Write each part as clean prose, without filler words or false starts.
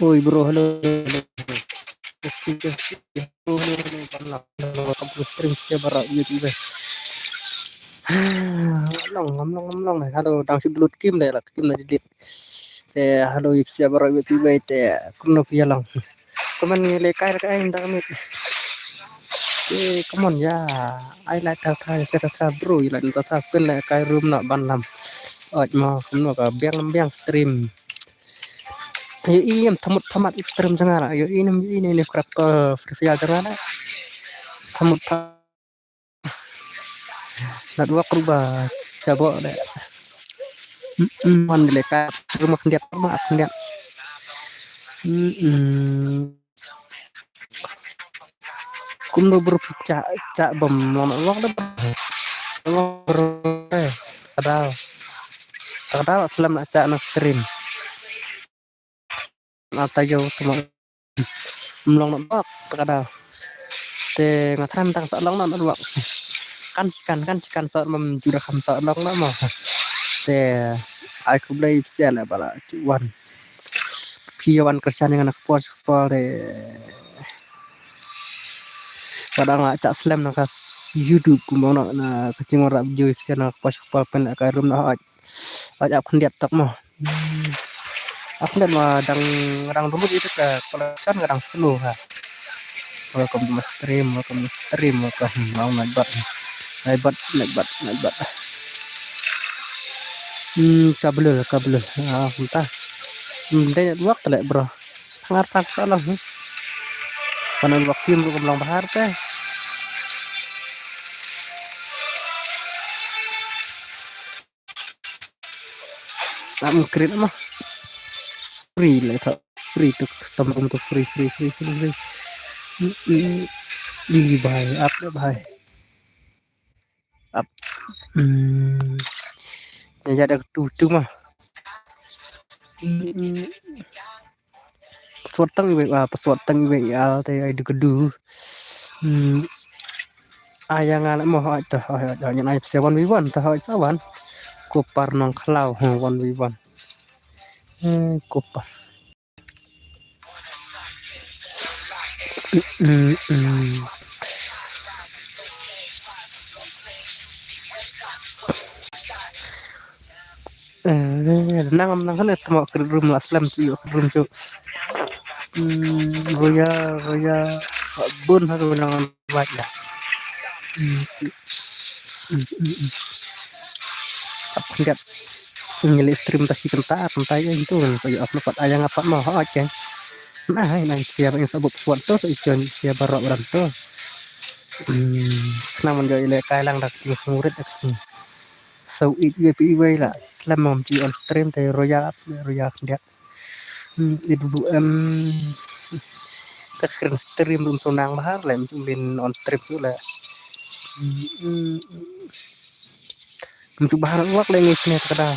Oi bro, halo. Bro, halo. Kamu stream siapa rak YouTube? Ngomong nih. Halo, tang si belut kim deh lah, kim lah jadit. Halo siapa rak YouTube kuno pialang. Kuman ngelekai kai indang mit. Come on ya. I like saya bro, I like pun lah kai room nak banlam. Mau kuno ka biang stream. Ayo iem tamat stream jangan ayo ini kerap free jangan tamut nak dua kerubah coba deh man dileka rumah kendiat kum do berpicak cak bom lama uang dah kadal selam nak cak na stream atau jauh cuma melong nak kadal te ngatam tang salong nak dua kan sikan saat memjurah hamsa long nama te aku beli sial bala cuan piawan kerjaan dengan anak puas pare kadang cak slam nak YouTube kumau nak kecing orang video sial nak puas pen nak rum nak ajak kendiat tak mah aku dan dang dulu itu ke koleksi kadang slow ha welcome to stream mau nabat kabel entah dia dua kali bro sangat salah panen waktu untuk belang bahar teh nak mengkrit mah free lah tak free tuh customer untuk free di bahaya up ya ada tuh mah pesuatang ibe ya teh ada kedu ayangan mau itu hanya naik 1v1 tah sawan kopar nong klau 1v1 kopar nang kan itu mau ke room aslam sih room cu roya bun harus nang buat ya enggak ngeli stream tasi kentar ya itu saya upload ayang apa mau aja nah ini siapa yang sebut suatu siapa barok beranto kenapa menjadi lekai lang dak murid dak so it WPI lah selama on stream dari roya dia itu kekeren stream belum sonang bahar lah cumin on stream tu lah mencoba harap uak lagi sini kada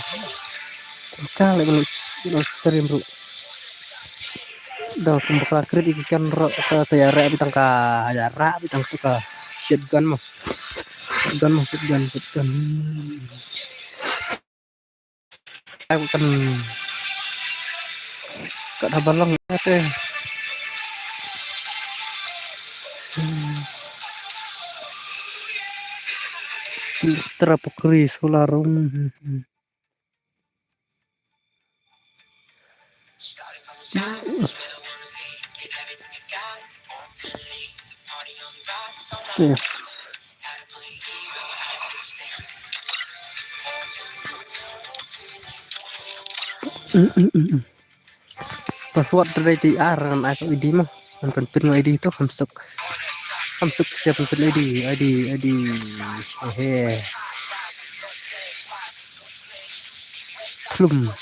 cah lagi on stream bro dah kumpul kredit ikan rok kita saya rek bitang ka rak bitang tu ka shotgun aku kan kada balong teh terapukri solarum password dari TR kan aku ID mah pin ID itu hamsuk siapa pin ID belum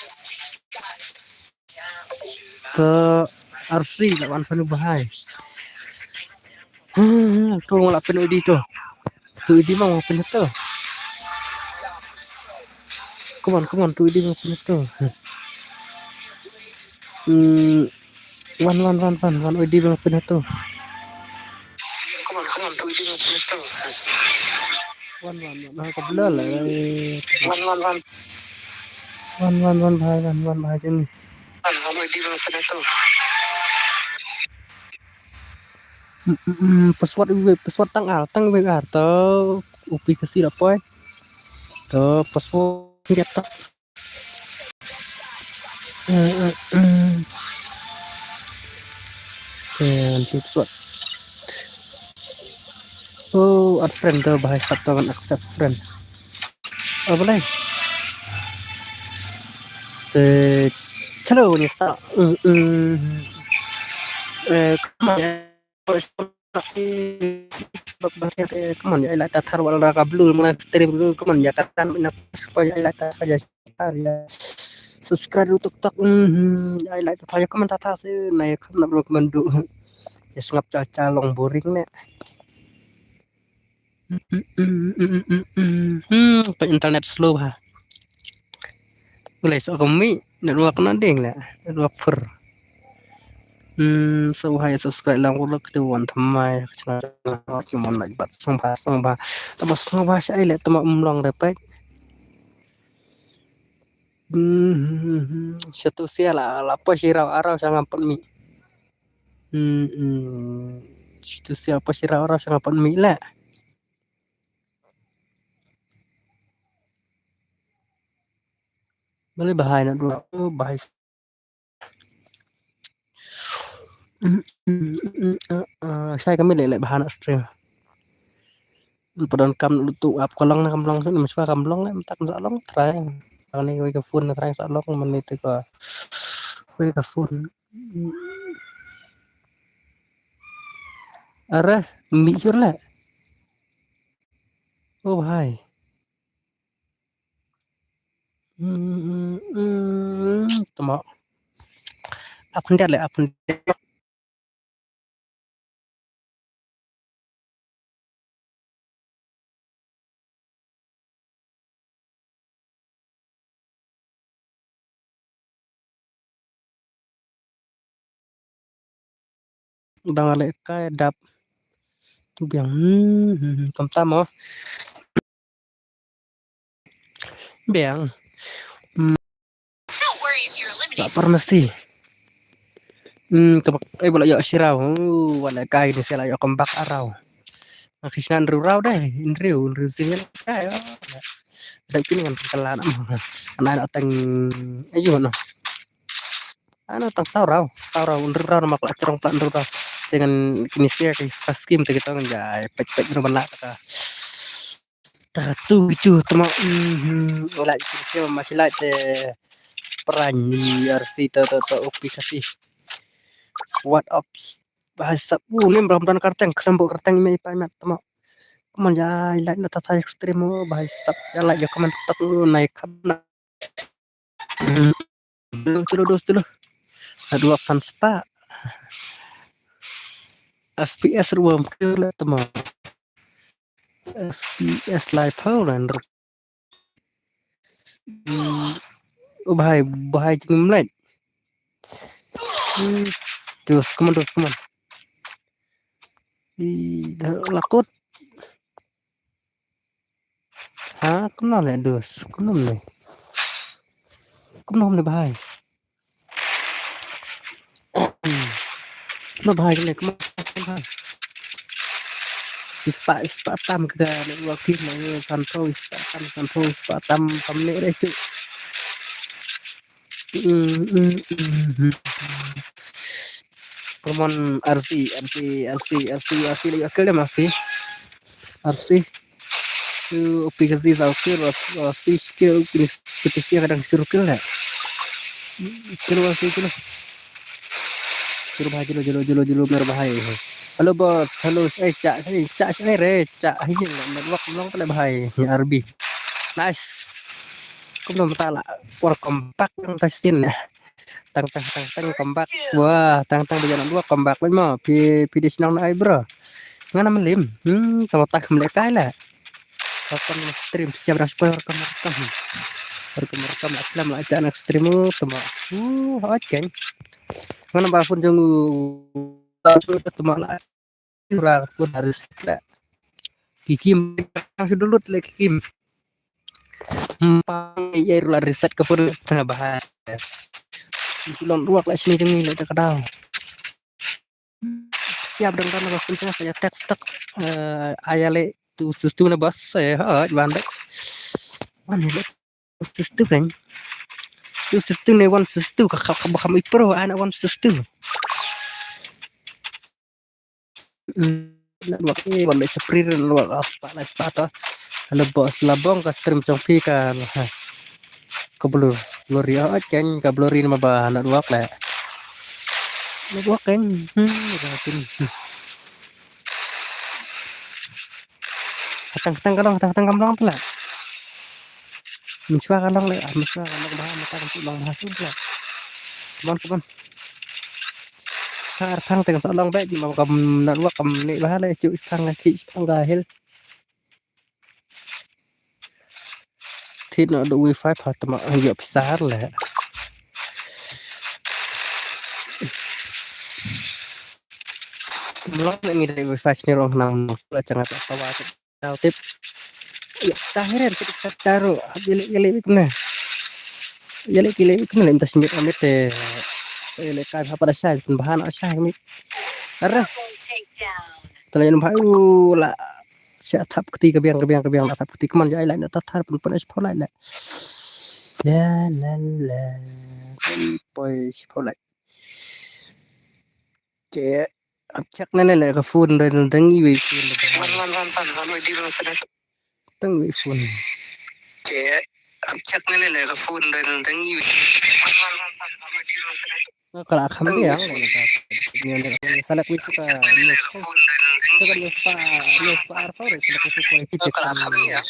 ke Arsri lawan Vanu Bahai tuh ngelapin ID tuh ID mah mau pin itu come on tuh ID mau pin itu one ID mau pin itu come on tuh ID mau pin itu one कबला ले वन भाई जंग pesawat tang to upi kasi lapoy to pesawat kita pesawat oh ad friend to bahas tatawan accept friend apa boleh chalo ni sta come on ya la tatar wala kablu mana teri dulu come on ya katan supaya la tatar ya subscribe untuk tak ya la tatar ya comment tata se na ya kan belum mendu ya sungap caca long boring ne internet slow ha boleh so kami network nading lah network per so hai subscribe lang ko ke wan thamai chana ki mon lai bat song ba song ba sai le tama long de pe satu sia la pa sirau arau sang apan mi satu sia pa sirau arau sang apan mi la boleh bahaya nak dua bahaya saya kami lele bahan stream padahal kam tu ap kolong na kamlong tu mas pa kamlong na tak salong try ani ko phone na try salong man itu ko ka phone अरे मिक्सर ले ओ भाई tama अपन ले अपन udah le ka dap tu biang kam tamo biang tak pernah mesti kabak ay wala yo siraw wala kay ni sila yo kambak araw nakisnan ruraw deh inriw singil kayo dai piningan kalan ana tang ayo no ano tang sauraw ruraw na makla cerong plan ruraw dengan kinisia kay paskim te kita ngai pek no bana ta tu itu tama wala kinisia masih la te peran RC to opi kasih what ups bahasa ni beram-beram karteng kerembuk karteng mai pa mat tama man ya like na tata ekstrem bahasa ya like ya comment tak naik karena dulu dua fans pa FPS ruam kele tama FPS live Poland bahai jengim lain terus keman lakut ha kenal ya dus kenal nih bahai nó bahai này keman ispa tam ke wakil na santo ispa tam pamne re tu Pemon RC lagi akal masih RC tu aplikasi saukir RC skill petisi kadang disuruh kill lah kill RC kill suruh jelo berbahaya halo bos halo cak saya re cak ini network belum terlalu bahaya ya RB nice aku belum tahu lah war kompak yang testin ya tang kompak wah tang berjalan dua kompak mau video sinang ai bro ngana melim sama tak mereka lah akan stream siap respon rekam aslam lah aja anak stream sama oke ngana balpun jeng tama lah kurang pun harus lah Kikim dulu le Kikim. Ya rulah riset ke pun tengah bahas. Belum ruak lah sini jeng ni le kadang. Siap dong kan bos pun saya teks tek ayale tu sustu na bos saya bandek. Mana le sustu kan. Tu sustu ne wan sustu kami pro anak wan sustu. Luak ni wan le ceprir luak aspa ta. Ada bos labong ka stream congpi kan. Keblur gloria kan kablurin ma ba anak luak le. Luak kan. Tang kadang pula. Miswa kadang le, miswa kadang bah mata kan pulang hasil pula. Kuman. Har thang teng salong bae di mau kam nak luak kam ni bah le cu thang ki thang gahil. Thit no do wifi phat ma yo pisar le. Melok ni dari wifi ni rong nang pula jangan tawa tau tip. Ya tahiran kita taruh gele kena. Gele kena entas nyet amit le kai pada syai bahan syai mi. Arah telayan bayu la siatap ketika biang atap ketika man jai lain atas tar pun es polai la. La poi polai. Ke cek nene le ke phone dan tengi we phone. Tengi phone. Ke cek nene le ke phone dan tengi. Kalau kami yang salak wis ka news pa arpa re salak wis ko kalau kami ya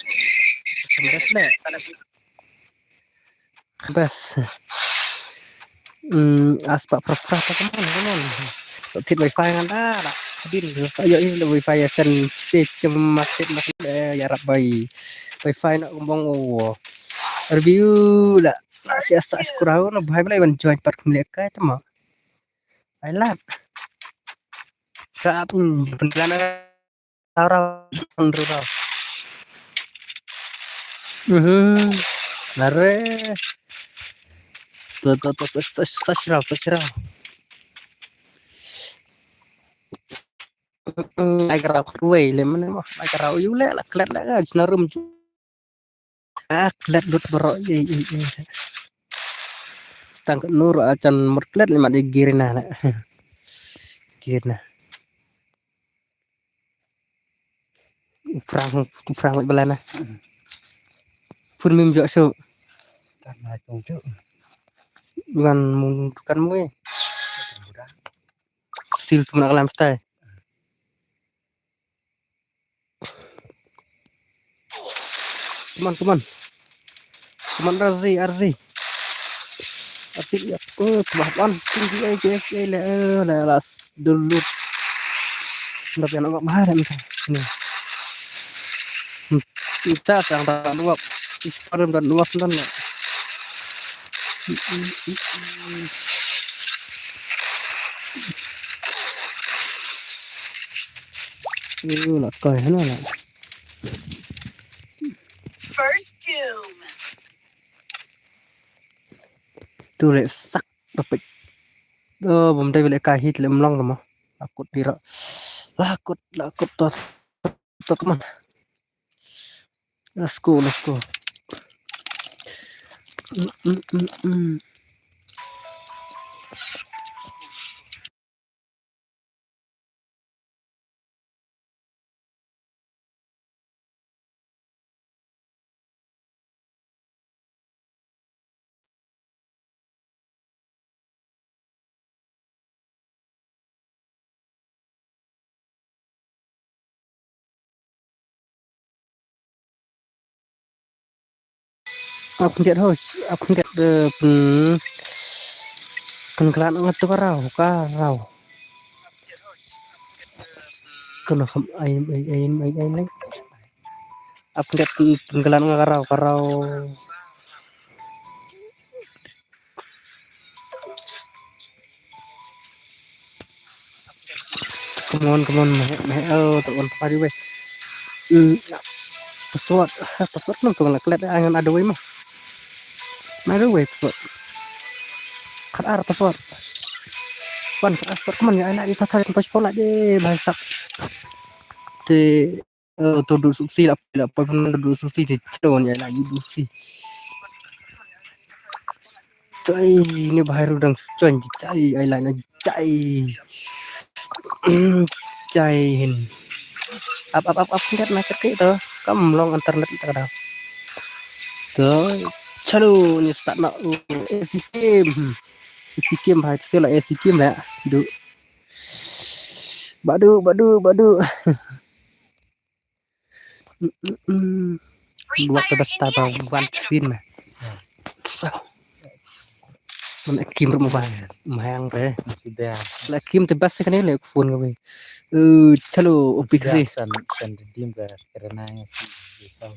bas aspa propra ta kaman tit wifi nganda hadir ayo ini wifi ya sen masjid ya rabai wifi nak ngomong review lah siasa kurang no bhai bela ban join part kumleka itu mah I love ka pun pendidikan Rau Nare Sashrao Agarau kuwe le mana mah agarau yule la klet la ga narum klet dut bro stang nur acan merklet lima di girina perang belana pun mim jo so bukan bukan mue stil cuma kalam stay teman Arzi ya kemahalan tinggi le las dulu ndak yang enggak mahal ini kita sang dan luap isparum dan luap dan lah coi nó là first doom tu le sak topik bom tay bele kahit le mlong mo akut dira lakut to teman let's go aku lihat kelan ngat tu karau kena ai aku lihat kelan karau come on meh tu on pari we Password password nung tong naklet angan ada way mah. Ada way password. Kan ar password. Wan password man ya anak kita tarik pas pola je bahasa. Te to du suksi apa pun du suksi te cedon ya lagi dusi. Cai ini bahaya udang cuan cai ai lain cai. Cai hin. Up lihat nak ke itu. Kam long internet kita kada. Tuh, chalo ni start nak isi game bahaya tu lah isi game lah. Du. Badu. Buat terus tabang one spin lah. Mana kim rumah bahaya, mahang deh. masih ber Lah kim tebas kan ni phone kau. Chalo opik sih. san dim ke karena sih kita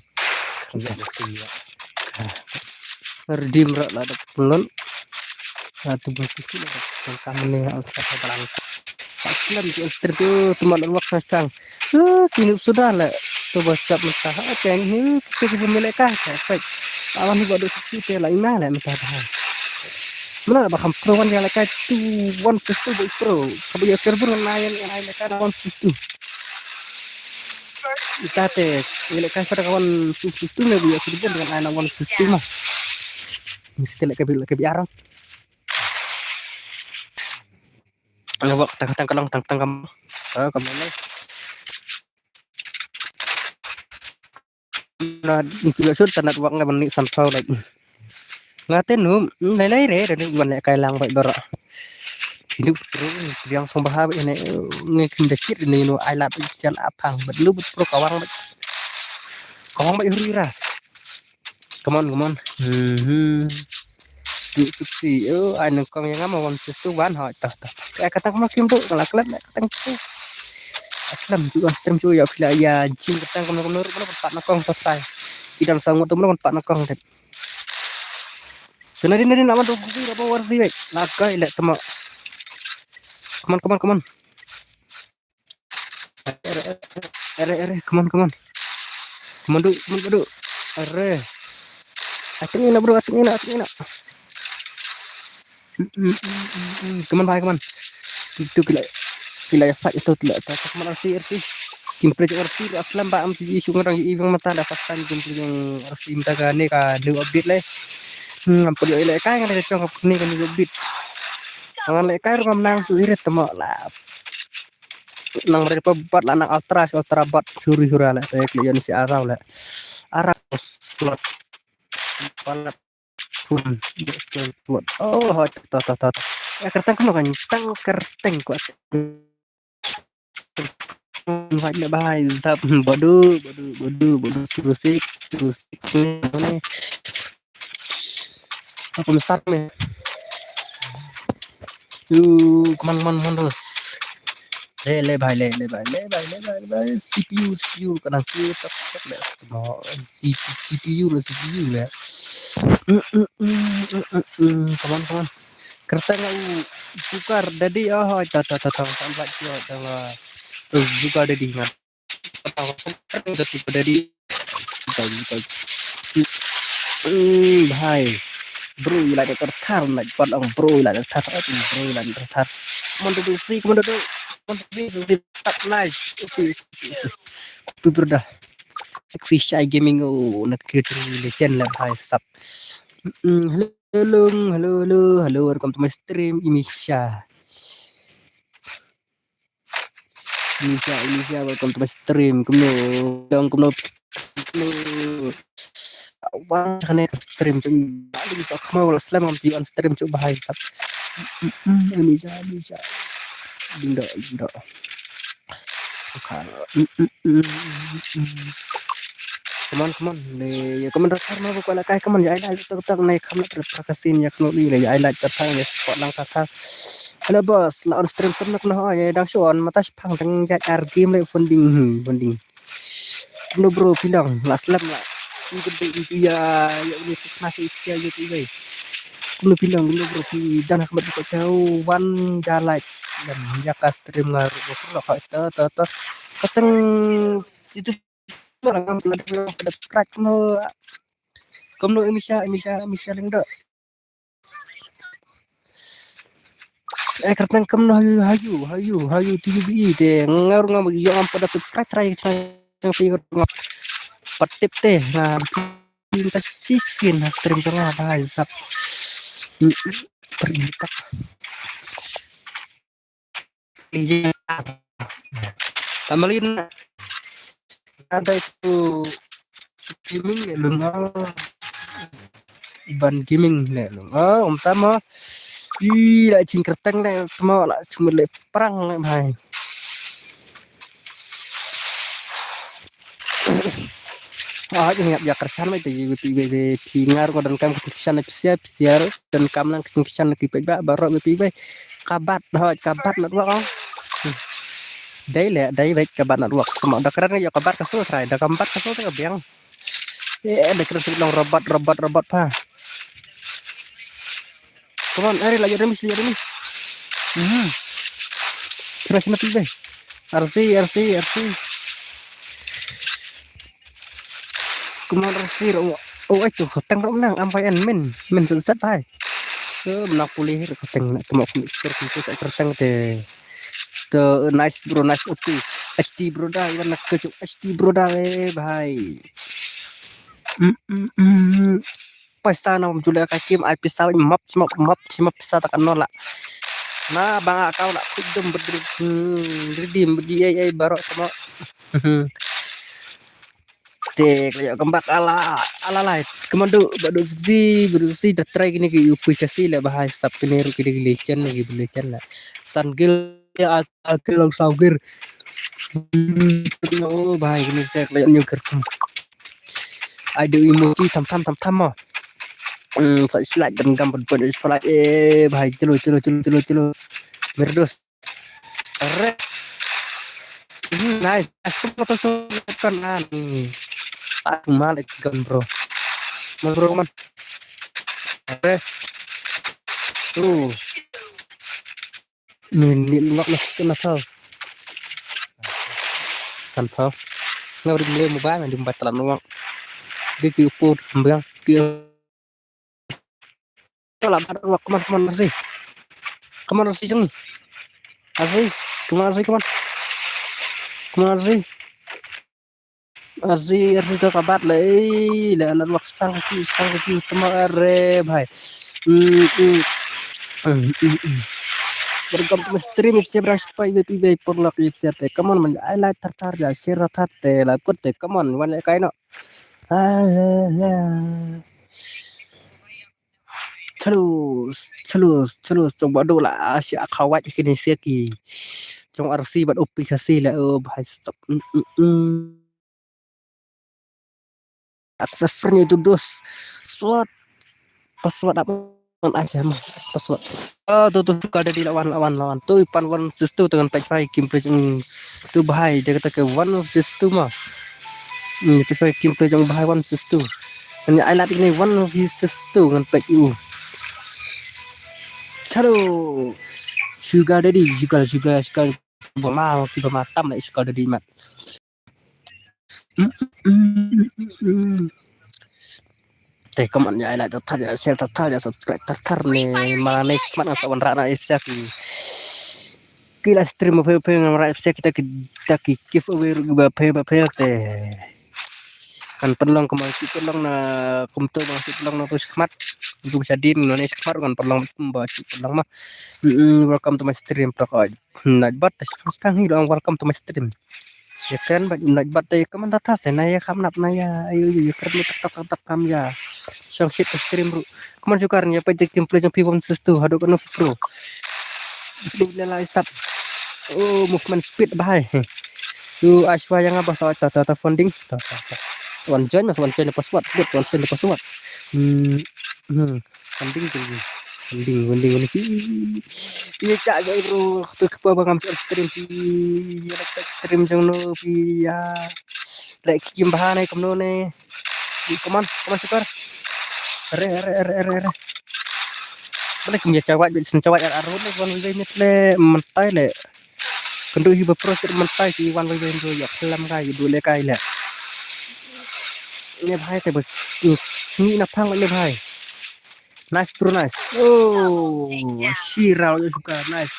kita Redeem rak lah ada pelon. Satu bungkus tu lah. Kamu ni harus apa pelan. Aslam tu ekstrim tu teman waktu sekarang. Kini sudah lah. Tu baca mentah. Ceng kita sebelum melekah. Baik. Awan ni buat dosa kita lah. Ina lah mentah. Mana nak bakal pro kan yang lekah tu one system boy pro. Kamu ya kerja lain yang lekah one system. Kita teh lekah pada kawan system yang dia kerja dengan anak one system mah. Mesti lekah biar. Ngawak tang kalang tang kamu. Kamu ni. Nah, itu sudah tanda wak nggak menik sampau lagi. Ngaten nilai re dan bukan kayak lang baik berak. Hidup terus yang sombah ini ngekim dekit ini no ailat sian apang. Betul pro kawang baik hurira. Come on. Suksi anu kong yang mau sesuatu wan hoi tah. Kata kamu kim tu kalau kelab kata tu. Aslam juga stream juga bila ya jin kata kamu menurut pak nakong selesai. Tidak sanggup tu menurut pak nakong deh. Sebenarnya nak mantu kusi apa warsi baik. Lakai lek temo. Come on. Come on. Come on. Are. Ating ina bro, ating ina. Come on. Itu kila ya fight itu tidak tak sama RC. Kimpre RC aslam ba am ti isu orang ibang mata da fastan kimpre yang RC mtagane ka new update le. Apa dia lekai kan ada cong ni kan new update. Orang lekai rum nang suiret temo lah. Nang mereka buat lah nang ultra bot suri lah kayak klian si arau lah. Arau slot. Pala slot. Oh, ta. Ya kertang kamu kan kerteng kuat. Banyak bahaya zap bodoh terus ni apa start ni kemana terus le bhai CPU kadang kita tak CPU le kawan kereta ngau tukar jadi ta sampai dia adalah juga ada di ingat udah tipe dari bhai bro lại tertar lại bắt ông bro lại tertar Monte free start nice tu berdah seksi shy gaming nak creator legend lah bhai sub hello welcome to my stream Imisha welcome to my stream kumno wah kan stream cuy paling tak mau selama di on stream cuy bahaya sab Imisha dinda come on le komentar mau ko la kai come on ya ila tak naik kamera perkasin ya kno ni le ya ila tak ya kok lang kata halo bos la on stream pun nak ya dang shon matas phang dang ja game le funding no bro bilang la slam la itu ya ini masih ya gitu guys lu bilang dulu bro dan akan berbuka jauh one jalai dan ya stream ngaruh lo kok keteng itu orang ngam pada scratch kamu emisha lengda kertang kamu hayu TV te ngaruh ngam yang pada subscribe try yang pinggir patip teh nah pinta sisin stream tengah bahasa perintah izin tamalin ada itu gaming ya lu ban gaming ya lu tama lại trình kertang này semua lại cuma le perang lại bài ingat ya kersan itu về pingar ko dan kam kersan pisiar dan kam lang kersan lagi pega baru be kabat nak wak đấy vậy kabat nak wak cuma ada keren ya kabat kasul try ada kabat kasul tu biang ada keren long robot pa come on lagi remis terus mati be RC kemana sih itu keteng menang ampai men sensat pai menak pulih keteng nak temu mikir itu saya keteng te nice OP HD bro dah iwan nak kejuk HD bro dah bhai pasta nam julia kakim IP sawi map pisa takkan nolak nah bang kau nak kudum berdiri baru sama kayak kembak ala lain kemana badu si dah try gini ke aplikasi lah bahas tapi ni kini legend lagi lah sangil ya agil lang saugir oh bahaya gini saya kayak nyuker ada emoji tam mah saya slide dan gambar pada slide bahaya celo merdos nice aku foto kan nih aku malik kan bro man ini luak lah kena tahu sanfau nggak boleh mobile di tempat telan luak dia tiup biang dia kalau ada luak kemana sih jengi kemana sih Azir itu kabar leh, lalu waktu setengah kaki kemarin, bhai. Welcome to my stream. Saya berasal dari PB Porlak Ipsate. Come on, I like tartar ya, share tartar, lakut te. Come on, one kain no. Terus. Coba dulu lah, asyik kawat kini seki. Cuma RC buat aplikasi lah, bhai stop. Aksesornya itu SWOT password apa aja mah password tuh suka ada di lawan tuh pan sistu dengan page gameplay tuh bahaya dia kata ke one sistu mah itu saya gameplay yang bahaya one sistu dan I like ini one sistu dengan page caro sugar daddy juga bama kita matam lah sugar daddy mat teh kaman ya lah tartar ya share tartar ya subscribe tartar nih mana mana sawan rana ifsa kila stream apa ngamra ifsa kita give away apa teh kan perlong na kumto masih perlong na tuh smart untuk bisa di Indonesia kan perlong mah welcome to my stream pokok najbat sekarang hilang welcome to my stream ya kan najbat teh kaman tata saya ya kam nap ya ayo kerja tak kam ya sang shit stream bro kaman sukarnya apa gameplay yang P1 sistu hado kan pro bila start movement speed bahaya tu aswa yang apa soal tata funding one join password funding ini cak bro tu kepa bangam stream jang no ya like kim bahan ai kamno ne kaman sukar re boleh kem cawat cawat arun le wan we mitle mentai le kendu hiba proses mentai ki wan we ndo ya kelam kai dule kai le Ini bahaya teh ini napang ini bahaya. Nice bro, nice. Oh, Shiral juga nice.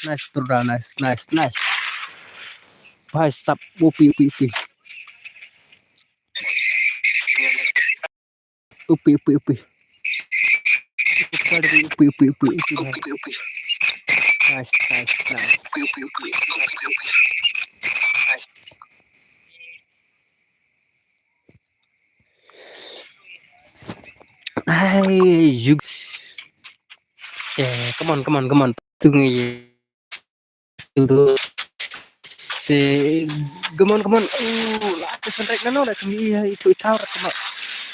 Nice bro, nice, nice, nice. Bahaya sap upi. Upi. Upi. Nice. Upi. Hai, Jug. Come on. Tunggu ya. Dulu. Come on. Lapis santai nano dah kami itu tahu mak.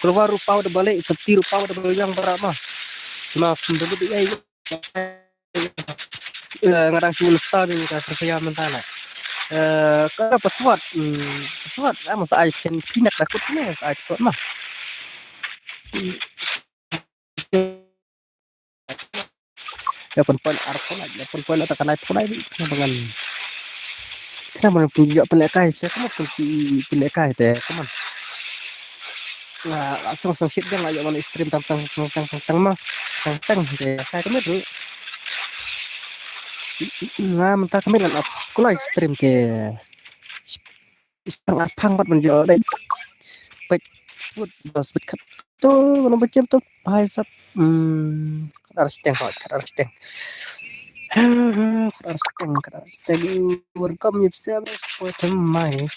Keluar rupa udah balik, sepi rupa udah balik yang berapa? Cuma dulu dia itu ngarang sulsta ni ka saya mentala. Kalau pesawat, masa aja pindah takutnya pesawat mah. Ya pun arpon aja, pun tekan iPhone aja dengan sama punya pelekai, saya kamu pelekai teh, teman. Nah, langsung shit dia ngajak mana stream tentang mah, tentang deh. Saya kemarin dulu, nah mentah kemarin aku live stream ke setengah pangkat menjual deh. Baik, bos dekat tuh, nomor jam tuh, bahaya sap. Harus teng. Welcome bisa buat main.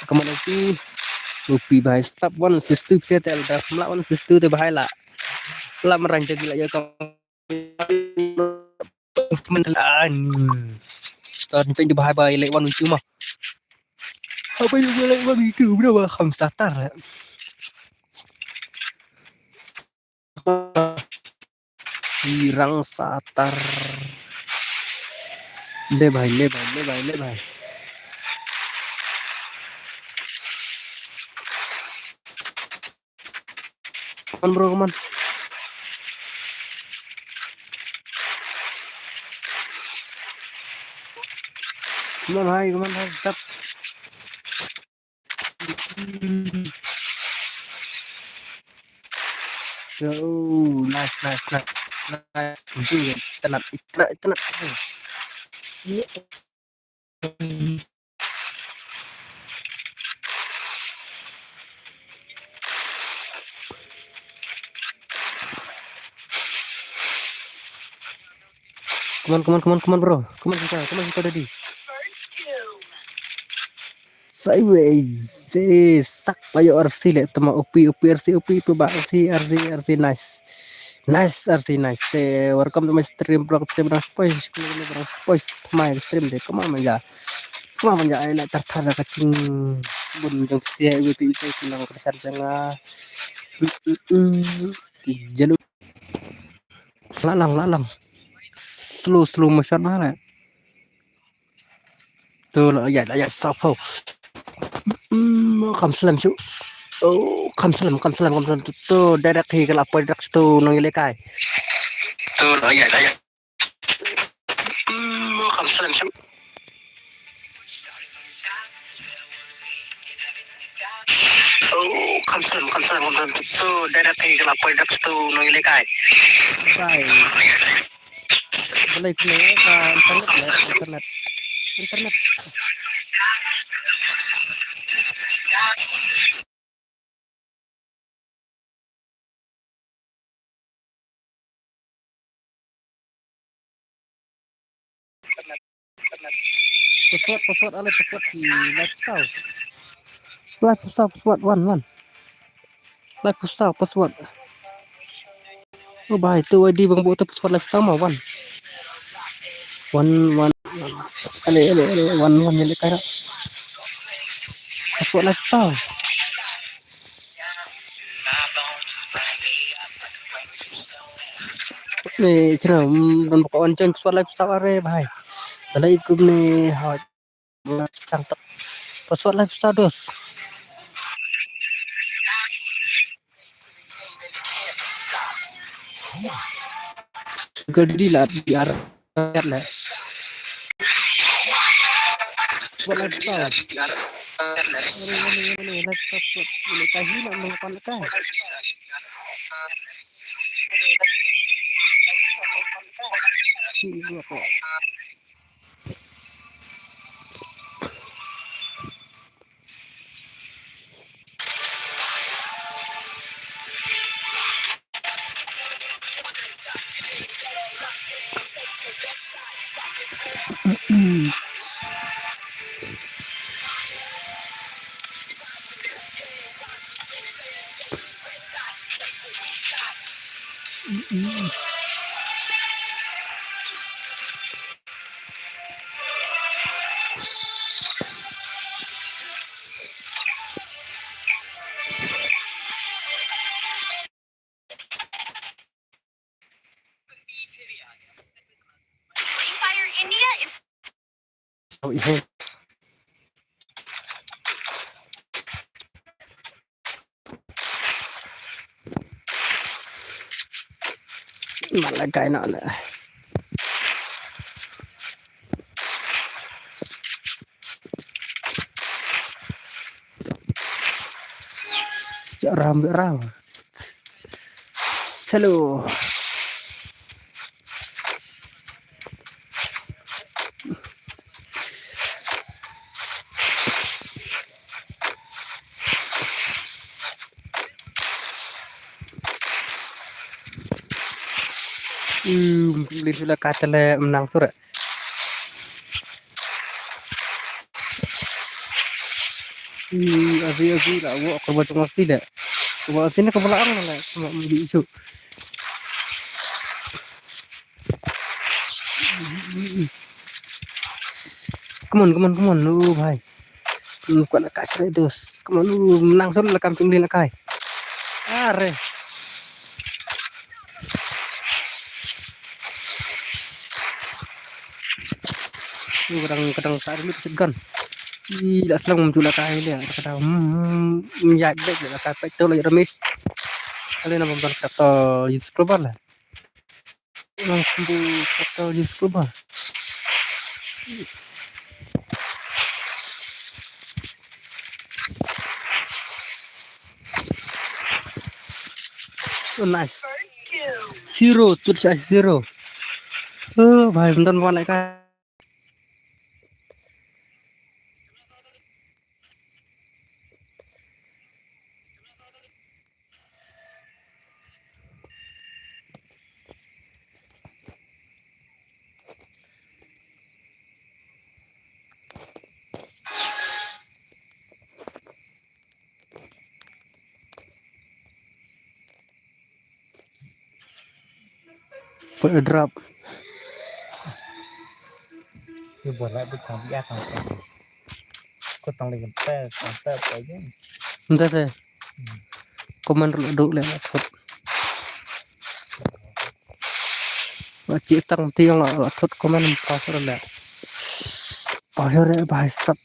Kemana sih? Upi bahaya stop one sistu saya tel dah melawan sistu tu bahaya lah. Lah merancang gila ya kamu. Tahun ini bahaya lek one cuma. Apa yang lek one itu berapa kamu starter? Hirang satar. Lebay. Come on bro, come on. Hai, stop. Oh, nice. Tenat. Come on bro. Come on kita tadi. Sideways. Sak ayo RC lek tema UP RC itu bang RC nice. RC nice. Welcome to my stream bro. Bang Spois my stream deh. Come on manja enak tertara kacing bun jong sia itu senang besar janga. Jalur lalang. Slow motion mana? Tuh lah ya sapo. Kamsalam su. Oh, kamsalam tuh direct hi kalau apa direct tuh nongile kai. Tuh lah ya. Kamsalam su. Oh, kamsalam tuh direct hi kalau apa direct tuh nongile kai. Bye. Boleh ke internet. Password ala password di lifestyle. Password one. Password. Oh bahaya tu ID bang buat password lifestyle mah one. Ale one yang lekar. Password lifestyle. Ni cina dan pokok onceng password lifestyle are bahaya. Kalau ikut ni hot sangat password lifestyle dos. Gede lah biar lah. Password lifestyle. Ini laptop ini kahi nak mengkon kan. Ini apa? Oh, ini malah kayak nak lah. Sejak rambut rawat. Selalu. Beli sudah kata le menang surat. Asyik lah. Wah, kalau macam mesti dah. Kalau sini kebelaan lah. Cuma beli isu. Come on. Bhai. Bukan nak kasih itu. Come on, menang surat lah kampung beli nak kai. Are. Kadang saat ini segan. Tidak selang muncul kai dia. Kata ya baik lah kai itu lagi remis. Kalian nak nonton kata YouTube global lah. Langsung kata YouTube global. Oh, nice. Zero, tuh saya zero. Oh, bahaya bentar mau naik kan. Drop. Thì buồn lại bức thằng bia thằng có tông lên tè cái chứ. Entah saya. Komen dulu lah laptop. Cik tang tiang lah laptop komen pasar lah. Pasar bahasa.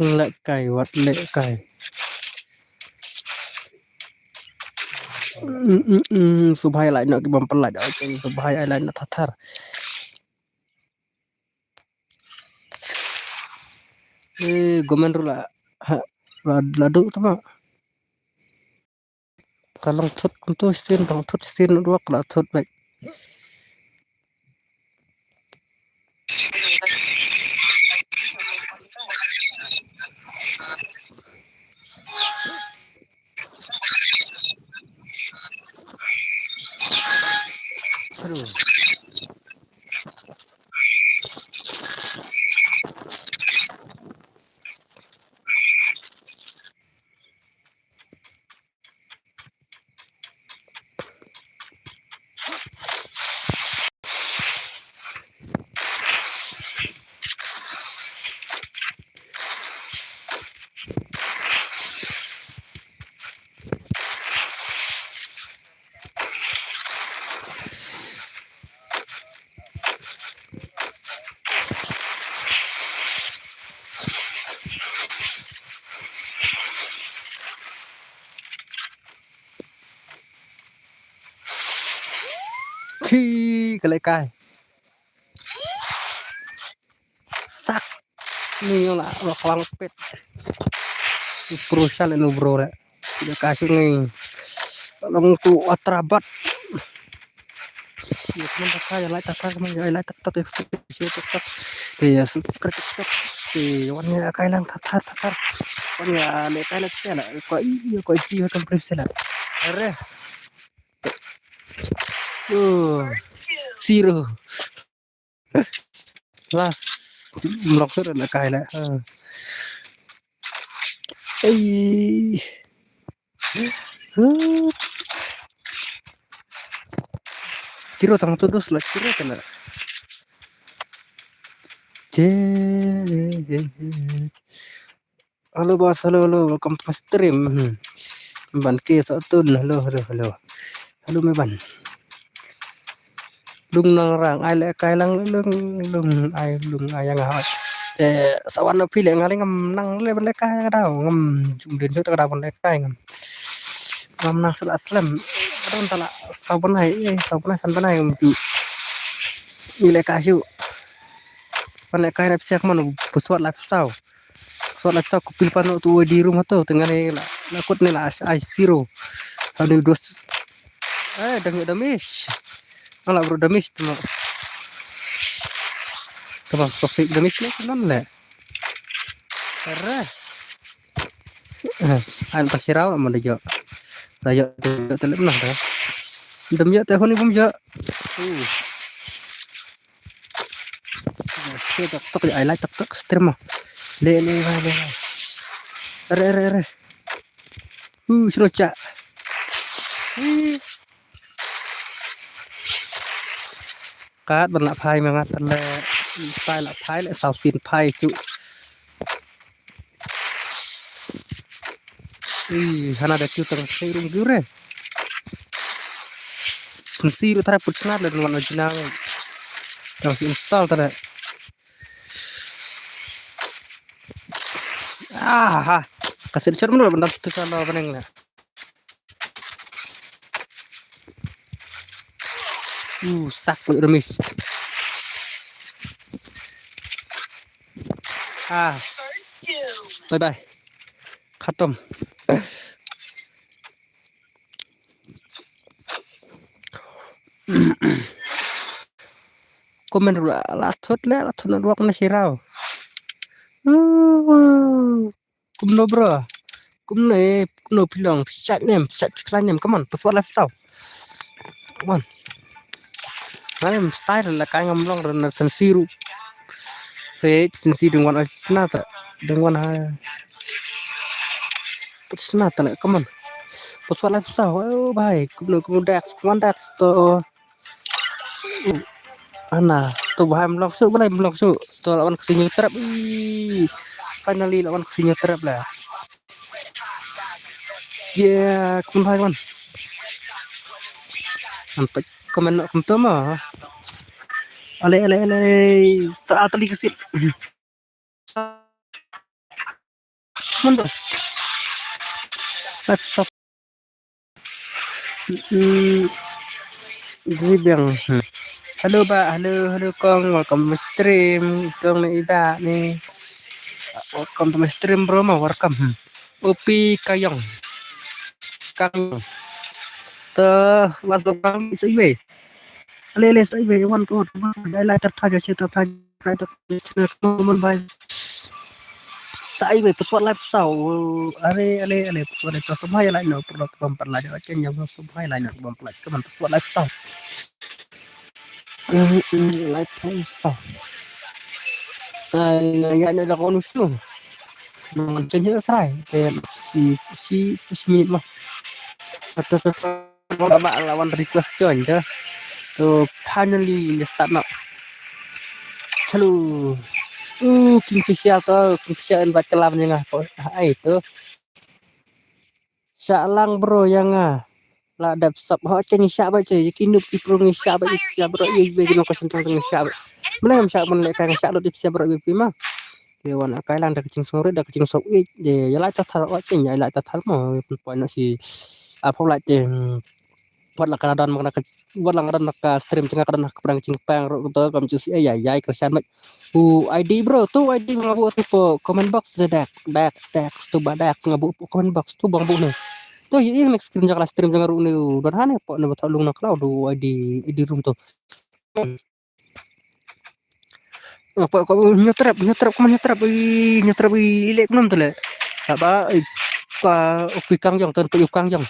Lek kai wat lek kai. Subhai lại nak bom pelat aja. Subhai ai lại nak tatar. Komen dulu lah. Ladu tu mah. Kalau thut untuk sin tong thut sin dua kalau thut baik. Khi cái lấy cài Nih yang lah kelang pet crucial ini bro ya. Udah kasih nih. Long tu atrabat. Ya teman pakai like tak teman ya like tak tak. Ya subscribe tak. Warnanya kailan tatar. Warnanya le kailan sela. Ko jiwa kan presela. Are. Zero. Last. Blok sudah le kailan. Zero tang terus lah zero kena. Halo bos, halo, welcome to my stream. Ban kia satu, halo. Halo meban. Lung nang rang, ai le kai lang lung ai yang ngawat. Sawan pi le ngali ngam nang le ban le kai ka dau ngam jum den so ta dau ban le kai ngam. Ngam nang sala aslam. Adon tala saban hai san ban hai ngam ju. Ni le kai su. Ban le kai na psiak man puswat la psau. Soalnya saya kupil pano tu di rumah tu tengah ni lah nakut ni lah ice zero ada dos dengan damis malah bro damis tu teman topik damis ni kan lah karena an pasirau mana jo raja telem nah dah demnya teh ni bum jo tok ai like tok stream le re seroca cát bật lạ phai mà ngắt le phai lạ phai lại sao xin phai chú hana ada chú tang serum gure sensi itu tara putsna dan warna jenang yang install tara kasih cermin dulu bentar tu kalau peneng lah sak kulit remis bye khatam komen dulu lah thut ruak na sirau kumno bro kumno pilong chat klan nem come on pesawat live sao come on I'm style là cái ngâm long rồi sensiru thế sensiru dengan alsinata dengan alsinata lại come on pesawat live sao oh baik kumno dax to ana to bahai blog su balai blog su to lawan kesini trap finally lawan kesini trap lah yeah kun hai man sampai komen mah ale saat tadi kesit mundur laptop Gribang halo Pak halo Kong welcome to stream Kong Ida nih welcome to stream bro mau welcome Upi Kayong Kang mas dokang sih ale sai về one code đây là tập thay cho tập thay tập mon bài sai về pesawat live sao ale pesawat itu semua yang lain produk bumper lah dia aja yang semua yang lain bumper lah cuman pesawat live sao live sao yang ada kau nusu macamnya sai si minit mah satu lawan request join je. So finally let's start now. Halo. Kingfisher invite kelam yang itu. Salang bro yang lah dap sub ho chen sya ba che kinuk ti pro ngi sya ba sya bro ye be no ko sentang ngi sya ba. Mula sya mon le kan sya lo ti sya bro be pi ma. Ye wan kai lang da kicing sore da kicing sok ye ya la ta thar o chen ya la ta thar mo point na si a phong la che buat lah kadang mana buat lah kadang nak stream tengah kadang nak pedang cingpang ro to kam cusi ya ya kerjaan mat ID bro tu ID ngabu tu po comment box dak tu badak ngabu comment box tu bang bu ne tu yang next stream jangan stream jangan ru ne dan hane po ne betul lung nak cloud ID room tu apa kau nyetrap nyetrap ilek belum tu le apa ka ukang jong tentu ukang jong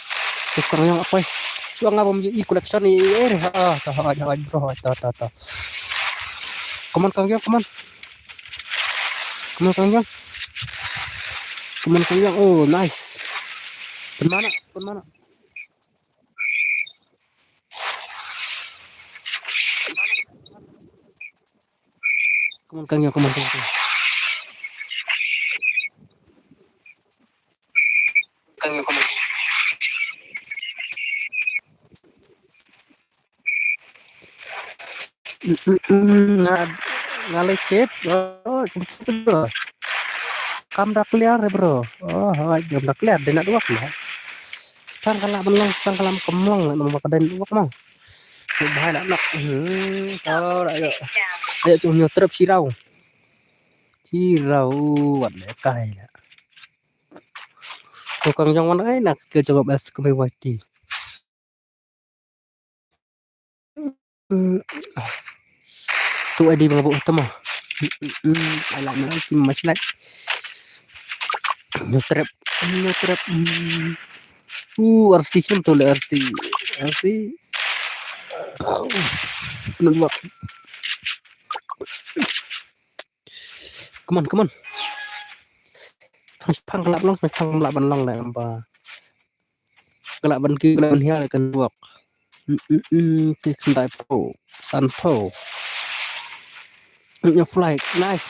apa suang ngabom i collection ni ta bro ta Come on Kang Yang oh nice Pemana Kang Yang ngalecet oh bro kam dah clear bro oh jam dah clear dia nak dua lah sekarang kalau kemlong nak makan dua mau bahaya nak ayo tu nyotrap sirau wat lekai lah tukang yang mana enak ke coba bas kemewati tu adi mengabuk utama alam nanti masih nyotrap RC betul RC come on pang kelap long ban long lại apa kelap ban ki kelap ban hial kan buak tik sentai po san po your flight nice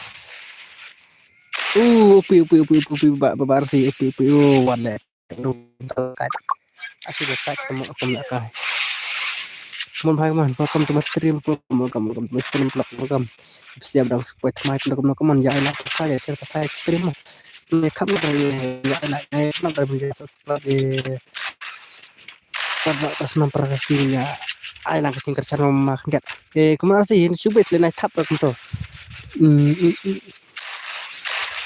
upi ba RC upi wan le kat asih dekat temu aku nak kai mon bhai man welcome to my stream welcome to my stream welcome siap dah supaya mai teman ya enak saya share saya stream ni khắp nơi ya enak nak dari seperti pada senam perasinya ai lang kasing kersan mak ngat kemana sih subit lenai tap aku tu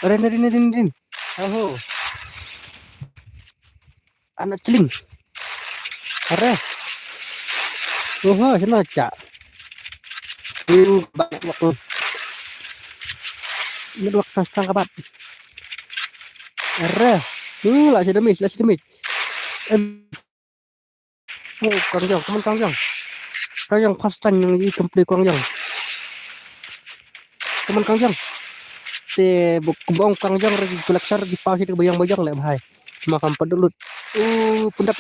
rin oh anak celing are sana cak banyak waktu ini dua setengah kabat are lah si demis Kang Jong pastan yang di komplek Kang Jong teman Kang Jong te bukbong Kang Jong lagi kolektor di pause di bayang-bayang le bhai makan pedulut pendak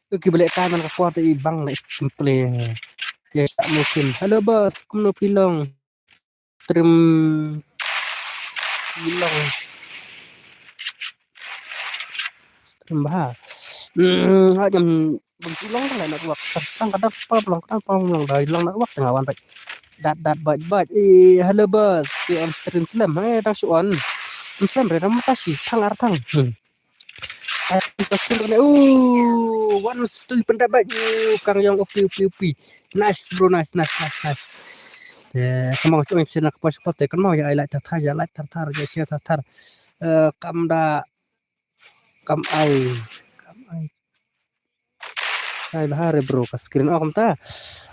Oke balik kanan ke kuat bang naik simple ya tak mungkin halo bos kuno pilong trim bilang stream bah jam pulang kan nak waktu sekarang kadang pulang dah hilang nak waktu ngawan baik dat baik halo bos si on stream slam dah suan slam dah mutasi tang one stun pendapat Kang yang upi nice bro nice kamu coba bisa nak pas kan mau ya like tartar ya share tartar kam ai bahare bro pas screen kam ta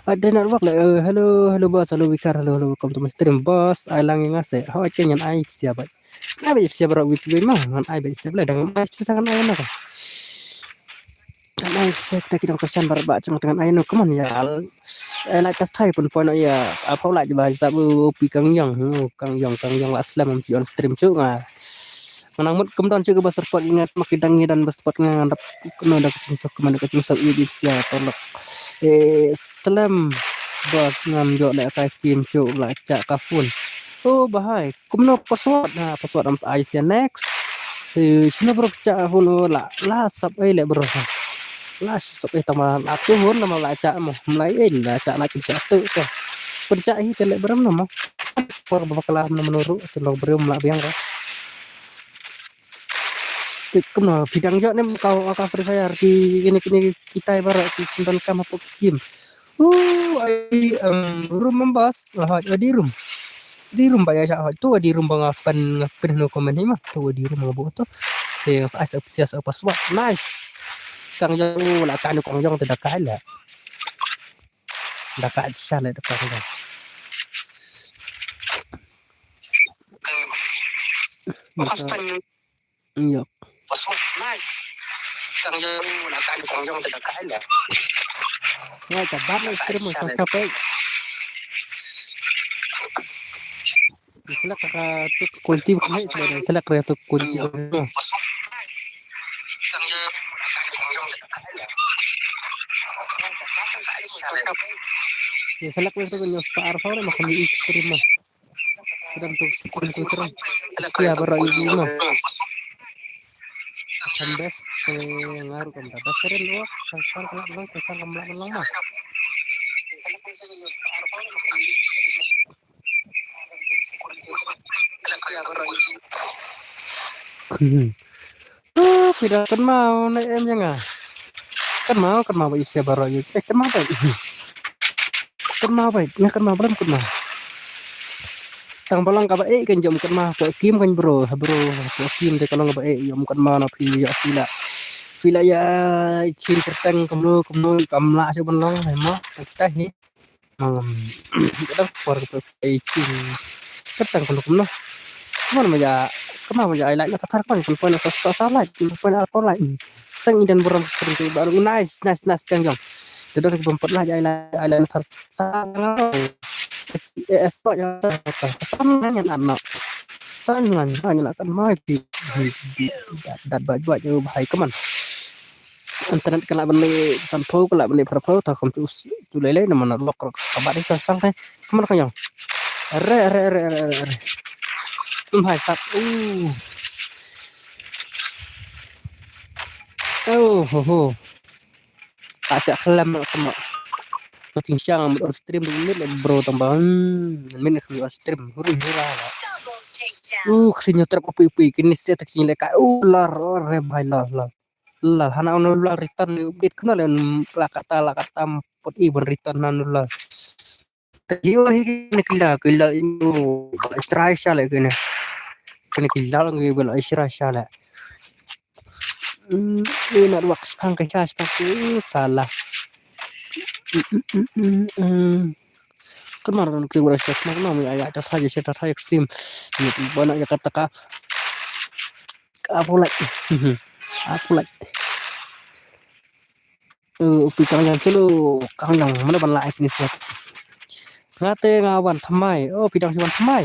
ada nak work hello bos hello wikar hello welcome to my stream bos ai lang ngase how cenyan ai siapa ai siapa wik mah ai siapa dengan ai sangat ai nak karena saya kita kesan barba cuma dengan ayo keman ya like thai pun poin ya apa lah coba tabu pi Kang Yang aslam on stream cu nga menang mut kemudian juga besar pot ingat makidangi dan besar ngandap kena ada kucing sok kemana kucing sok ini sia tolok selam bos ngam jo lek kai kim cu lah cak kafun bahai kumno password am ai sia next sini bro cak kafun lah sap ai lek bro lah sampai teman aku pun nama laca mau mulai laca lagi satu tuh pencak hi telek berem nama por bakalah menurut tolong berium lah biang Kemana bidang jo nem kau Free Fire di ini kita ibarat di simpan kam apa game. Ai room membahas lah di room. Di room bayar sah tu di room ngapan no komen ni mah tu di room ngabu tu. Te as apsias apa swat. Nice. Kang jong la kan kong jong tidak kalah. Dah kat syal dah kang jong. Iya. Nice. Kang jong la kan kong jong tidak kalah. Wah, cepat lah istri mau capek. Selak kakak tu kunci bukan itu, selak kakak tu kunci. Ya selak itu kan nyos par fora makan di istri mah. Sedang tu kunci terus. Siapa baru ini mah. Sambil ngaruh kan dah sering lu kasar kelak mah. Tidak kan mau naik em yang kan mau isi baru aja kan mau baik kan mau belum kan mau tang balang kaba kan jam kan mau kim kan bro kim deh kalau nggak jam kan mau napi ya villa ya cin terteng kamu kamla aja benong memang kita hi kita keluar ke cin terteng kalau mana maja kemana maja ai lại nó thắt con nó sao lại con lại teng dan borom seperti baru nice kang jong tidak berempat lah ai lại nó thắt sang es to ya sama yang anak sangan hanya kan mai di dat baju aja bahai keman internet kena beli sampo kena beli berapa tak kamu tu lele nama nak lok kabar ini sang teh keman kang jong re hai sat kasih kelam sama kucing siang stream minit bro tambahan minit keluar stream huri lah kesini terap api kini saya tak sini lekat lar hana ular return update kenal yang kata pot ibon return ular terjiwa ini kila itu istirahat salah kini kila lagi bela istirahat salah ini nak waktu pangkai salah kemarin ke beras mana ya atas saja saya tak ekstrim ini banyak ya kata apa lagi pikang yang celo kang yang mana ban like ni sih ngate ngawan thamai pidang siwan thamai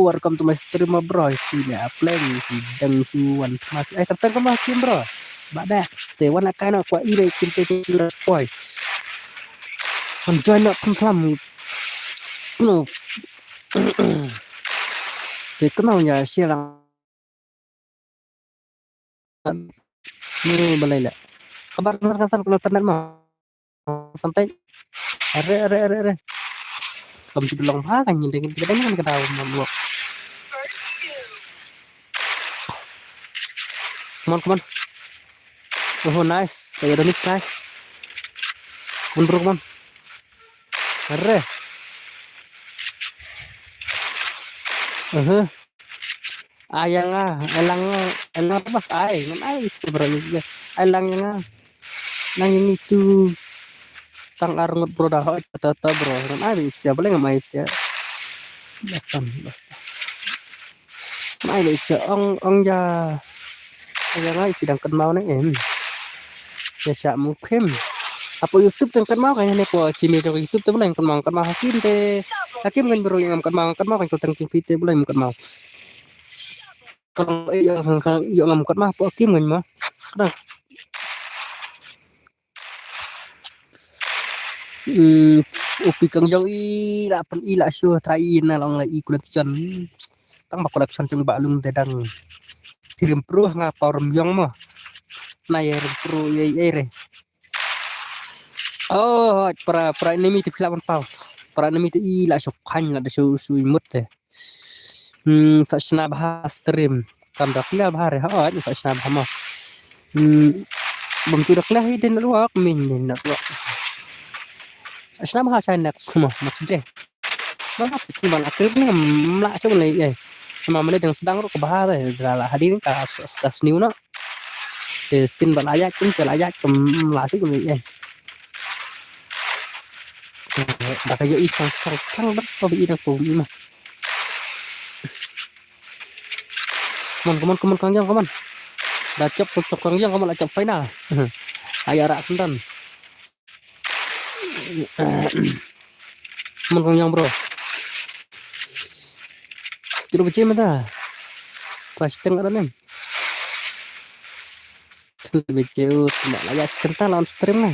welcome to my stream bro sini playing pidang siwan thamai kata kemah kim bro badak te wana kana kwa ile kimpe boy join up pelan no thì kenal ya silang ini balai lah kabar kasar kalau internet mah santai are kamu belum makan dengan kita kan ketawa mamlok come on nice saya udah nice bro come on are elang pas ai sebenarnya elang yang nang itu tang arngot bro dah tata bro kan ai siapa boleh nggak siapa basta mai siapa ong ya yang ai tidak kenal nih ya siapa mungkin apa YouTube yang kenal kayaknya nih kok cimi dari YouTube tuh boleh yang kenal hakim kan bro yang kenal kan tentang TV boleh yang kenal kalau yang ngam mah apa hakim kan mah kadang upi kang jong ila show train na long lai collection tang ba collection chung ba lung dedang tirim pro nga power jong mo na yer pro ye para enemy ti filaman pau para enemy ti ila show kan la de show imut te sa sna bahas stream cầm đặc leo ba rồi họ như phải làm hả mà bấm chuột đặc leo đi đến nó mình đến nó Asna ha sai nak semua maksudnya. Mana sih malah akhirnya melak coba nih ya. Sama mana yang sedang ro kebahar adalah hadirin ka atas new no. Sin balaya kun balaya kem melak coba nih ya. Dah kayak ikan kang ber ko bi dah tu mah. Come on kang yang come on. Dah cop kang yang come on cop final. Ayah rak sentan. Come on kang yang bro. Coba baca mana? Pas tengah ada nih. Lebih jauh, cuma layar sebentar lawan stream lah.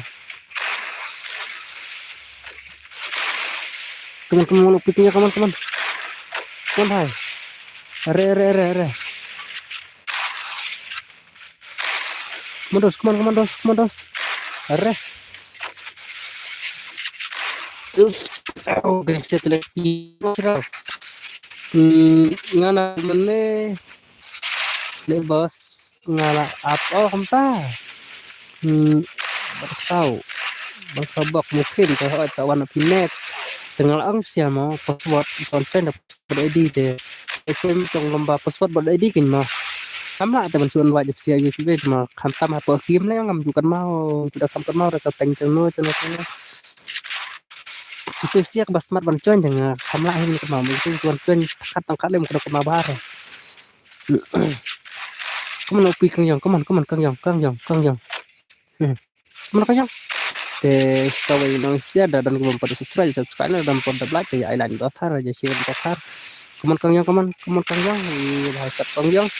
Teman-teman upiknya teman-teman. Hai. Re. Mundos. Re. Terus, guys, kita lagi cerah. Ngana mene le bos ngala apa hampa tahu bang sabak mungkin kalau ada warna pinet dengan ang siya mo password konten dapat ID deh itu trong lomba password buat ID kan mah kamla teman suan wajib siya YouTube mah kamtam apa game lah yang ngam mau sudah kamtam mau rekam tengceno channel itu setiap bas smart bantuan jangan kamla ini kemau mungkin bantuan tangkat lem kena kemau bar kamu nak pergi kang yang Kang Yang mana Kang Yang tahu yang ada dan kamu pada subscribe dan pada like ya island dotar aja share dotar kamu Kang Yang bahasa Kang Yang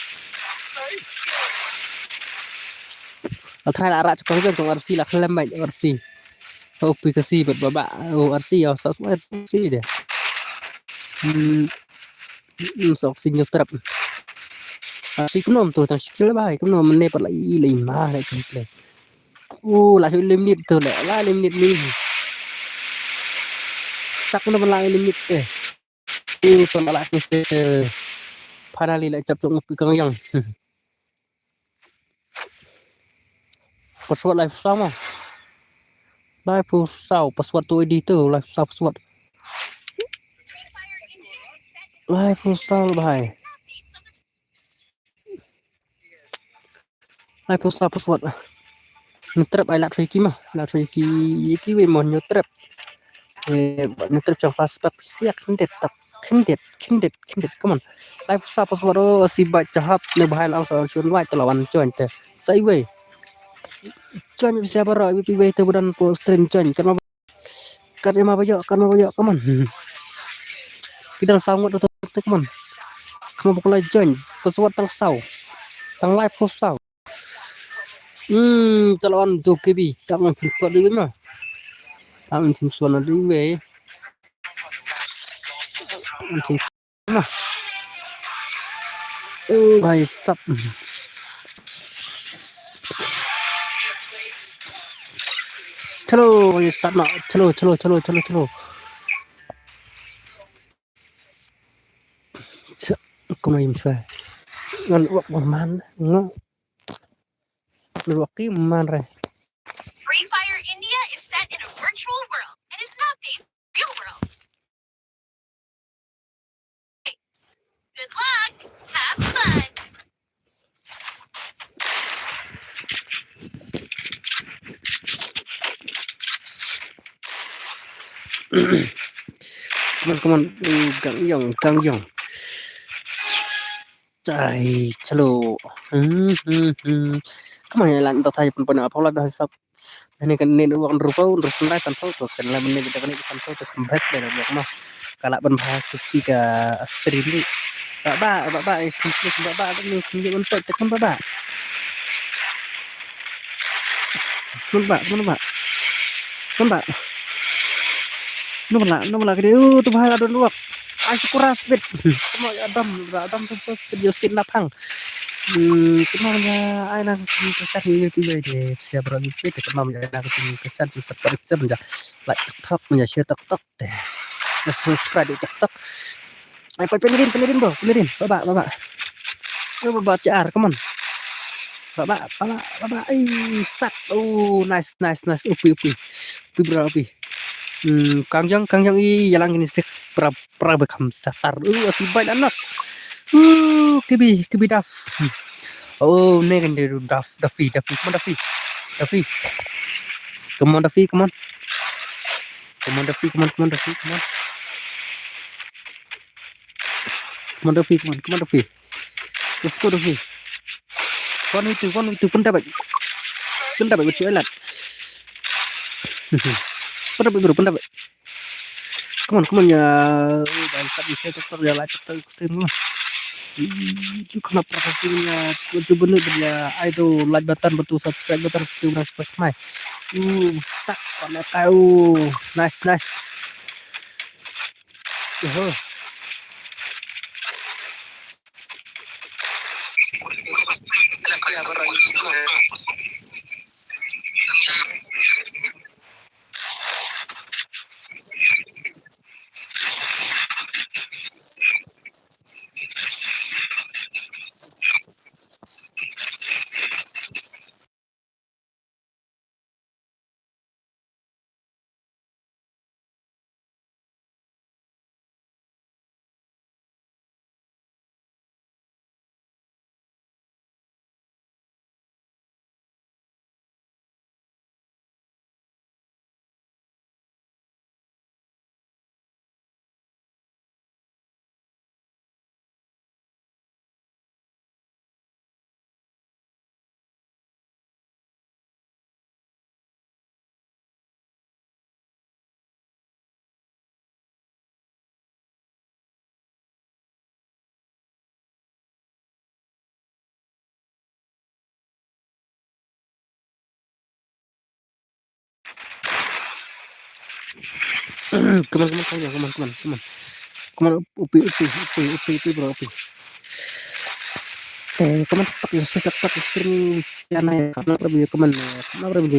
thay là Kang Yang trong RC là khlem mạnh RC aplikasi buat babak RC ya semua RC deh sok sinyal terap RC cũng nằm từ thằng skill bài cũng nằm mình lại lìm mà lại complete là sự limit từ lẽ là limit mình sắc nó lại limit deh tuần lại cái finally lại chập trụng một Kang Yang password live sao mà live sao password tôi editor live sao password live sao bài live sao password nyetrap ai lat Ricky mah lat Ricky iki we mon nyetrap nyetrap trong fast pap siak kindet come on live sao password si bac chahap ne bahai lang so chun wai telawan join te sai we join bisa bara wi we te budan po stream join kan ma bayo come on kita sang ngot te come on kamu boleh join password tang sau tang live post sau telawan tu kebi tangan sifat dia mah tangan sifat dia we mah baik stop chalo start nak chalo kau main saya ngan waktu mana ngan waktu mana Free Fire India is set in a virtual world and is not based in the real world. Good luck! Have fun! Come on, Kang Yang. Trời, chalo. Come on, lan tao thay pun apa lah dah sab. Ini kan ni uang rupa lai tanpa tu kan lah benda kita kan tanpa tu kembali dari buat mah. Kalau berbahas ketika stream ni, baba, ni kunjung untuk tekan baba. Nombak ke dia tu bahaya don luak. Aku kuras bit. Semua adam tu video sin lapang. Kemana ai nak kesan ini tiba dia siapa berani bit kemana nak kesan seperti sebenarnya like TikTok punya share TikTok deh. Subscribe di TikTok. Ai penerin bro, baba. Baca ar, come on. Baba, start. Oh, nice, nice, nice. Upi, bro, upi. Kang Jong yalang ini sih pra bekam satar. Api baik anak. Kibi daf. Oh, nih kan dia Duffy. Come on, Duffy. Come on, Duffy. Come on, Duffy. Come on, Duffy. Let's go, Duffy. Con itu pun dapat kecil lah. Pun dapat. Come on ya. Bangsa bisa tetap jalan steam lah. Itu kenapa hasilnya bener ya idol like button betul subscribe button betul subscribe. Tak pada tahu. Nice. Oh. Come on, upi bro, upi. Come on, tak stream siana ya, karena pergi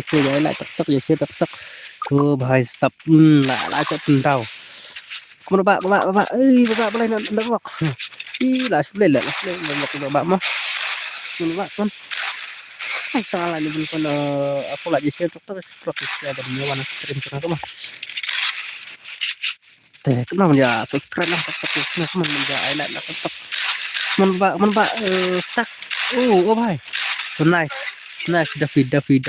kecil ya, lah tak ya. Oh, bahaya stop. Lah cak tentau. Come on, bapak, bapak boleh nak wak. Lah sudah bapak mah. Come on. Salah ni pun aku lagi share tak profesi ada di mana stream sana mah. Kenapa ya subscribe lah tak menja highlight lah tetap menba stuck. Oh bhai. So nice Duffy Duffy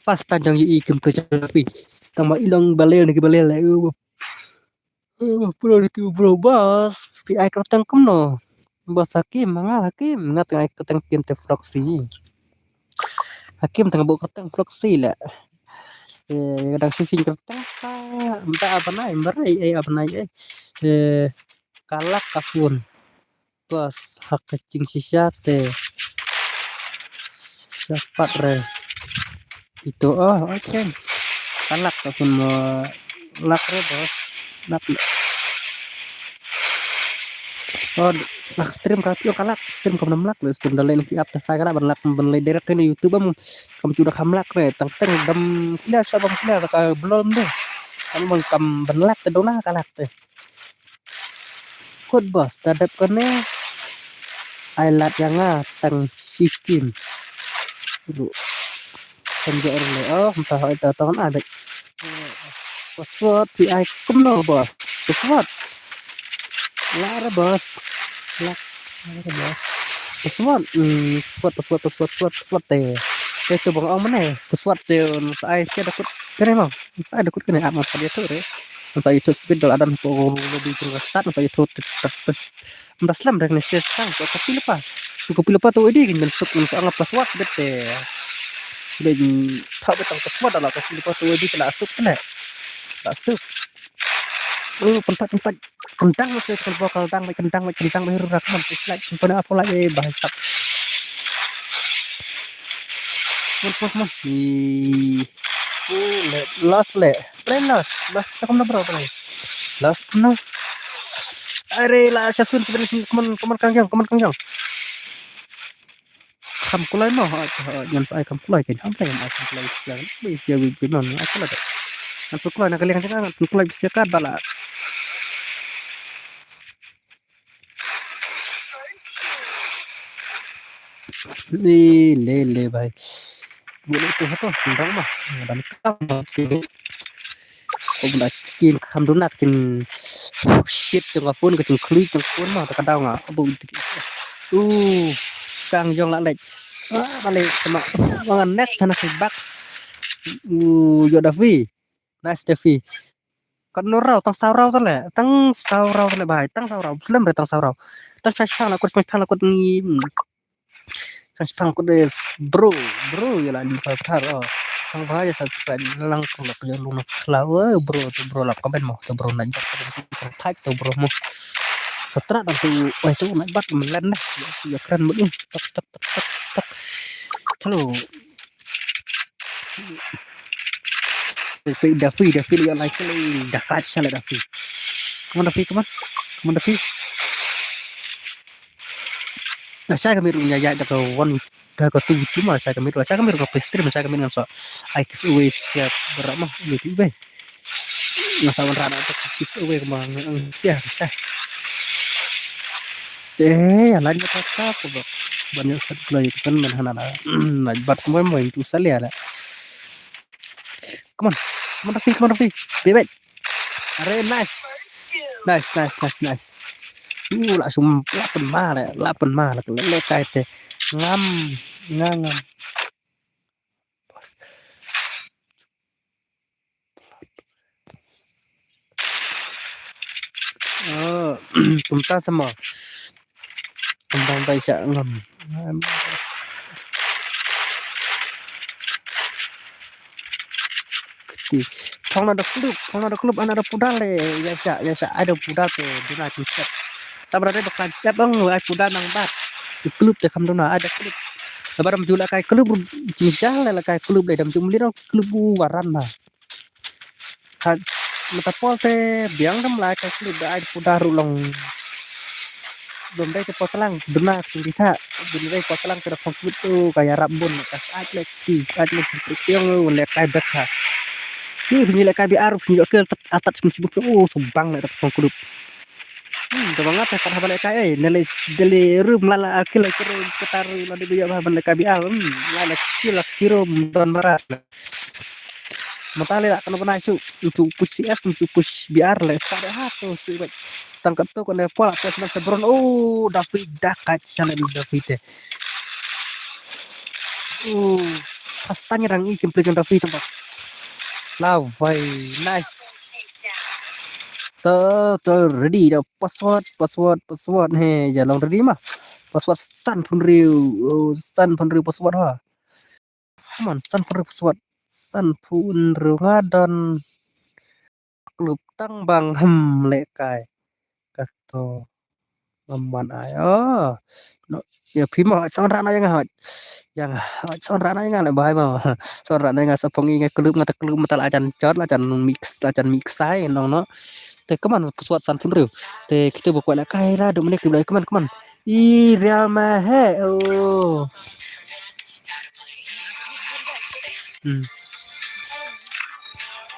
fast tajang yi kem kerja Duffy tambah hilang balel lah bro bos VI kertang no bos Hakim ngat kertang kente Floxy Hakim tengah bawa kertang Floxy lah kadang shifting kertang entah apa naik kalak kafun bos hak kecing sisyate cepat re itu oke kalak kafun mau lak re bos lak lak stream rapi kalak stream kamu namlak le stream dalai nanti up teh kana berlak benlai direct ke YouTube kamu sudah kamlak re tang dam kila sabang kila ka belum deh kamu kam benlak ke dona kalak teh kod bos tadap kene ailat yang tang sikim dulu penjara le entah itu tahun ada password VI kumno bos password lara bos password teh itu bang mana password teh saya dapat kene mau saya dapat kene amat dia tuh re saya itu speed ada lebih start saya itu Mbaslam dari neste sang kopi lupa tuh ini kan masuk anggap password bete sudah tak betang password adalah kopi lupa tuh ini kena masuk tempat kentang masih kentang baru rakaman slide simpan apa lagi bahasa mon last kamu berapa lagi last no Are lah Syafun sebenarnya keman Kang Jang kamu kulai mah jangan saya kamu kulai kan apa yang aku kulai sekarang bisa bikin aku lah kan kulai nak kalian sekarang kulai bisa kan bala ले भाई boleh tuh apa tentang mah dan kamu udah kin kam donat kin shit trong phone cái chừng click trong phone mà ta đau ngà bụng càng dòng lại lệch balik sama ngan net sana cái back yo Davi nice Davi còn nó rau tăng sao rau đó lẹ tăng sao rau đó lẹ bài tăng sao rau lắm rồi tăng sao rau tăng sai sang là con nghi sang con des bro ya lah di pasar sang bahaya subscribe lang kalau kerja lu nak flower bro tuh bro lap komen mau tuh bro nanya sang type tuh bro mau setelah dan tuh wah itu naik bat melen deh ya keren banget tak tak tak tak tak halo Davi ya like dakat salah Davi kemana Davi nah saya kami punya ya ada kawan dah kau tuh cuma saya kami kau stream saya kami nggak I give away siap berapa gitu be nggak sawan rada tuh give away kemana ya bisa ya lain kata apa bro banyak sekali itu kan mana nah buat semua mau itu salah ya come on Davi bebek are nice langsung lapan ma là lấy cái tê ngâm ngâm chúng ta xem mà chúng ta tay sẽ ngầm thì phong là klub anak ada pudal ya sa ada pudal ke dina cicet ta berada di konsep bang ai pudal nang bat di klub te kam dona ada klub lebaran jula kai klub jinjang la kai klub le dam jumli dong klub waran ma hat mata polte biang dam la kai klub da ai pudal rulong belum dai ke potlang dona kita belum dai potlang ke klub tu kayak rambun kas atleti yang le kai bet ha ni punya lekar biar punya ke atas sibuk sumbang nak dapat klub bang apa kata balik kai nele rum lala akil kero ketar lade biar bahan lekar biar lala kilo sirum dan barat mata le akan pernah cu push es cu push biar le pada hatu cuy tangkap tu kan pola pas nak sebron David dakat sana David pastanya rang ikim play David tempat Lavai nice ready dah password he jalan ready mah password san pun riu password ha come on san pun riu ngadon klub tang bang lekai kato ngaman ayo no ya phim hỏi son rana yang son rana yang lại bài mà son rana yang sapong ingat klub mata acan mix sai nó te kaman suat san pun riu te kita buat lah kai lah 2 menit ke belakang kaman Real Madrid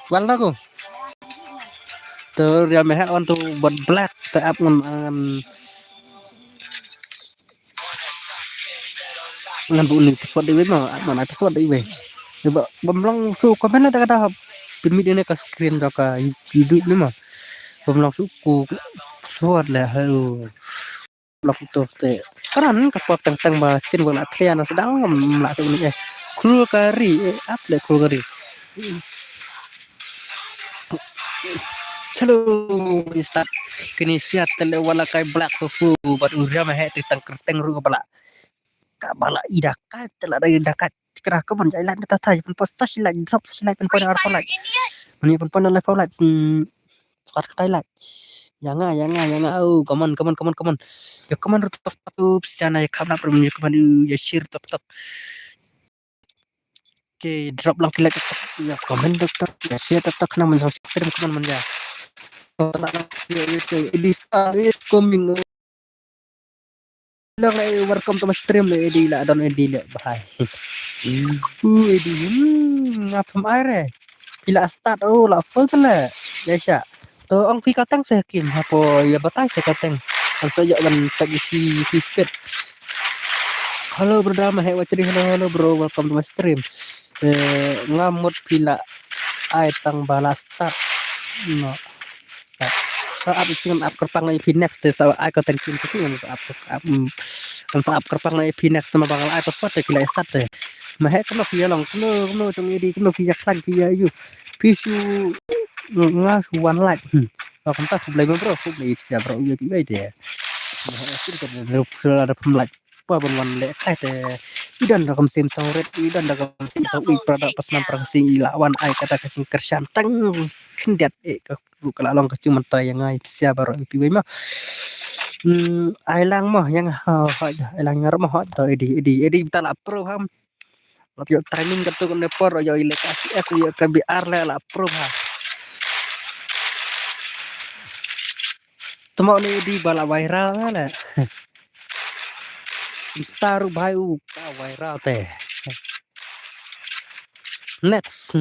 Wala ko te Real Madrid on to buat black te up ngan bu ni suat dewe mah mana suat dewe bamlang su komen ada kata pin media ka screen ka hidup ni mah bamlang suku suat lah blok tu te karan kapak tang ba sin wala triana sedang ngam la tu ni kru kari up le kru kari chalo start kini siat tele wala kai black fu bat uria mah te tang kerteng ru bala ka bala idakat tela dari dakat kerah ke man jailan ta thai pun post sila drop sila pun pon ar pola mani pun la pola suat kai la yanga come on ya come on tup sana ya kabla permunya kemana ya share tok oke drop lang kila ya komen tok ya share tok na man stream come man ya is coming lang welcome to my stream le edi la don edi le bahai edi ngapam air pila start la full sele ya sya to ong pi katang se kim hapo ya batai se katang Saya ban tagi fi fit. Halo bro, mah wacri halo bro, welcome to my stream. Ngamut pila ai tang balas start. No. Up singam up kerpang na next so ai ko tan kin singam up kerpang na next sama bangal ai paswat kila start. Mah kama fi long no tong idi no fi yaksan fi yu. Fish you ngas one like. Kalau tak sebelah bro, sebelah siap bro, ya tiba deh. Ada pemlak, apa pemwan lek kata, idan dalam sim songret, idan dalam sim song produk pesan perang lawan ai kata kasing kersan tang kendat kalau long kecil mentai yang ai siap bro, tiba mah. Ai lang mah yang ai lang ngar mah tu edi tak pro ham. Lalu training ketu kan depor, yo ilekasi yo KBR lah pro ha. Temo ni di bala viral lah. Star bhai viral teh. Next.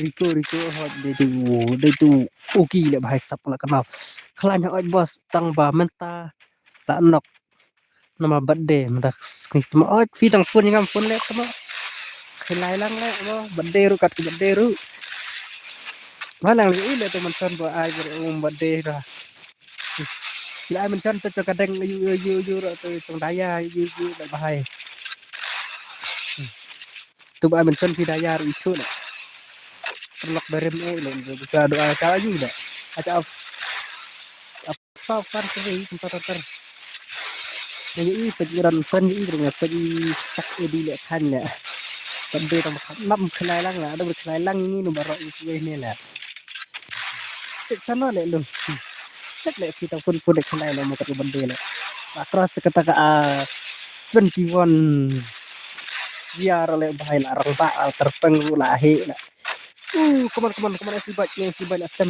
Rico hot de tu uki le bhai sap la kenal. Klan oj bos tang ba menta la nok nama birthday menta temo oj fi tang phone ngam phone le temo. Khelai lang le birthday ru kat birthday ru. Malang le tu mention bo ai birthday dah. Lại mình chân cho cái đằng yu rồi trong đáy yu lại bài tụi bạn mình chân khi đáy rồi chút này lọc berem lên rồi bisa doa cara juga ada apa cái tempat jadi pikiran fan ini dengan pergi tak edi lek kan ya benda tang năm kelai lang lah ada berkelai lang ini nu baru itu ini lah sana lek lu tak lek kita pun kelai lah mau ke benda lek akras kata ka 21 biar oleh bahai larang tak terpengaruh lahi lah kemana si banyak sem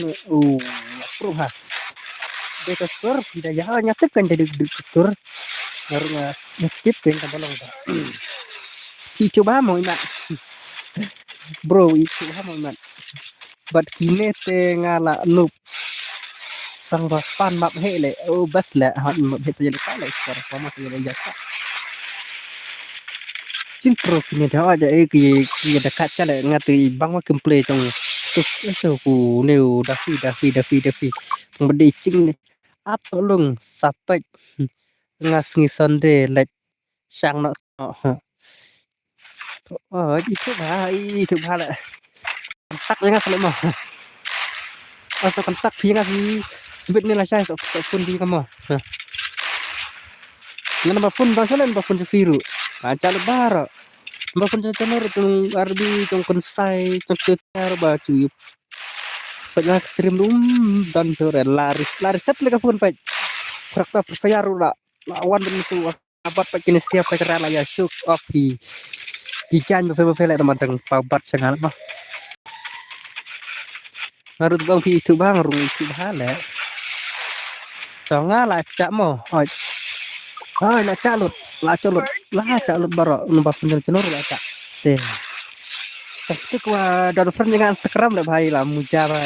peruha dekor tidak ya nyatip kan jadi dekor barunya nyatip yang terbolong coba mau imat bro coba mau imat bat kini tengah la nup sang pan map hele bas lah hot map saja lepas lah suara sama saja jasa pro kini dah aja ki dekat saja ngati bang wa komple trong tuk eso ku neu dafi tong bedi cing ap tolong sapek ngas ngison de lek sang no itu lah tak dengan kalau mau atau kontak dia ngasih sebetulnya lah saya phone di kamu nama phone bahasa lain phone viru aja lebar phone channel tung arbi tung konsai tung cetar baju banyak ekstrim dan sore laris set lagi phone pak praktek saya rula lawan begitu abad pak ini siapa kerana ya shook off di jan beberapa teman-teman pabat sangat mah harus bang itu bang rung itu bahala soalnya lah cak mo nak calut lah calut baru numpak penjual cenur lah cak deh tapi kuah dan friend dengan Instagram lah bahaya lah mujar lah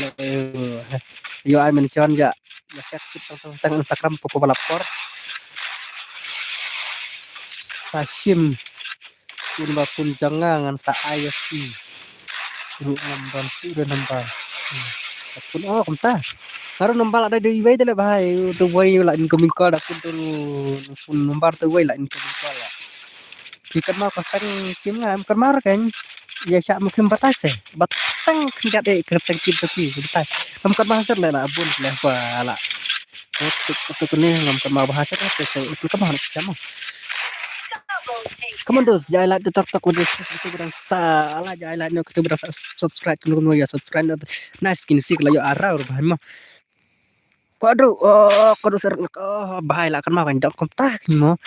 yo I mention ya cek tentang Instagram popo balapor Hashim pun jangan sa ISP nambah pun kumta ngaru nambal ada di way dele bahai tu way la incoming call aku tu pun nomor tu way la incoming call ya ikan mau kastang kim ngam kemar kan ya sak mungkin batas batang tidak de kertang kim tapi batas kamu kan bahasa lah abun lah pala untuk ni ngam kan mau bahasa itu kan harus sama Come on dos, jangan like tak udah itu berang salah jangan like no kita berang subscribe dulu ya subscribe nice kini sih kalau yo arah bahan mah kado ser bahaya lah kan mah kan dok tak mo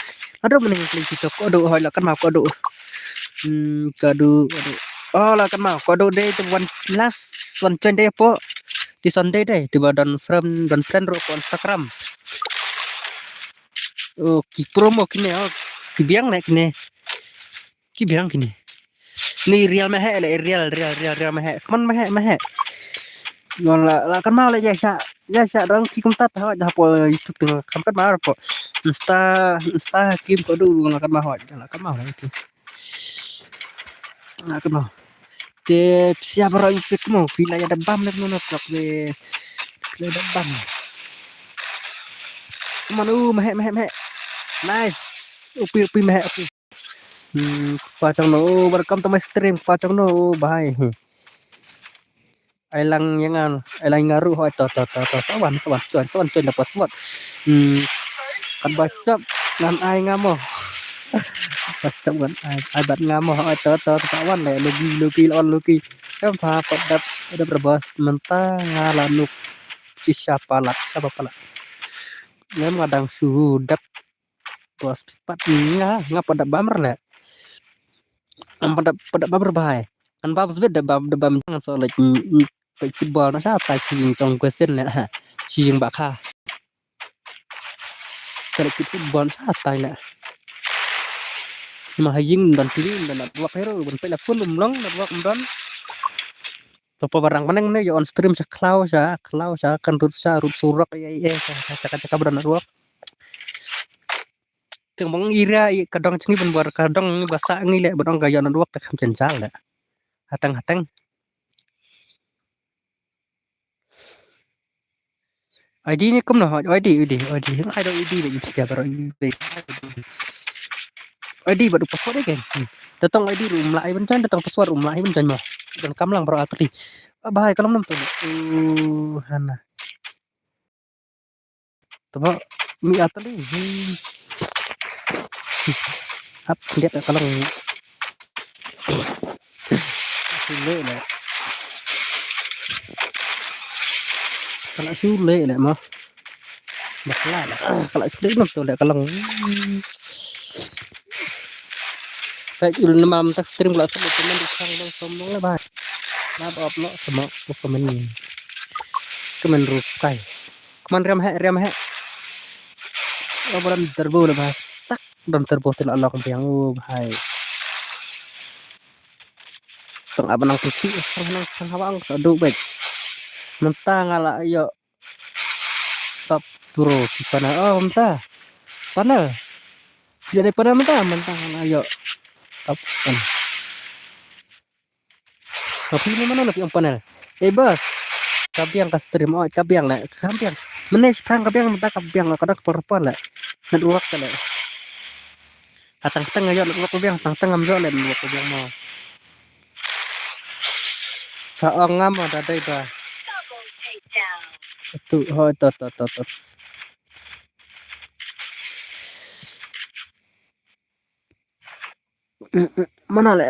aduh mending klik itu kado lah kan mah kado lah kan mah kado day itu one day po di Sunday deh di badan friend ro Instagram ki promo kini kibiang naik kini kibiang kini ni real mah real mah kaman mah ngolah lah kan mau lah ya Ya sya dong ki kum tat ha dah po YouTube tengah kam kan mar po. Insta kim ko du kan ma ho lah kan ma itu. Nah kan ma. Te siapa ro itu mo villa ya dabam nak no nak le dabam. Manu meh meh meh. Nice. Upi meh upi. Pacang no welcome to my stream pacang no bye. Ai lang yang an ai lang ngaruh ho to sawan cuan dapat swat. Kan bacap ngan ai ngamo. Bacap kan ai bat ngamo ho to sawan le lugi on lugi. Kan pa padap ada berbas mentang ngalanuk si siapa pala. Ngam kadang sudah bos pat ngapa pada bamer le. Pada bamer bahai. Kan babs bed da bam jangan so like football nó sao tài xì trong question nè xì yang bạc ha cái football sao tài nè mà hay ding dan tili dan buat hero dan pela full long dan buat dan apa barang mana nih on stream sa cloud sa kan rut surak ya cakap beran ruak bang ira kadang cengi buat kadang bahasa ngi le bodong gaya nan ruak tak kam cencal le hatang ID ni kum no ID ai do ID be siapa ro ID baru password kan datang ID room lai bencana datang password room lai bencana mo dan kamlang baru atri bahaya kalau nonton hana coba mi atri ap lihat kalau sule lah kalau sule lah mah bakal lah kalau sule nonton lah kalau saya udah malam tak stream lah sama teman di sana sombong lah bah nah op lo sama komen rukai keman rem he obran terbo lah bah sak dan terbo til Allah yang bahai tong abanang tuci sang hawang sadu baik mentang ala yo top bro di pana oh mentah panel tidak ada panel mentang ayo top kan tapi ini mana lebih yang panel bos kabiang ka stream oh kabiang menes pang kabiang mentah kabiang kadang perempuan lah nedruak kale atang ayo nedruak kabiang tang ngamjo le nedruak kabiang mau saong ngam ada ba Double takedown. itu oh to mana le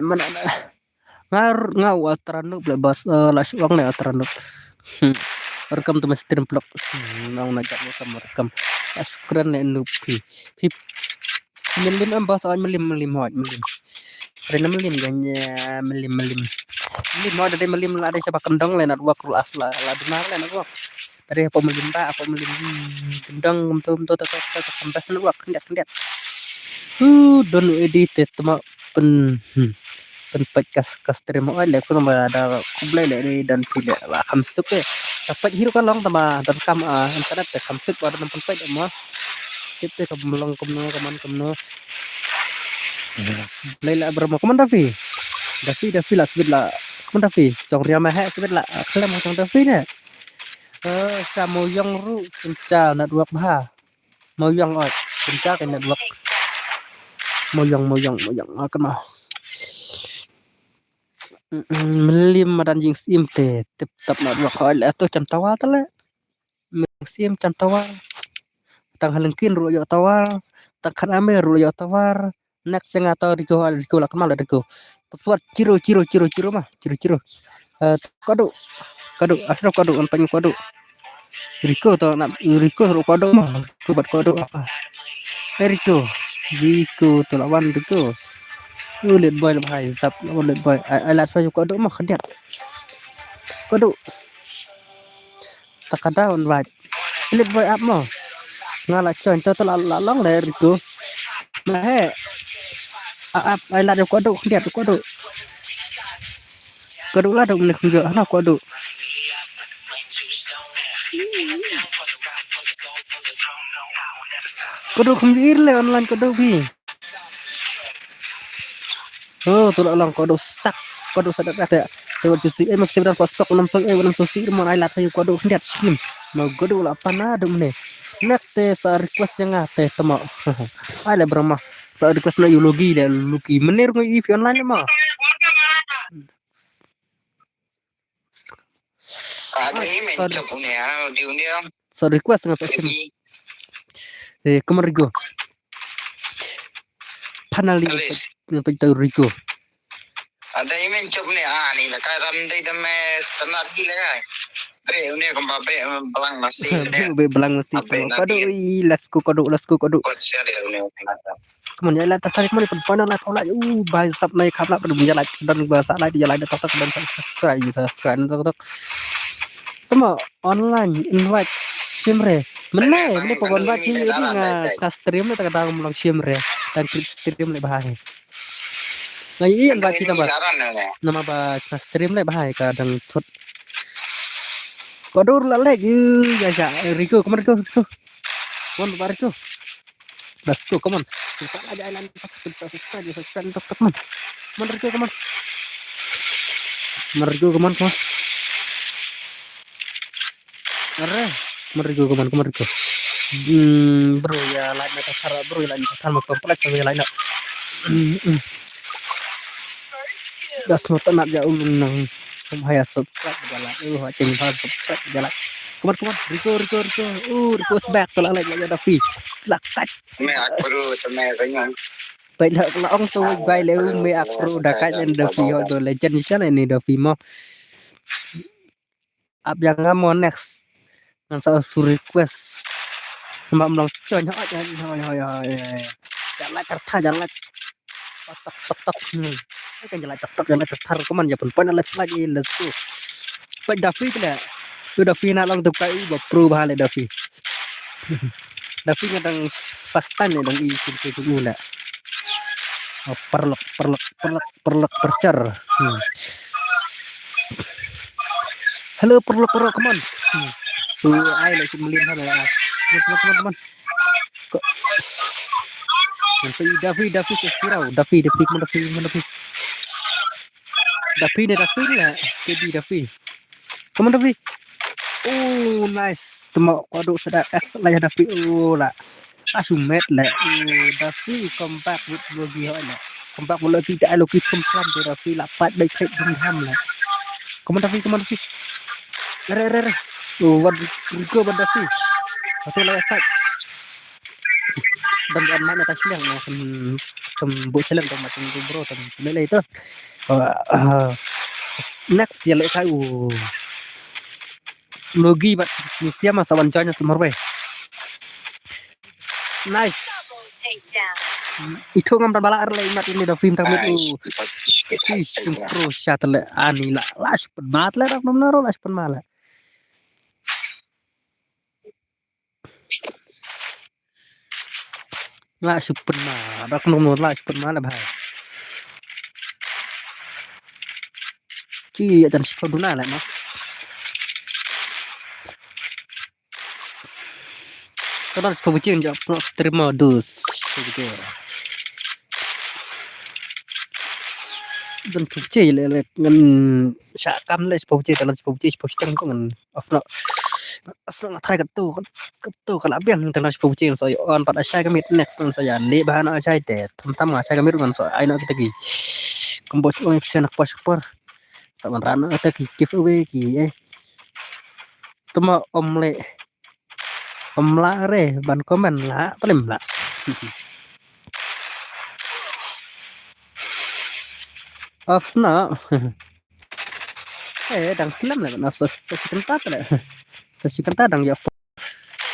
ngau atranuk le bas las uang le atranuk rekam tu stream vlog nang najak rekam syukran le nupi pip melim ambas an melim rena melim ganya melim mau ada melim la ada siapa kendong le nak wak ru asla la benar le nak wak tadi apa melim kendong tum kambas nak wak kendat don edit tema pen podcast stream le ko tambah ada kublai le dan tidak lah kamsuk ya dapat hiru kan long tambah dan kam internet ya kamsuk baru dan penpet mah kita kemelong kemno Laila bermo kaman Davi lah sebut lah kaman Davi jong ria mah sebut lah kelam jong Davi ne sa moyong ru kenca nak duak bah moyong oi kenca kan nak duak moyong akan mah melim dan jing sim te tep nak duak oi atau cam tawal tele sim cam tawal tang halengkin ru yo tawal tang kan ame ru yo tawar nak senga tau riko lah kemal riko pesawat ciro mah ciro kado asal kado kan panggil kado riko tau nak riko ru kado mah buat kado apa riko tu lawan riko lihat boy lebih zap lihat boy alat saya kado mah kediat kado tak ada on right lihat boy up mah ngalah contoh tu lalong dari riko mah ai là được quá độ không đẹp được quá độ là động lực không được nó quá độ Kodok kembir le online kodok bi. Oh, tolak lang kodok sak. Kodok sadat ada. Tewat jusi maksud dan prospek 6 mon ai lat sayu kodok ndiat skim. Mau kodok la panado mne. Net te sa request yang ate temo. Ai berama. Sa request na yulogi dan luki menir ngi if online mah. Ada email cok punya di unia. Sa request nga sa skim. Kemarigo. Panali ngapit Rico. Ada email cok punya ni lah kaya ramai dame standar gila kan. Unia kembabe belang masih. Be belang mesti. Kodok lasku kodok. Buat share ya unia. Kemudian jalan tertarik mana pun lah kau lah bahasa sab naik kapal pada jalan dan bahasa lain jalan ada tak dan subscribe tak temu online invite simre mana pokok invite ni nga stream ni tak ada mulang simre dan stream le bahaya nah iya invite kita nama bahasa stream le bahaya kadang tut kodur lah lagi ya Rico kemana kau kon baru tu let's go come on aja island subscribe untuk teman Rico come on Rico bro ya lain nak cara bro ya lain cara mau kompleks sama lain nak gas mau tenak jauh nang bahaya subscribe jalan macam subscribe jalan come on Rico Rico back kalau lagi ada fee lakat Me aku teme kanya. vậy là ông tôi quay lại mê acro đã cái lên đợt phi họ rồi chân sát này này đợt phi mà áp yang ngamon next yang sao request mà lòng chơi nhỏ jangan kerta jangan tok kan jangan tok jangan tertar keman ya pun lagi let's go vậy Davi là tôi Davi na long tôi cái pro ba lại Davi Davi đang fastan ya dong i itu lah perlek percer halo perlek keman ai lại melihat ada teman-teman kok Davi sekirau Davi lah jadi Davi keman Davi oh nice temo kodok sedap lah Davi lah Asumet lah Davi comeback with logi lah comeback with logi tak logi komplam tu Davi lapat dari trip jam lah keman Davi re what Rico Davi atau lah sat dan mana tak silang buat silang tu macam tu bro tu nilai itu next ya lek tahu logi bat misia masa wancanya semua nice itu ngam bala arle ingat ini dah film tamat pro shot le ani la lash penmat le rak nomnaro lash penmala lash penmat rak nomnor lash penmala bhai chi ajan spoduna le ma kadang sebutin jap stream modus begitu dan puji le ngan syakam le puji dalam puji posting ko ngan afna thai ketu kalau biang dalam puji so on pada saya kami next saya le bahan saya te tam saya kami ngan so aino kita gi kembos on episode nak paspor sama rana ta ki giveaway ki tuma omla re ban komen lah paling lah afna dang slam lah na sesikenta dang ya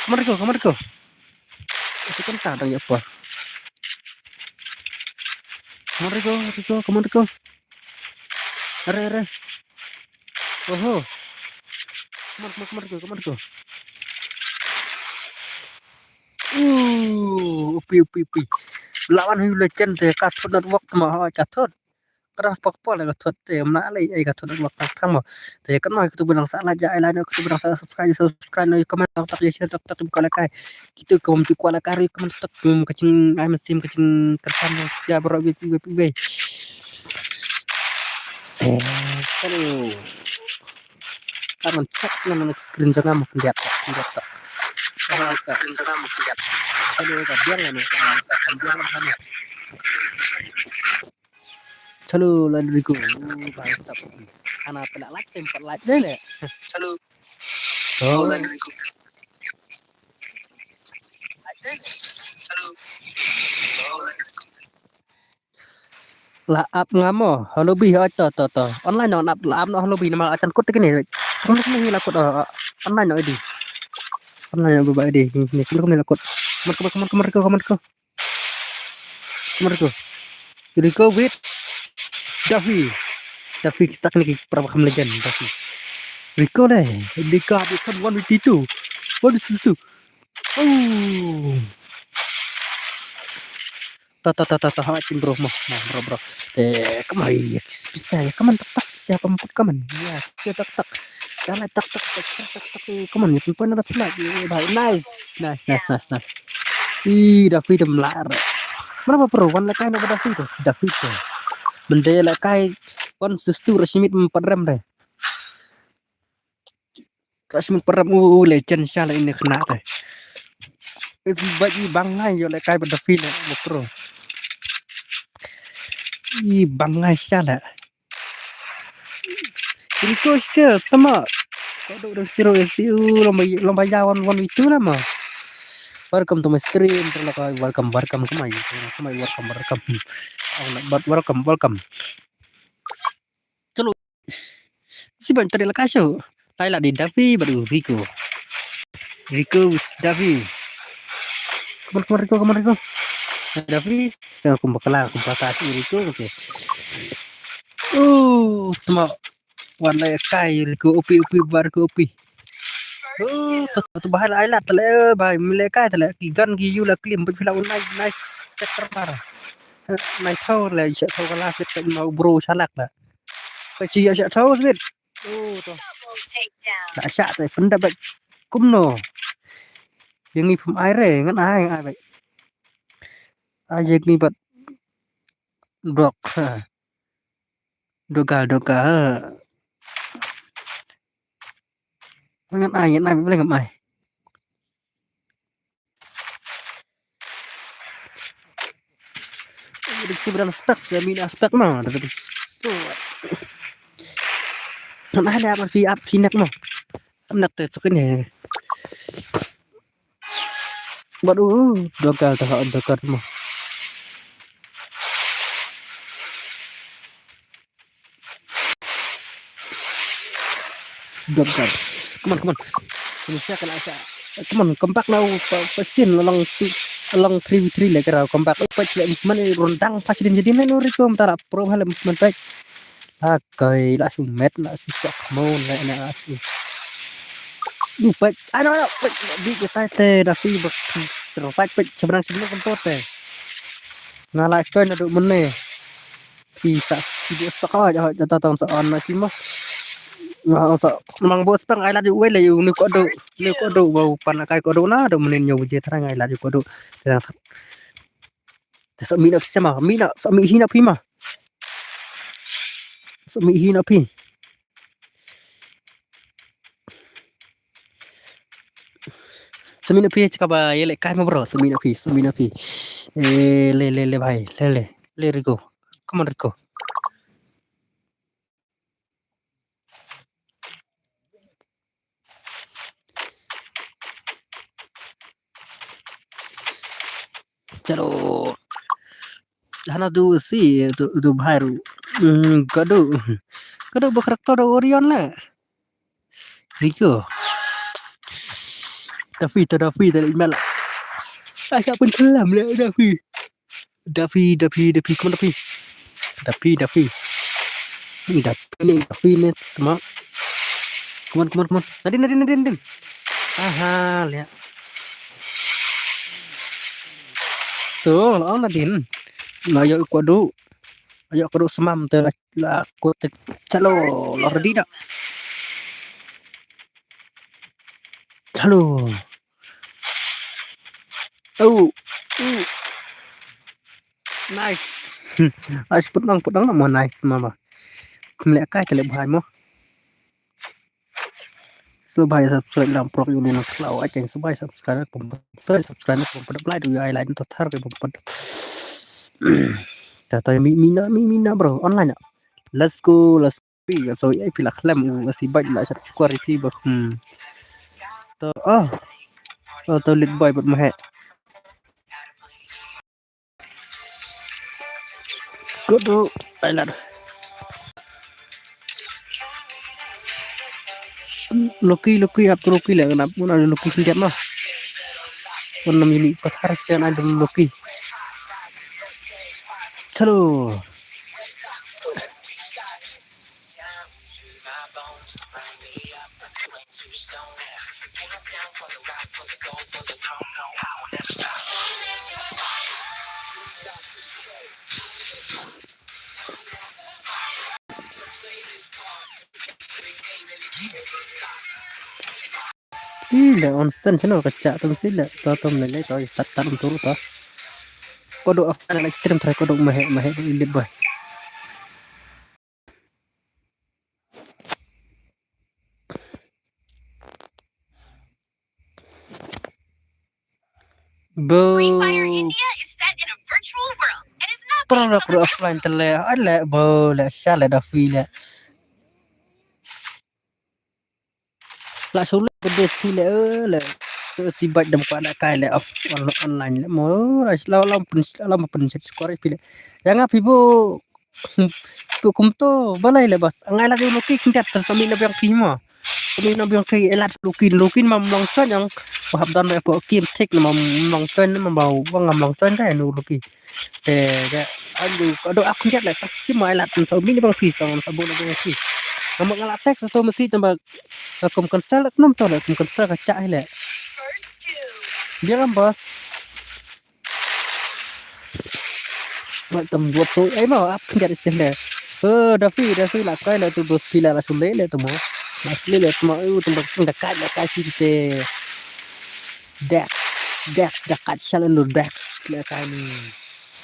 kamar ko sesikenta dang ya apa kamar ko re oho kamar ko upi lawan Legend deh kathot network mah kathot kadang pokpol lah katot mana lagi katot waktu kamu tapi kan mau itu bilang salah aja lain itu bilang salah subscribe no komen tak share tak buka lekai gitu kamu cukup lekari kamu tak kecing mesin kecing kertan yang siap berobik web kalau kamu cek dengan screen sana mau lihat tak screen sana mau lihat kalau biar lah biar lah chalo lalu ko bhai sab खाना पहले light temper light दे ले चलो oh lalu ko la ap ngamo holobi to online no ap la ap no holobi nama acan kut ke ni kamu ni la kut online no di online no ba di ni kamu ni la kut kamar ko Rico with Davi kita kena berapa kali legend Davi Rico deh Rico bukan 152 152 hawatin bro kemari bisa ya kaman tak siapa emput kaman ya siapa tak jangan tak kaman itu pun ada pula nice Davi dah melar mana bro wan lekai no Davi tuh benda lekai wan sustu resmi 4 rem deh resmi 4 rem legend syala ini kena deh itu bagi bangai yo lekai Davi le bro bangai syala ini skill tama kau udah zero SU lomba jawan one itu lah mah welcome to my stream welcome kemai welcome chalo si ban tadi lekas show tai lah di Davi baru Rico Davi kemar Rico Davi aku bakal Rico oke cuma warna kai Rico upi bar ko upi tu bahal ailat tele bahai mileka tele gan gi yu la klim pe phila nice sector par nice thau le cha thau kala fit mau bro salak la pe chi ya cha thau fit to la cha te phun da ba kum no yang ni phum ai re ngan ai ba ai ni bat dok dogal ngan ai boleh ngamai diksi berang aspek ya min aspek mah tapi so nah ada apa fi up sinak mah anak teh sekene baru dogal mah dogal come on Indonesia kan asa come on kompak now pasin long 3v3 le kara kompak pas le man rondang pas din jadi men Rico tara pro hal man baik akai la sumet la sisak mo na asu lupa ano di kita te da fi bak terfat pe seberang kan pote ngala koy na do mene bisa video saka aja tata sa on na kimo mang bos pang ai la di wele yu ni ko do bau panakai ko do na do menen nyu je tarang ai la di ko do so mina sama mina so mi hina pima so mi hina pi semina pi cakap ye le kai ma bro semina pi le bhai le Rico come on Rico chalo hana du si tu bhai kado bakrak to Orion la Rico Davi dari email saya pun kelam le Davi come on Davi ini Davi ni teman come on Nadine aha lihat tuh Nadine layo ko do Ayo keruk semam tu lah aku calo ready dah. Halo. Oh. Nice. Nice pedang nama nice mama. Kumlek kai telek bahai mo. Subscribe subscribe lam pro yuli nak selaw aja subscribe aku subscribe aku pada play tu ai lain tu thar ke pada. Tata mina bro online ya. Let's go so ai pila klam si baj la sat square si ba. To to lit boy but mahe. Go to Thailand. Loki up to Loki lah kenapa pun ada Loki sendiri mah pun ini pasar sian ada Loki Halo Ila onsen channel kacak tu mesti lah tu meleleh tu start turun tu kodok apa nak stream try kodok mahe tu ilit boy Free Fire India is set in a virtual world and is not based produk on the offline tele ala boleh syala dah feel la sulit gede feel le si baj dam pada kai le off online le mo lam pun set score feel yang api bu tu kumto balai le bas ngai la du loki kindat sami le yang kima sami na yang kai elat lokin mam long chon yang hab dan le po kim tek mam long chon mam bau wang long chon kai nu loki te ga aduh kado aku lihat lah pasti mau elat sami le bang pisang sabun le bang pisang kamu ngalat teks atau mesti coba aku cancel nom tu lah aku cancel kacak le first two. dia kan bos macam buat so mau apa jadi sini Davi lah kai lah tu bos pila lah sulle le tu mo asli le tu mau tu dekat kita dex dekat jalan lu dex le kai ni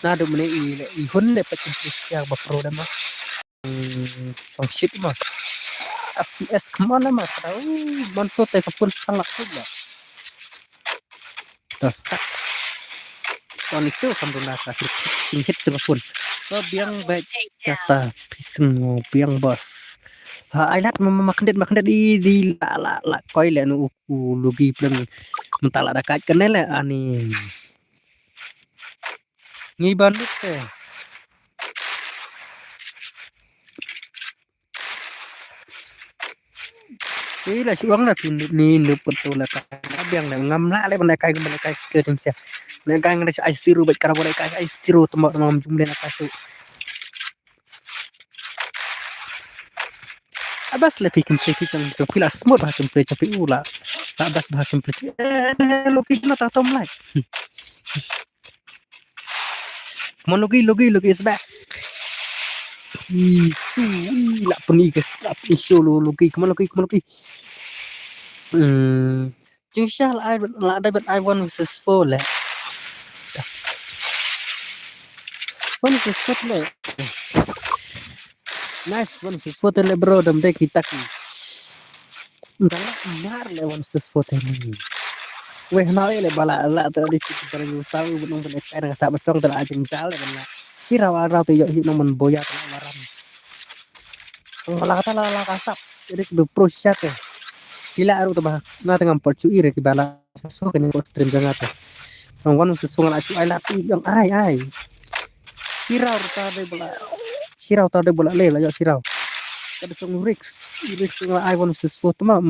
nah do mene i hun le patin siang ba pro dah mah song shit mah FPS kemana mah tahu mantu teh kapun sangat sudah terus on itu alhamdulillah kasih hit telepon biang baik kata pisang biang bos ailat makan di la koi le nu lugi plan mentala dekat kenal ani ni bandit teh là xuống là thì ni lụp betul lah kan biang lah ngam la le bandai kai ke sia le kai ngada ai siru bet kara bandai kai ai siru temo jumlah nak kasu abas le pikim cang pila smooth bah cemple capi ula abas bah cemple loki na ta tom lai mon logi is back la puni ke la puni solo logi kemana logi Chừng xa là đây bật I1 versus 4 lẹ One versus 4 lẹ Nice one versus 4 lẹ bro đầm đây kita ki Entah lah benar lẹ one versus 4 lẹ Weh nói lẹ bà lạ tớ đi chịu bà rêu sao Bên ông bên cái này sạp trong tớ là chừng chá lẹ bà lạ Chỉ rau tớ dọ hiệp nông mình boya tớ là ram Ngala kata la kasap Jadi kedu pro chat ya Gila aru tabah na tengah percu ire ki bala so kan ko stream jangat ang wan susungan acu ai lati yang ai sirau ta de bola le la yo sirau kada sung rix ng ai wan susu tama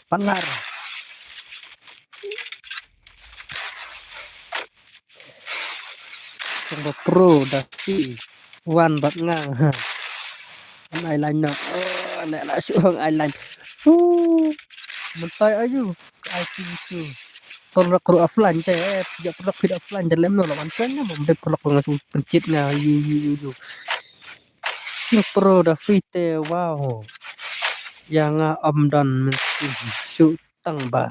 palar sung pro da si wan bat ngang ai lain na la suang ai lain mentai aja IQ kalau kru offline teh tidak perlu offline dalam no lawan kan mau dek perlu ngasuh pencitnya yu King Pro Davite wow yang Om Don mesim su tang ba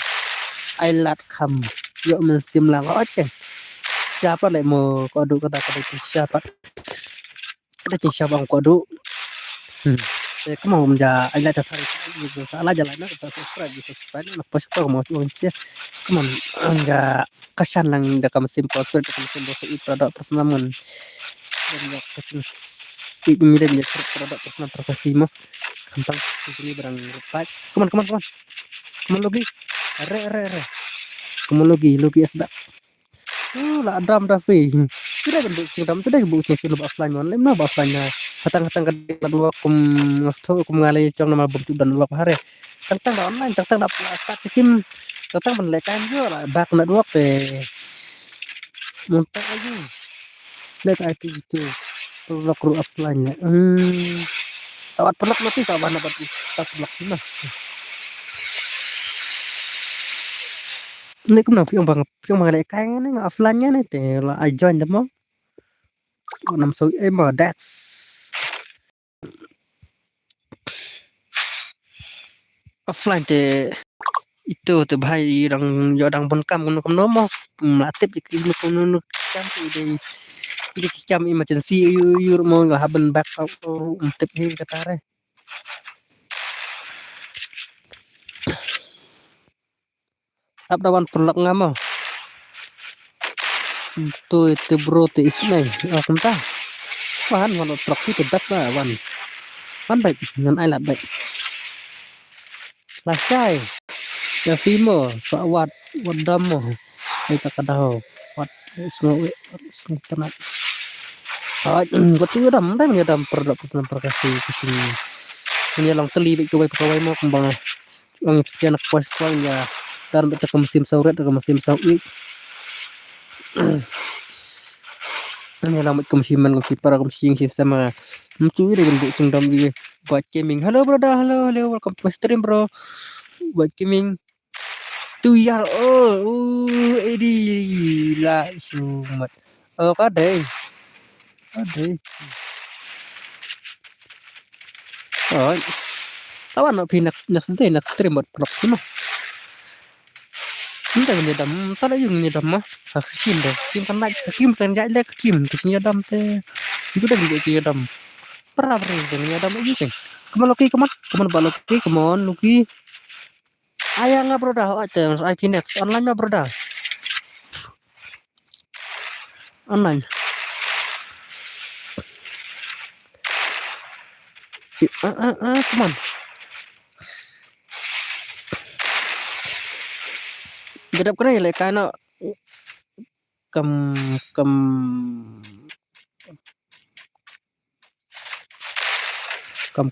ai lat kham yo mesim lang oce siapa lek mau kode kata itu siapa ada siapa ang kode kamu mau menja ai lat tarik gitu salah jalan nak subscribe nak pas kau mau cuci kamu enggak kesan lang dekat mesin poster dekat mesin bosok itu produk personamun dan enggak kesan Mira dia produk personal profesi mo gampang sini barang repat come on lagi re come on lagi asda lah dam dafi sudah bentuk cingdam sudah bentuk cingdam offline mon lemna offline nya hatang-hatang ka dua kum ngasto kum ngalai cong nama bentuk dan dua hari tentang online tentang dapat sikim tentang menlekan jo lah bak na dua pe muntah aja lihat itu produk kru offline nya sawat pelak nanti sawah dapat tak pelak mana ini kenapa yang mengalai kain ini offline nya nih teh lah I join demo nam so that's offline teh itu tuh bahai yang jodang benkam kuno mau melatih ikin kuno jam ide jam emergency yur mau nggak haben backup untuk ini katare dawan produk ngamo itu bro itu ismai aku entah wan produk itu best lah wan baik dengan alat baik lasai ya fimo sawat wadamo kita kadaho wat semua tenat betul dam produk personal profesi kucing ini lang teli kawai mau kembang ang anak puas ya dan baca ke musim sauret ke musim sauit ini alamat kemsiman para kemsing sistem mencuri dengan bucing dam di buat gaming halo welcome to my stream bro buat gaming 2 year edi lah sumat kadai oh sawan no next stream buat blog Entah nyedam, tak ada yang nyedam mah. Hakim deh, kan naik, hakim kan jadi hakim, terus nyedam teh. Itu dah juga nyedam. Pernah nyedam lagi kan. Kemana Loki, kemana Loki. Ayah nggak bro dah, aja IP next online nggak bro dah. Online. Kemana? Gedap kena ya karena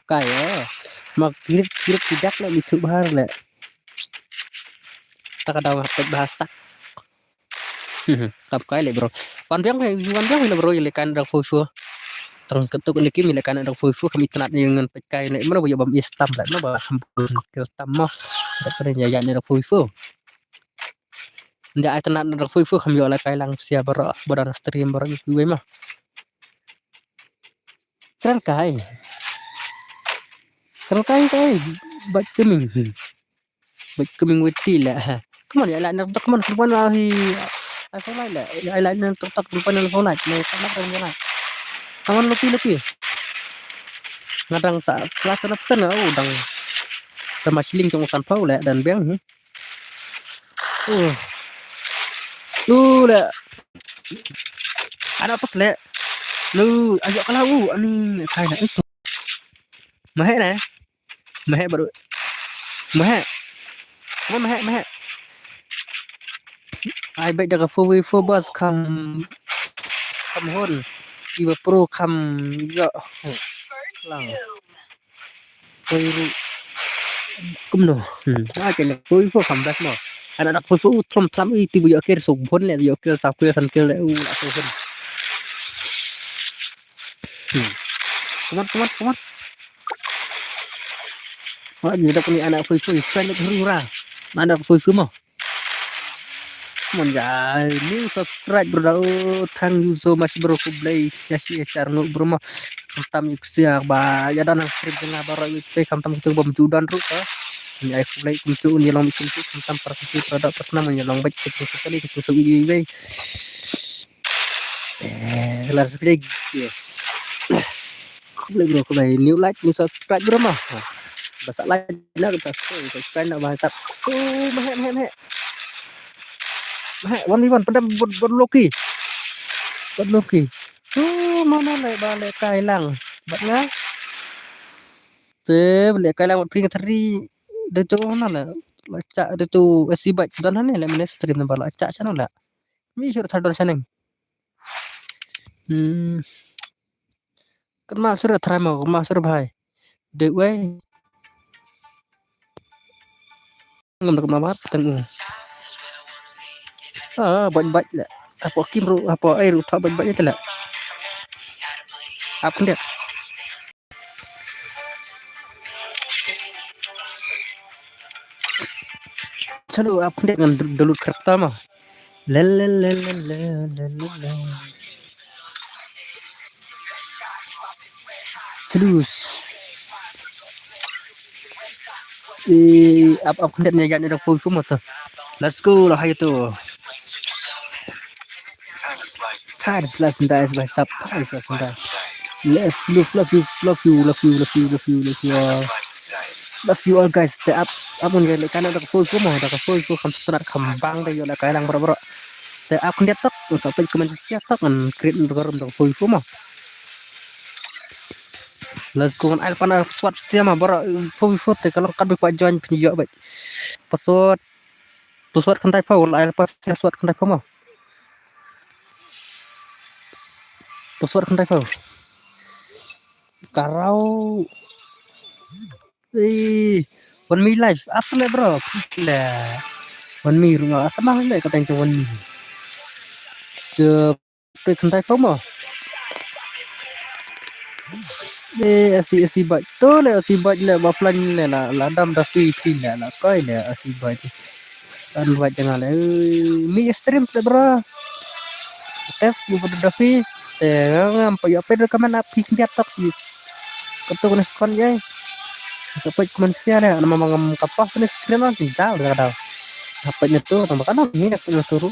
kaya mak kirip tidak lah itu bahar lah tak ada bahasa kaya lah bro wan biang lah bro ya kan ada fufu terus ketuk ini kimi kan ada fufu kami tenat dengan pekai lah mana boleh bam istam lah mana hampur ke tamah tak pernah ya ada fufu ndak tenat ada fufu kami oleh kai lang siapa berada stream barang itu mah keren kai baik keming witi lah kemana ya lah nak kemana ahi iPhone lain lah ya lain nak tak depan iPhone lain nak nak kawan lebih ngadang sa kelas lapsen udang sama siling tunggusan pau lah dan beng lu lah ada apa sih lu ayo kalau ani kayak itu Mahe baru Mahe ai baik daga full bus kam hon iba pro kam ya lang kumno aja nak full kam das mo anak full trom itu bu akhir subhon le yo ke sa ke san ke le la subhon Come on. Wah, jadi punya anak full friend hurura. Anak full mah. Ini subscribe bro. Thank you so much bro. Ku play sia-sia cara bro mah. tam iksia ba ya dan stream tengah baru itu tam itu bom judan ru ni ai play kumcu ni long kumcu tam persisi produk personal ni long baik kecil sekali kecil sekali lar sekali boleh bro ko bay new like ni subscribe bro mah basa like lah kita subscribe nak bahasa meh one v one pada bon Loki mana lại balik kai lang bạn nhá thế balik kai lang một pin thari dari tu mana lah cak dari tu si baik dan hane lah mana stream nampak lah cak sana lah ni suruh sadar sana kan mak suruh try mau mak suruh bhai dek way ngam nak mamat tengah baik lah apa kim ru apa air ru tak baik itu lah apa dia selalu apa dia dengan dulu kereta mah selus apa dia ni ada full masa let's go lah itu time slice and dice by sub time slice and dice love you all guys stay up abang gele kan ada full semua ada full kamu setelah kembang deh ada kayak yang bro stay up dia tok sampai komen siap tok kan create untuk room untuk full semua let's go on alpana swat siapa bro full kalau kan bisa join penjual baik password kan type full alpa password kan type mau password kan type karau one me life apa nih bro lah one me rumah apa mah nih kata yang one me je kan type mau asi baik tu lah asi baik lah offline lah ladam dah free lah kau lah asi baik dan buat jangan lah mi stream sudah bro tes buat dah free sampai apa rekaman api dia toksis ketua kon ya sampai komentar ya nama mangam kapal ni screen lah tinggal dah apa itu tambah kan ini nak turun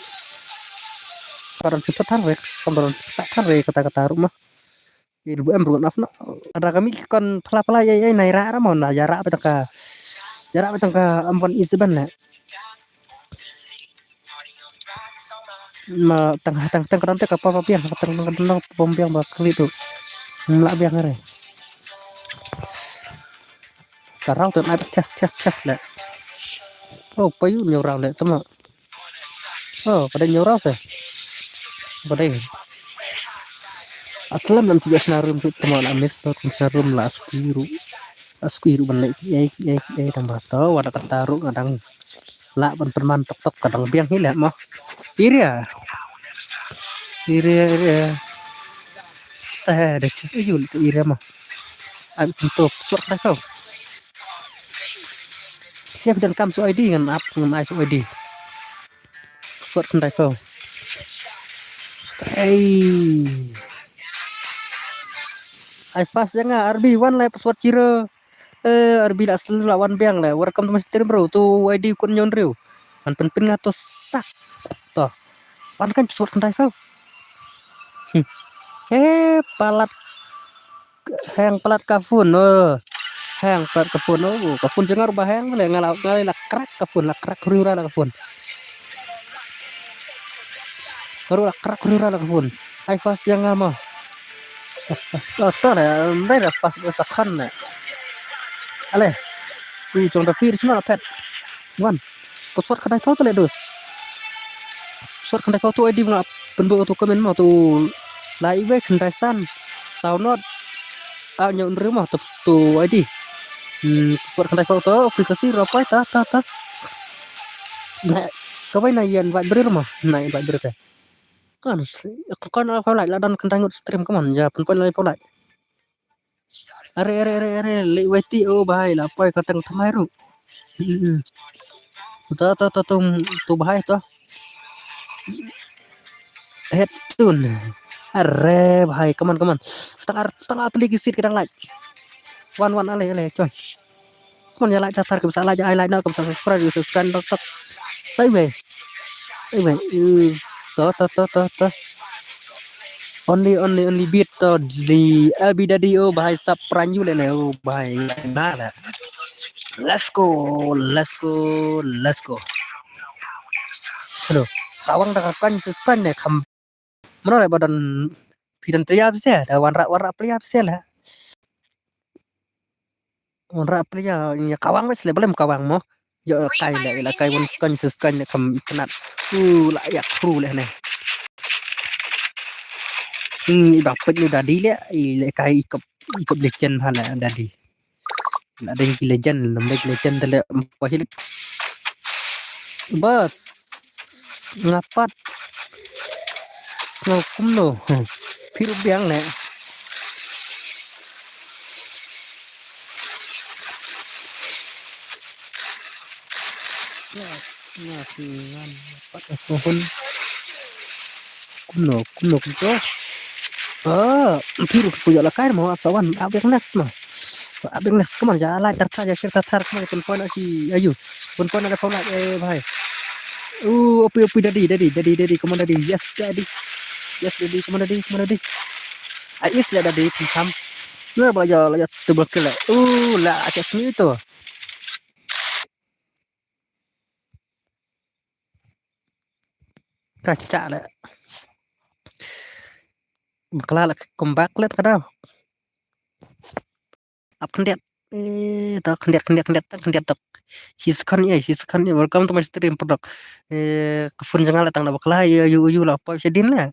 karena kita tarik kamera kita tarik kata-kata rumah ibu em bukan afna ada kami kan pala ya naira mau na jarak apa ampun isban lah ma tengah kerante kapal piang tengah pom piang bakal itu melak piang res karau tuh naik tes lah payu nyorau lah teman pada nyorau sih pada aslam nanti juga senarum tu teman amis senarum lah askuiru balik ya tambah tahu ada kataru kadang lah perman tok kadang biang hilang mah iria ada cus aja itu iria mah untuk surat kau siap dan kam ID dengan ISO ID surat kau I fast jangan RB1 lah password cira RB lah selalu lawan biang lah welcome to my stream bro tu ID kun nyon riu kan penting atau sak toh pan kan password kendai kau palat kafun kafun jangan rubah hang le ngalai lakrak kafun riura kafun baru lakrak riura kafun I fast jangan mah Atau lah, mereka pas besakan lah. Ale, jom dah fir semua pet. Wan, password kedai kau tu le dos. Password kedai kau tu ID mana? Pendu tu komen mau tu live kedai san. Soundot, nyon rumah tu ID. Password kedai kau tu aplikasi rapai ta. Nah, kau na yan viber rumah, na yan viber teh. Kan apa like lah dan kentang stream kaman ya pun lagi polai are lewati bahai lah apa katang thamai ru tu bahai tu headstone Arre bhai, come on. Setengah kali kisir kita like. One ale coy. Come on ya like tar ke bisa like ai like na ke bisa subscribe tok. Sai về. To. Only beat to the LB Daddy oh bhai sub pranyu le oh bhai. Na là. Let's go. Chalo. Kawang dah kan suspan ne kham. Mana le badan pidan priap se da warna priap se lah. Warna priap ya kawang wes le belum kawang mo. Yo kai le kai won suspan ne kham kenat. Layak kru le ne. Dapat ni Dadi le kai ikut legend hala Dadi. Ada yang legend lembek legend tele pahil. Bas. Ngapat. Ngokum no. Phiru biang le. Ngan pat pohon. Kuno kuno. Phiru punya la kai mau apsawan abek next mah. So abek next kemana jalan tarta share tartar kemana pon aji ayu. Pon ada paula bhai. Opi Dadi kemana Dadi? Yes Dadi kemana Dadi? Ais Dadi pintam. Nggak belajar tebal kela. Lah acak sini itu. Kaca lah. Kelala comeback let kadang. Up kendiat. Tak kendiat tak. Siskan ya. Welcome to my stream produk. Kefun jangan datang dah bakal ya yu lah apa bisa din lah.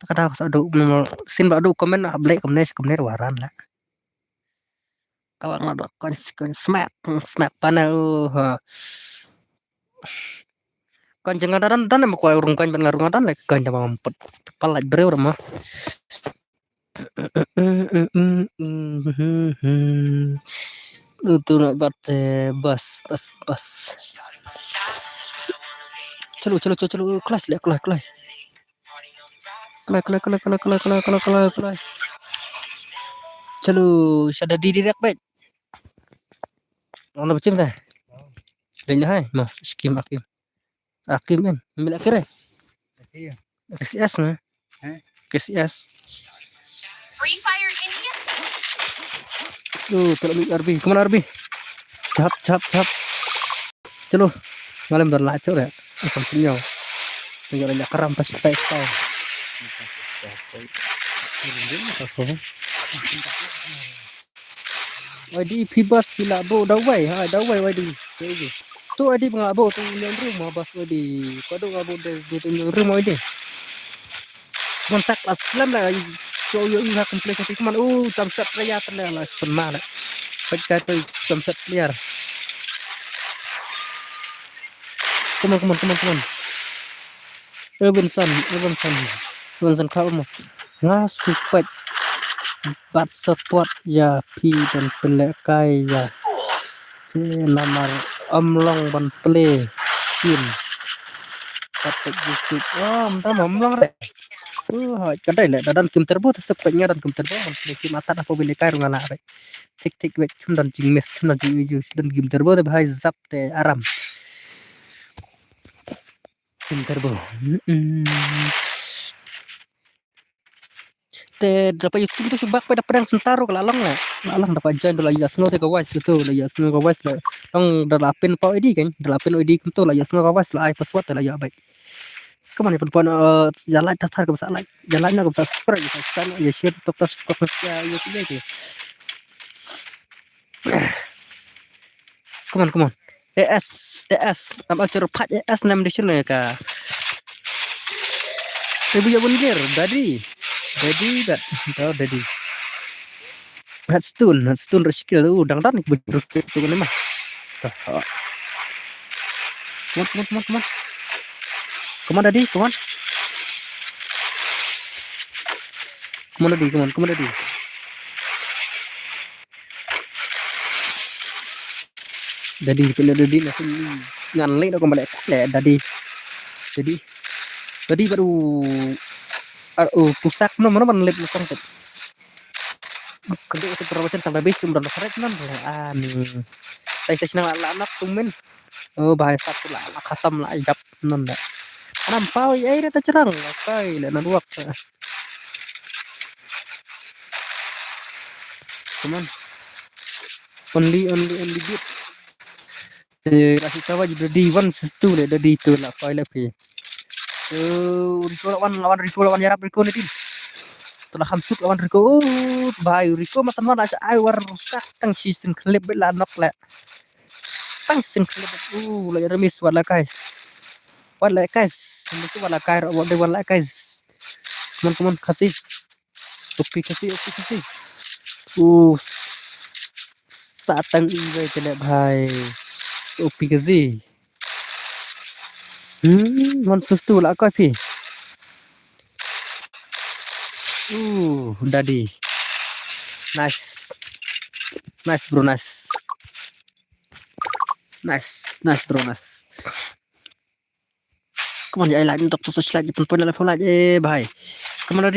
Kadang ada nomor sin badu komen ablek kemudian waran lah. Kawan ada kon smack panel kan jangan dan mau kau urung kan pengarungan dan lek kan jangan mampet kepala berer mah. Itu nak bas. Celo kelas. Celo sada di direct baik. Orang macam dah. Dengar hai, mas skim Akim kan, ambil akhir KCS nah. KCS. Free Fire India. Terlalu RB. Kemana RB? Cap. Celo. Malam dah lacur ya. Sampingnya. Tinggal keram pas tahu. Wadi pibas gila bo dawai wadi. Tu adi mengabo tu yang rumah bas wadi. Kado ngabo de yang rumah ide. Kontak aslam lah. Yo iha komplikasi kuman. Jamsat raya terlah sebenarnya. Pakai tu jamsat liar. Come on. Robinson kau mau ngasupet bat support ya pi dan pelekai ya nomor omlong ban play pin dapat YouTube entah omlong re kadai le dan kim terbo sepenya dan kim terbo ban play kim atat apa beli kai rungana re tik wek dan jing mes dan jing uju dan kim terbo de bhai zap te aram kim terbo te dapat YouTube tu subak pada perang sentaro lalang dapat join dulu ya snow te kawas tu lah ya snow kawas lah tong dalapin pau ID kan dalapin ID kan tu lah ya snow kawas lah ai password lah ya baik kemana pun jalan daftar ke besar like jalannya ke besar subscribe ya share terus ya YouTube ke come on ES tambah cepat ES 6 edition ka ibu ya bundir Dadi Headstone reskill dang betul tu kan mah come on Dadi Dadi langsung nganlek dah kembali le Dadi baru pusak mana man lip kan tet. Kedua itu perwakilan tambah base cuma keret nan. Saya senang anak tumen. Bahaya satu lah khatam lah jap nan dah. Nampau ya ini tak cerang kai lah nan wak. Cuman only bit. Kasih tahu aja di one situ deh dari itu lah kai lah pi. Riko lawan Riko lawan Yarab Riko nih tim. Setelah hamsuk lawan Riko, bahaya Riko masa mana aja war rusak tang season klip lah nok lah. Tang season klip lagi remis wala guys. Itu wala guys, wala guys. Teman-teman kasih. Oke kasih. Satang ini jelek bahaya. Oke kasih. Monster tu lah kau pi. Daddy. Nice bro, nice bro, nice. Come on, I like untuk sosial lagi pun level lagi, bhai. Come on,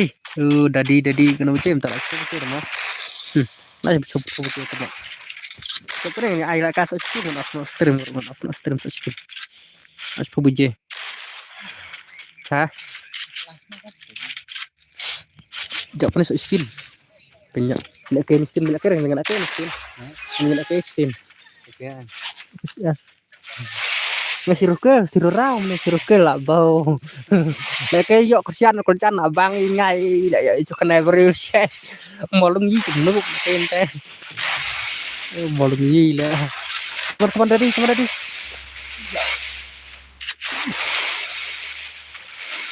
Daddy kena macam tak lah, macam mana? Nah, coba kita. Sebenarnya I like kasih stream, stream. As PUBG. Hah? Jauh panas stream. Banyak. Nak kain stream, nak kain dengan kain stream. Nak kain stream. Ya. Ngasih rukel lah bau. Nak kain yok kerjaan abang ingai. Ya itu kena berusia. Malung yi cemuk kain teh. Malung yi lah. Kemana tadi?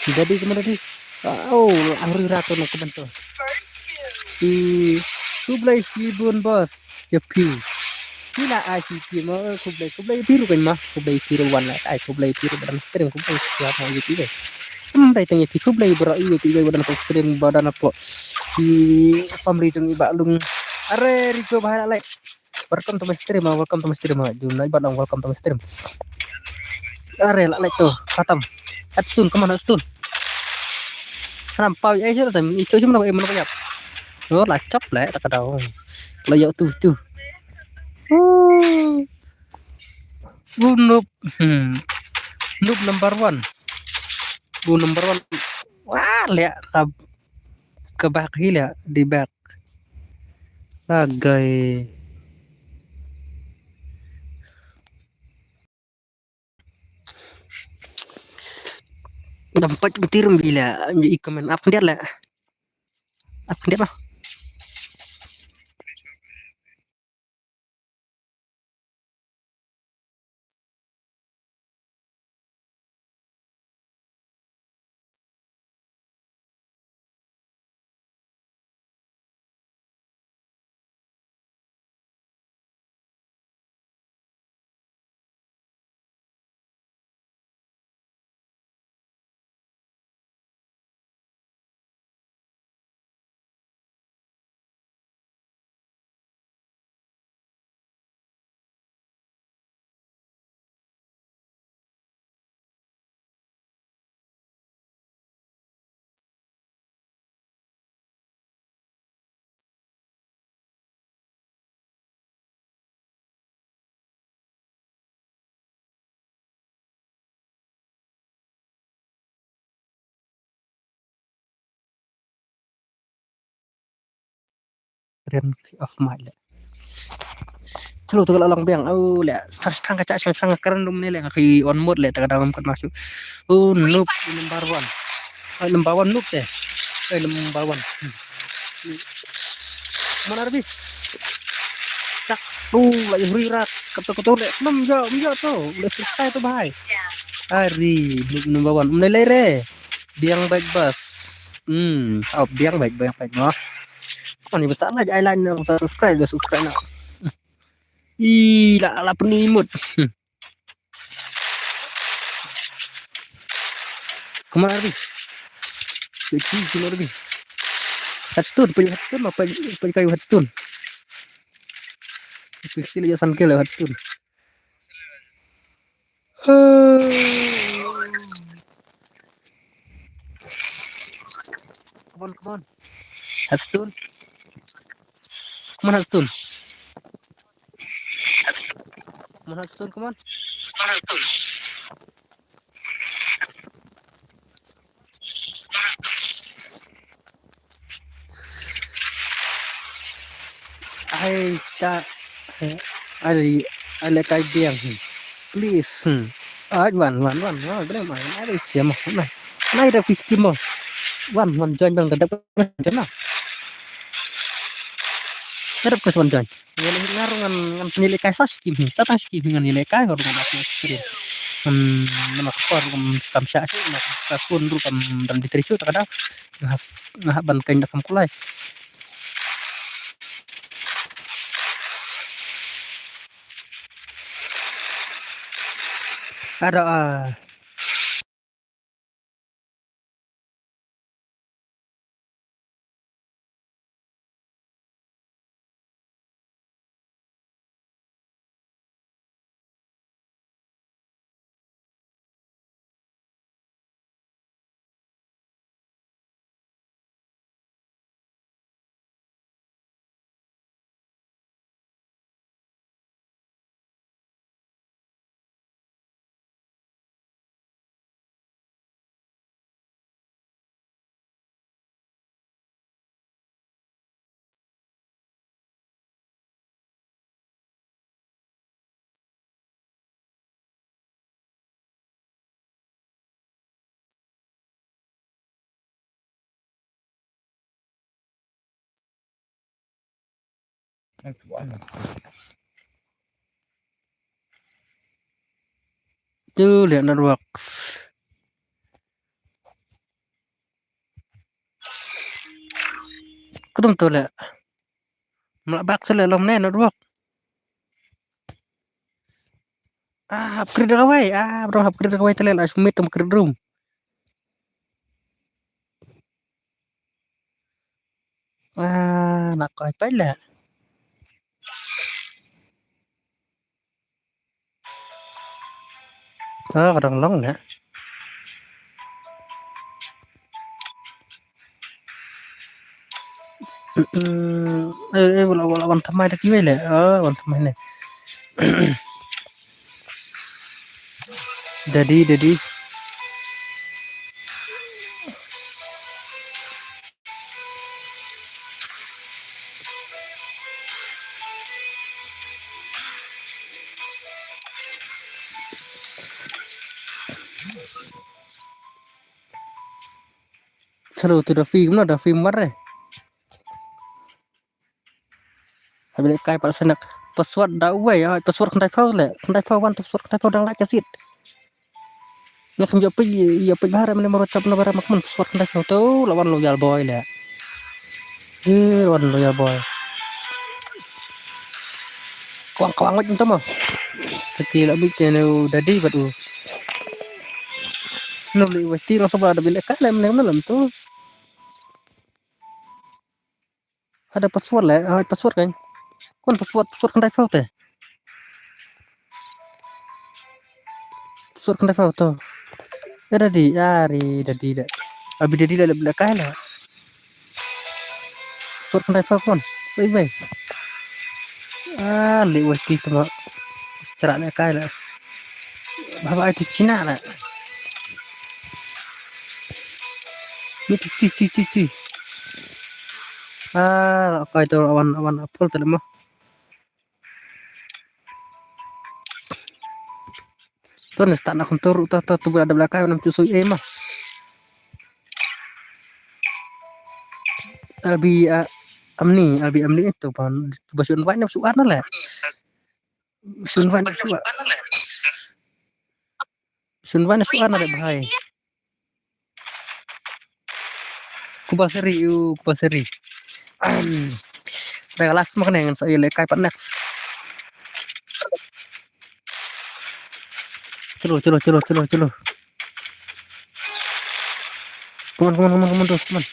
Jadi kemana tadi? Ahri ratu nak kebentuk. Kublai sibun bos. Jepi. Bila asyik mau kublai biru kan mah. Kublai biru warna. Kublai biru badan stream kublai siapa mau gitu deh. Dah tanya kublai berai gitu badan stream badan apa. Di family jeng ibak lung. Are Riko bahaya like. Welcome to my stream. Jumlah ibak welcome to my stream. Are like tuh khatam. Headstone kemana headstone? Nampau ya sih tapi itu cuma nak mana banyak. Lah cap lah tak ada. Layak tu. Noob number one. Wah, lihat ke back hilang di back. Lagai. Dapat betir bila ikaman apa dia lah. Apa dia mah? Keren of my lah. Celo tu kalau orang biang, lihat sekarang kaca sekarang keren dum ni lah kaki on mode lah tak ada orang masuk. Noob number one noob deh. Number one. Mana lebih? Tak lagi hurirat kata lek menjauh tu udah selesai tu bahai. Hari number one mulai re biang baik bas. Biang baik noh. Kau ni besar lah jalan yang subscribe nak. Lah penimut. Kemana lagi? Kemana lagi? Headstone apa kayu headstone? Pixel ya sangkel headstone. on. Hastun. Come on, Hastun. Come on, Hastun, come on. I ta I like I biang. Please. One. Bener mah. Ada siapa mah. Nah, ada fiski mah. One join bang tetap join lah. Tetap ke join. Nilai ngaruh ngan nilai kai saski. Tata saski dengan nilai kai ngaruh ngan aku sendiri. Nama kor kam sya sih nama kasun ru kam dan diterisi tak ada. Nah ban kain kam kulai. Ada tu lihat network. Kedum tu lihat. Melabak sele lom ne network. Upgrade kawai. Bro upgrade kawai tele lah sumit upgrade room. Nak kau apa lah? Kadang long ya. Wala wan thamai dak kiwe le. Wan thamai ne. Jadi Chalo tu dah film mar. Habis kai par senak password dah uai password kendai phau le. Kendai phau wan password kendai phau dang la chasit. Nak sem jopi ya pe bahara mene merocap na bara makman password kendai phau tu lawan loyal boy le. Lawan loyal boy. Kawang macam tu mah. Sekila bikin dadi batu. Nuli westi langsung ada bila kai mene malam tu. Ada password le, password kan. Kon password kendai phau teh. Password kendai phau tu. Dadi le. Abi dadi le bila kai le. Password kendai phau kon. Sai bai. Li westi tu mah. Cerak le kai le. Bawa itu Cina le. Ni ci. Kau itu awan apel tu mah. Tuan start nak kontur tu berada belakang nam cusui mah. Albi amni itu pan basun wan nam suan lah. Sun wan suan ada bahai. Kubal seri. Dah kelas mah kena dengan saya lekai pat next. Celo. Come on, terus, come on.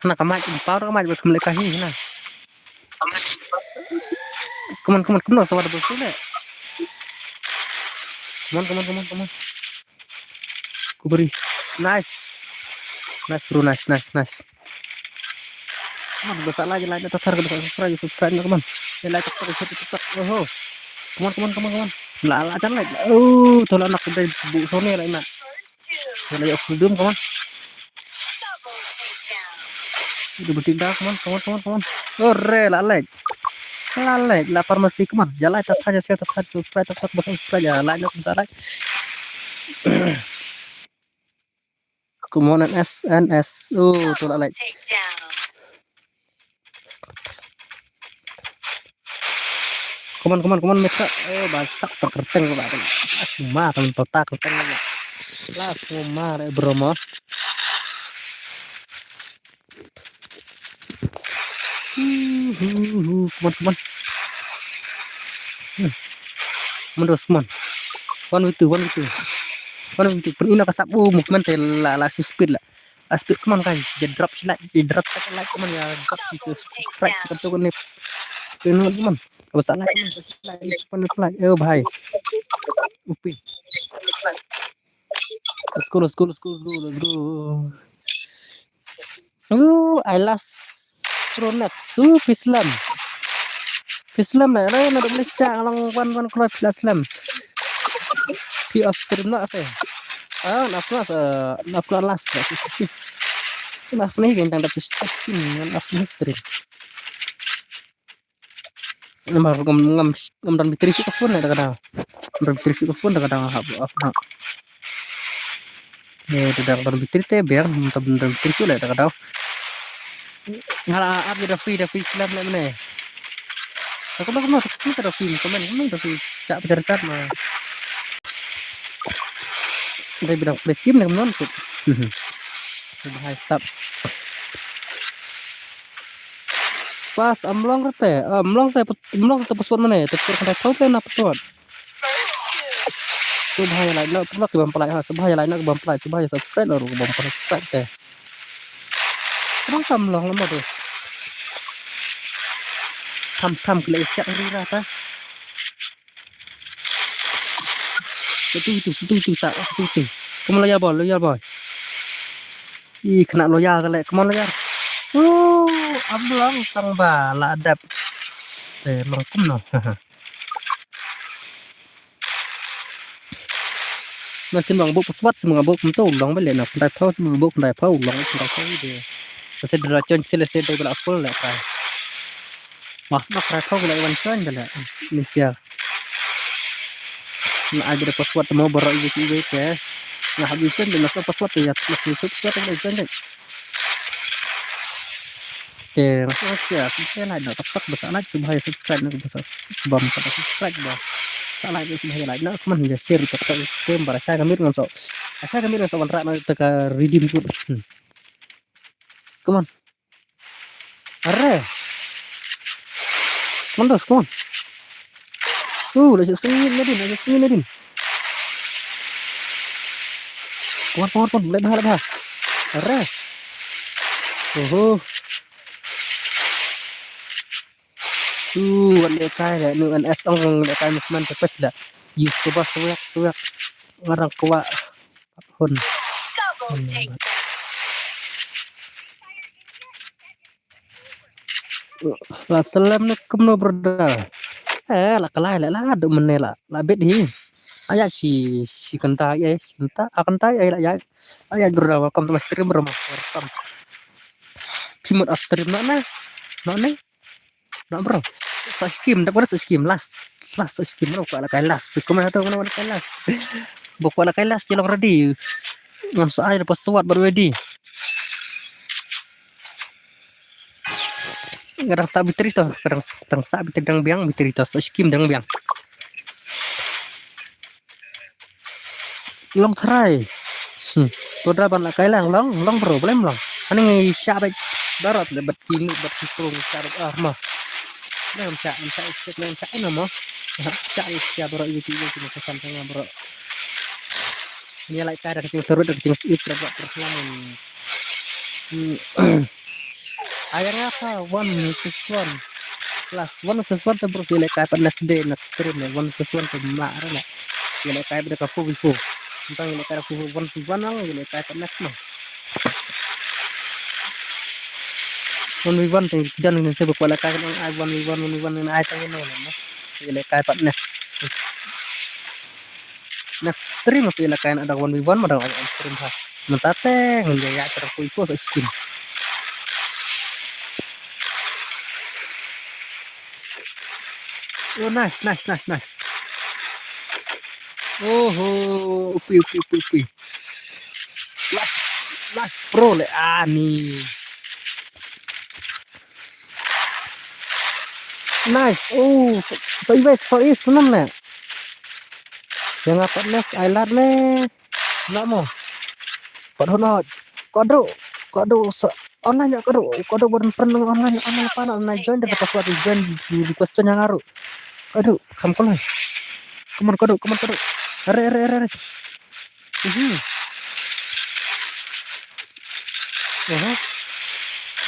Nak kamai power kamai buat melekahi nah. Come on, sama ada bos le. Come on. Ku beri. Nice. Nice bro, nice. Come on, besar lagi like tetap harus subscribe na come on. Like tetap. Oh. Come on. Lah acan like. Tolong anak dari Bu Sony lah nak. First two. Lagi oknum come on. Double takedown. Udah bertindak come on. Lah like. La farmasi come on. Ya like tetap saja share tetap subscribe tetap besar subscribe ya like nak besar like. Come on NS. Tolong like. Takedown. Come on, Mitra. Basak terkerteng ke badan. Semua kan total kerteng lagi. Lah semua bro mo. Come on. Terus, come on. One with two. Pun ina kasap movement la speed lah. Speed come on guys. Dia drop like come on ya. Drop subscribe kita tuh nih. Come on. Kalau salah like bhai. Upi. Let's go. I last Pronex. Fislam lah. Ada boleh cak lang one crop Fislam. Pi Australia nak saya. Nafla last. Nafla ni kan dapat skin nafla Australia. Nampak ngam dan bitri sih phone ada kadang. Bitri sih phone ada kadang apa. Tidak dan bitri teh biar dan bitri sih ada kadang. Ngalah abi Rafi Islam lah mana. Aku nak Rafi komen Rafi cak berdekat mah. Dia bilang play game nak nonton. Sudah stop. Pas amlong teh, amlong pesawat mana? Terus kita tahu kan pesawat. Subhaya lain nak pula ke bampalai subhaya lain nak bampalai subhaya subscribe lalu bampalai subscribe teh. Kenapa amlong lama tu? Tham kelai siap rira ta. Itu sak itu. Kamu loyal boy. Kena loyal kali. Kamu loyal. Amlong tang bala adab. Longkum no. Masih mangabuk pesawat mangabuk mentu long balik nak dai phau mangabuk dai phau long dia. Masih derajat selesai dari bala full lah kai. Masuk dai phau balik wan chen bala. Indonesia. Nak ada pesawat mau baru ini ke. Nah habisin dengan pesawat ya masih pesawat yang jen. Masih saya nak dapat besar lagi subhaya subscribe nak besar bom pada subscribe bah tak lagi subhaya lagi nak teman dia share ke tem para saya kami dengan so wanrak nak teka redeem tu come on arre come on dah sini ledin kuat boleh bah arre ada kai nu NS ong ada kai movement tepes dah use ke bos suak orang kuat pun Double takedown. la salam nakum no brother la kalai la ada menela la bet hi ayat si kenta akan tai ayat brother welcome to my stream bro welcome pimut stream nak bro skim tak pernah skim last skim lo kalau kai last komen atau mana kai last bukan kai last jelok ready ngam air pesawat baru ready kadang sabit cerita kadang sabit dang biang cerita skim dang biang long try ban la kai lang long problem long ani syabet darat lebat kini bat kisung syabet mah Nam cak nama cak ya bro itu cuma kesan tengah bro ini like kada kecil seru dan kecil itu buat perselama akhirnya apa one terus like kayak pada day nak stream ya one plus one kemarah lah like kayak berapa full tentang ini kayak bukan lang ini kayak next mah one dan ini saya buat kayak yang I one ini I tanya nol mah ini kayak next stream masih kayak ada one ada stream ha mentate nggak ya terkuipo so skin oh nice oh upi last pro le nih nice oh saya baik for senang nih yang apa next island nih nggak mau kado online ya kado friend online apa online join dapat password join di question yang ngaruh kado kamu kado are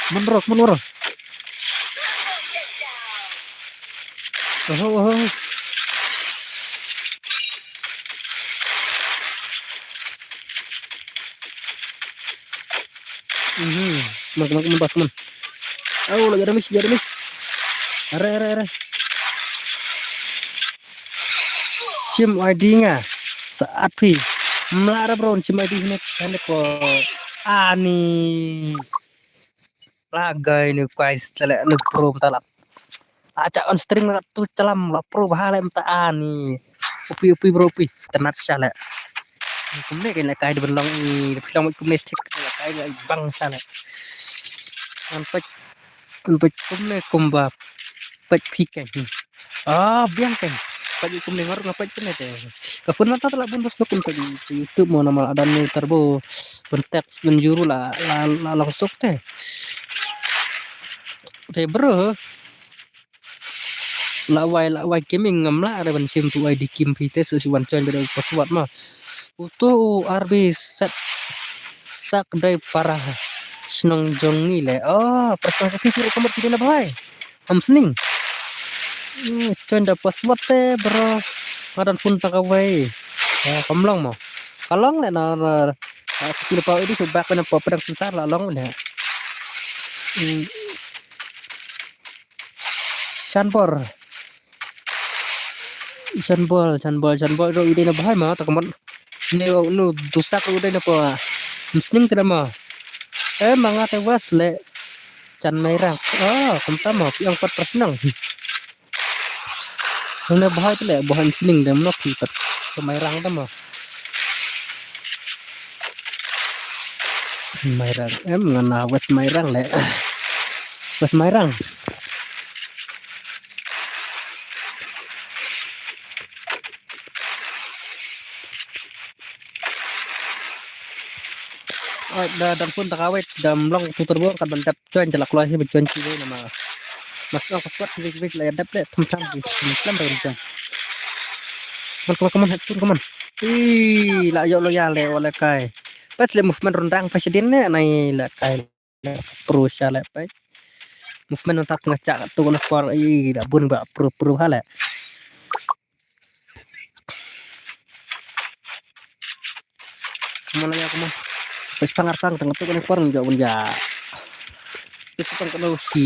menurut teman oh lagi ada miss are sim ID-nya saat pi melara bro sim ID ini kan ko ani lagai ni guys tele lu pro talak acak on stream tu celam la pro bahala mta ani upi bro tenat sala kumne kena kai berlong i film kumne tik kai bang sala sampai kumne kumba pet pikan biang kan pagi kumne ngaruh ngapa kena teh kafun mata telah pun masuk ke YouTube mau nama ada nih terbo berteks menjuru lah langsung teh bro lawai gaming ngamla ada ban sim tu ID kim pite sesuan join pada password mah utuh RB sak dai parah senang jongi le pertama kali kamar tidak bahai hamsning join da password teh bro madan pun takawai kamlong mau kalong le na kilo pau ini coba kena pedang sebentar lah long le Chanbol ro ide na bahai mah takaman nu dusak udah na pa musning tidak mah manga tewas le chan merah kumta mah yang 4% nang na bahai tu le bahan musning dan nok ki pat merah ta mah merah ngana was merah le was merah dan pun takawet dam long putar buang kan bandap join jalak luar sih berjuan ciwe nama mas long kuat ciwe lah dap le tham di Islam dah berjuang kaman lah yo loyal le oleh kai pas le movement rundang presiden ne nai la kai pro shala pai movement tak ngacak tu kono par dah bun ba pro hala kemana ya kamu sangar-sang tengah tu kena korang jauh ya. Itu kan kalau si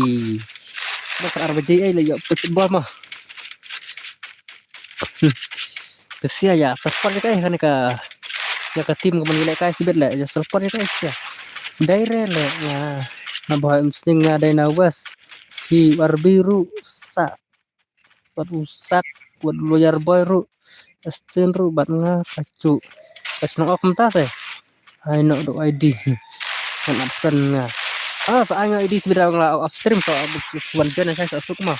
bakar RBJ lah ya football mah. Kesia ya support kan ya ke tim kemen gila kai sibet lah ya support kan ya. Daire le ya. Nambah mesti ada nawas. Hi war biru sa. Rusak buat loyar boy ru. Estin ru bat nga kacu. Kasno ok mentas I know the ID kan absen nga saya ID sebenarnya lah off stream so one join saya masuk mah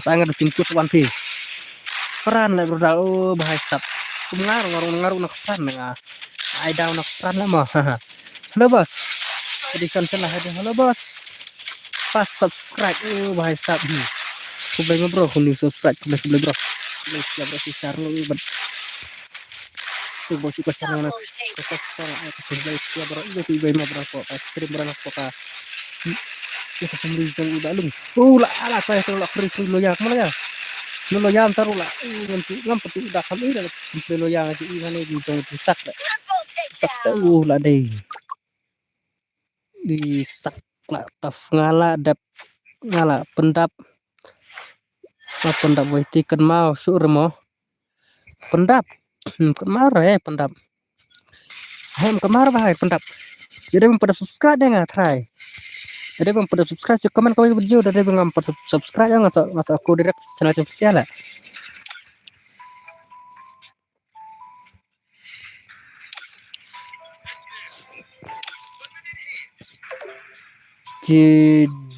saya ada pintu one p peran lah bro bahasa ngaruh nak peran nga I down nak peran lah mah halo bos edikan salah ada halo bos pas subscribe bahasa boleh bro kun subscribe boleh bro siap bro share lu tu bos juga sana nak sebagai siapa bro itu ibu berapa stream beranak poka ya ketemu jang udah lung lah ala saya kalau free lo ya kemana ya Nulo yang taruh lah. Ngam petu dah kami dah. Nulo yang aja ini di tong sak lah. Triple Sak takedown. tahu lah deh. Di sak lah taf ngala dap ngala pendap. Pendap wait kan mau sur mo. Pendap. Kemar pendap. Hem kemar bahai pendap. Jadi pada subscribe deh nggak try. Jadi pada subscribe komen kau video dari ngam pada subscribe ya nggak aku direct channel spesial lah.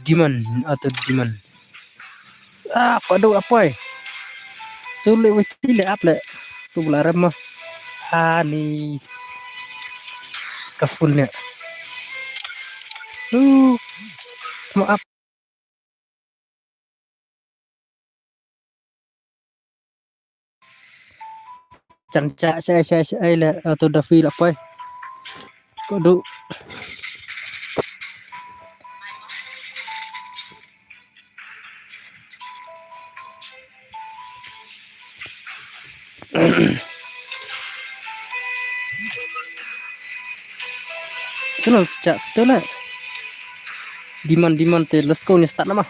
Diman atau Diman. Aduh apa ya? Tu lewat tidak apa le? Tu belarang mah. Ni kafunnya. Maaf. Canca saya le atau Davi apa ya? Kau Selalu cak betul lah. Diman let's go nih start nama.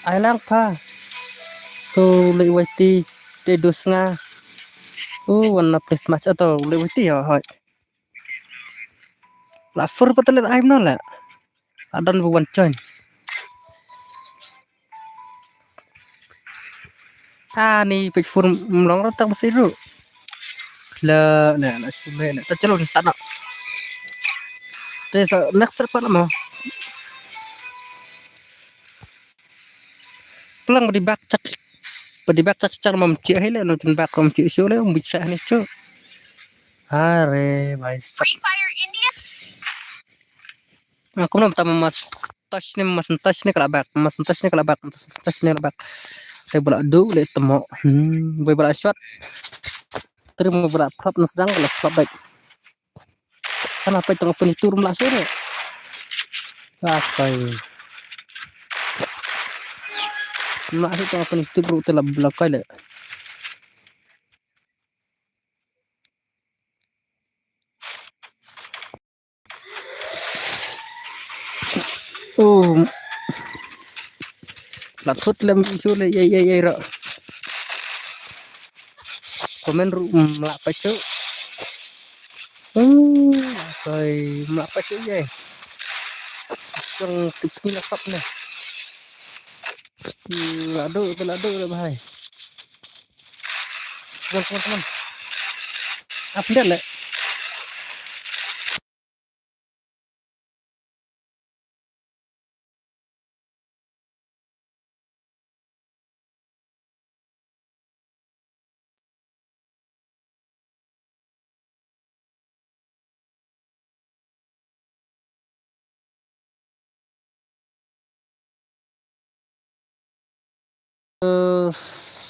Ailang pa. Tu lewati tedus nga. Warna plus match atau lewati ya hoi. La fur betul lah aim nol lah. Adan bukan join. Ni page fur melong rata masih ru. La sudah. Tercelur nih start nak. Terus next apa nama? Pelang berdibak cak secara memcik hele nonton bak memcik show le bisa nih cu. Are baik. Free Fire India. Aku nak pertama touch nih kelabak. Touch nih kelabak. Saya bola do le temo. Bola shot. Terima bola flop sedang kalau flop baik. Kenapa itu open itu rumah sore? Apa ini? Rumah itu open itu bro telah belakang le. Langsung lem isu le ya ra. Komen melapa cu. Melapa cu ya. Yang tips ni lapap ni. Aduh bahaya. Teman-teman. Apa dah le?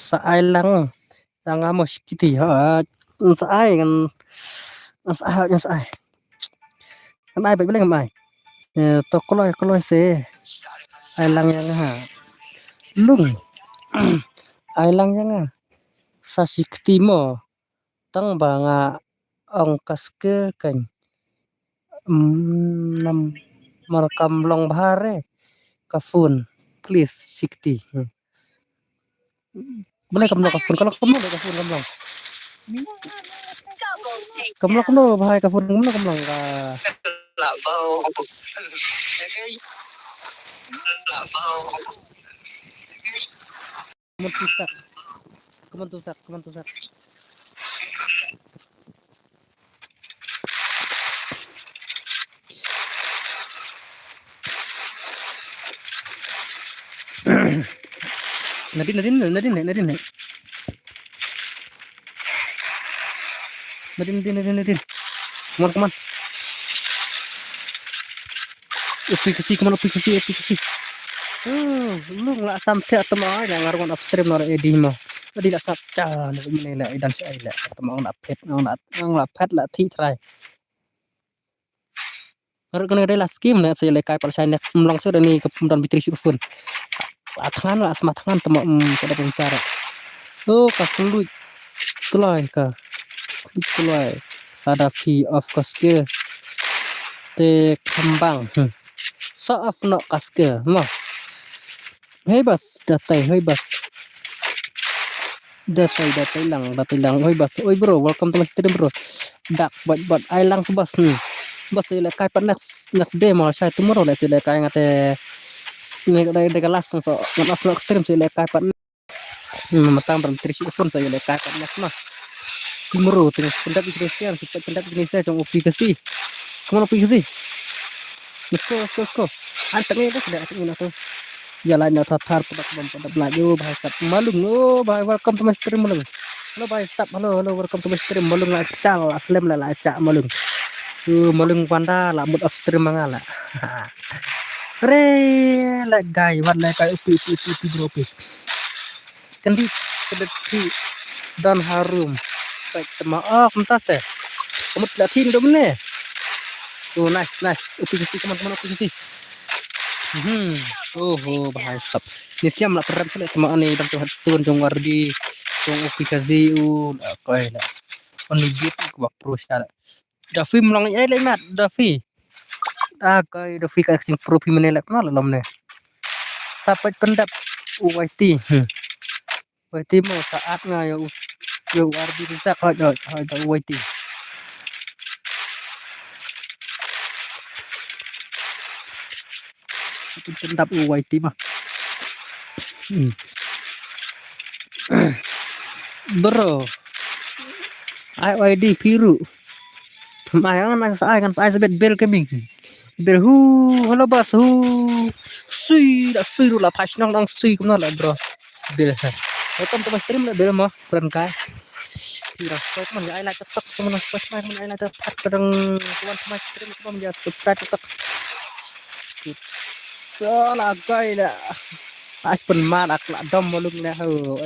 Saailang ang amos kiti ha saai kan saai kan ai baik bilang mai to koloi se ailang yang ha lung ailang yang ha sasikti mo tang banga ongkas ke kan nam markam long bahare kafun please sikti boleh kamu kafun kalau kamu boleh kafun kamu Double takedown. kamu bahaya kafun kamu ka Là bao. kamu tusak Nadine. Come on. Efikasi. Lu nggak sampai atau mau yang ngaruh upstream nora edi mah. Tadi lah saca, menela dan si aila. Atau mau nggak pet lah ti try. Ngaruh kena ada lah skim lah saya lekai pada saya next melong sudah ni kepundan bitri syufun. tangan lah sama tangan teman pada pencara oh kakulut kelai kelai ada fee of kaske te kembang so of no kaske mah hebas datai hebas datai lang hebas oi bro welcome to my stream bro dak but ai lang subas nih bos ile kai pan next day mal sai tomorrow le sile kai ngate de kelas so not of stream sile kai pan matang ber trisi phone saya le kai pan next mah tomorrow terus pendat Indonesia cepat pendat Indonesia trong aplikasi kemana aplikasi let's go antengnya itu sudah ini tuh jalannya tatar pada laju bahasa malung oh bye welcome to my stream malung halo bye stop halo welcome to my stream malung lah cal aslam lah cak malung malung panda lah mood of stream mangala re lah guy warna kayak upi bro upi kendi kedeti dan harum baik maaf entas ya kamu tidak tindak bener tuh nice upi teman-teman upi oh bahasa ini siam lah keren sekali teman ini dan tuh turun jong wardi jong upi kazi koi lah oni bit ku pro sala Davi melang ai lai mat Davi kai Davi ka sing pro pi menelak na lom ne sapat pendap YT mo saat nga yo ardi bisa ka da YT pendap YT mah bro ID biru mayangan kan saya sebet bel keming bel halo bas sui lah passional lang sui kumna lah bro bel welcome to my stream lah bel mah keren kai kira kau man ai lah tetap semua pas main ai lah tetap kadang kawan my stream kamu ya subscribe tetap so lah kai lah as pun marak lah dom malung lah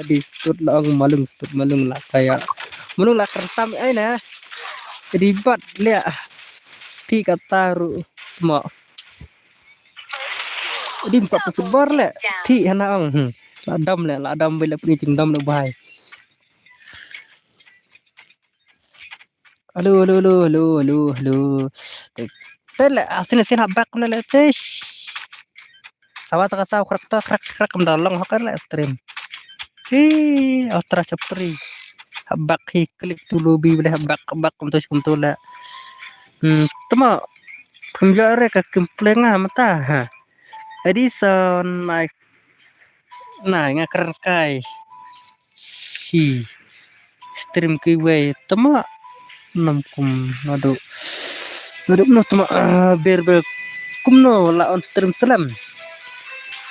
di stud malung lah kayak malung lah kerentam ai nah ribat lihat ti kataru mo di 40 bar le ti hana ong ladam bela puni cingdam le bai halo tel asin habak le tish sawa ta krak mendalong hakar le stream otra chapri habak hi klik dulu bi boleh habak untuk lah tama penjara ke kemplenga mata Edison naik ngakar kai si stream kiwe tama namkum nado no tama ber kumno la on stream selam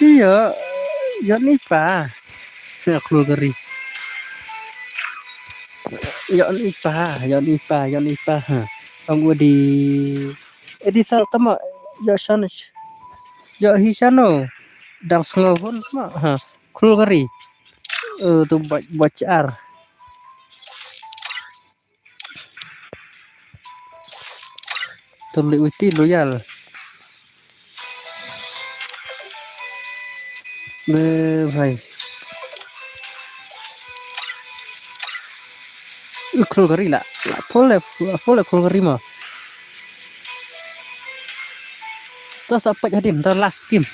iya ya ni pa saya keluar gari yon ipa ang di edisal tama ya shanish ya hisano dang sngohon ma kulgari tu bacar tulik witi loyal bhai kulgari la full kulgari mah terus apa jadi ntar last game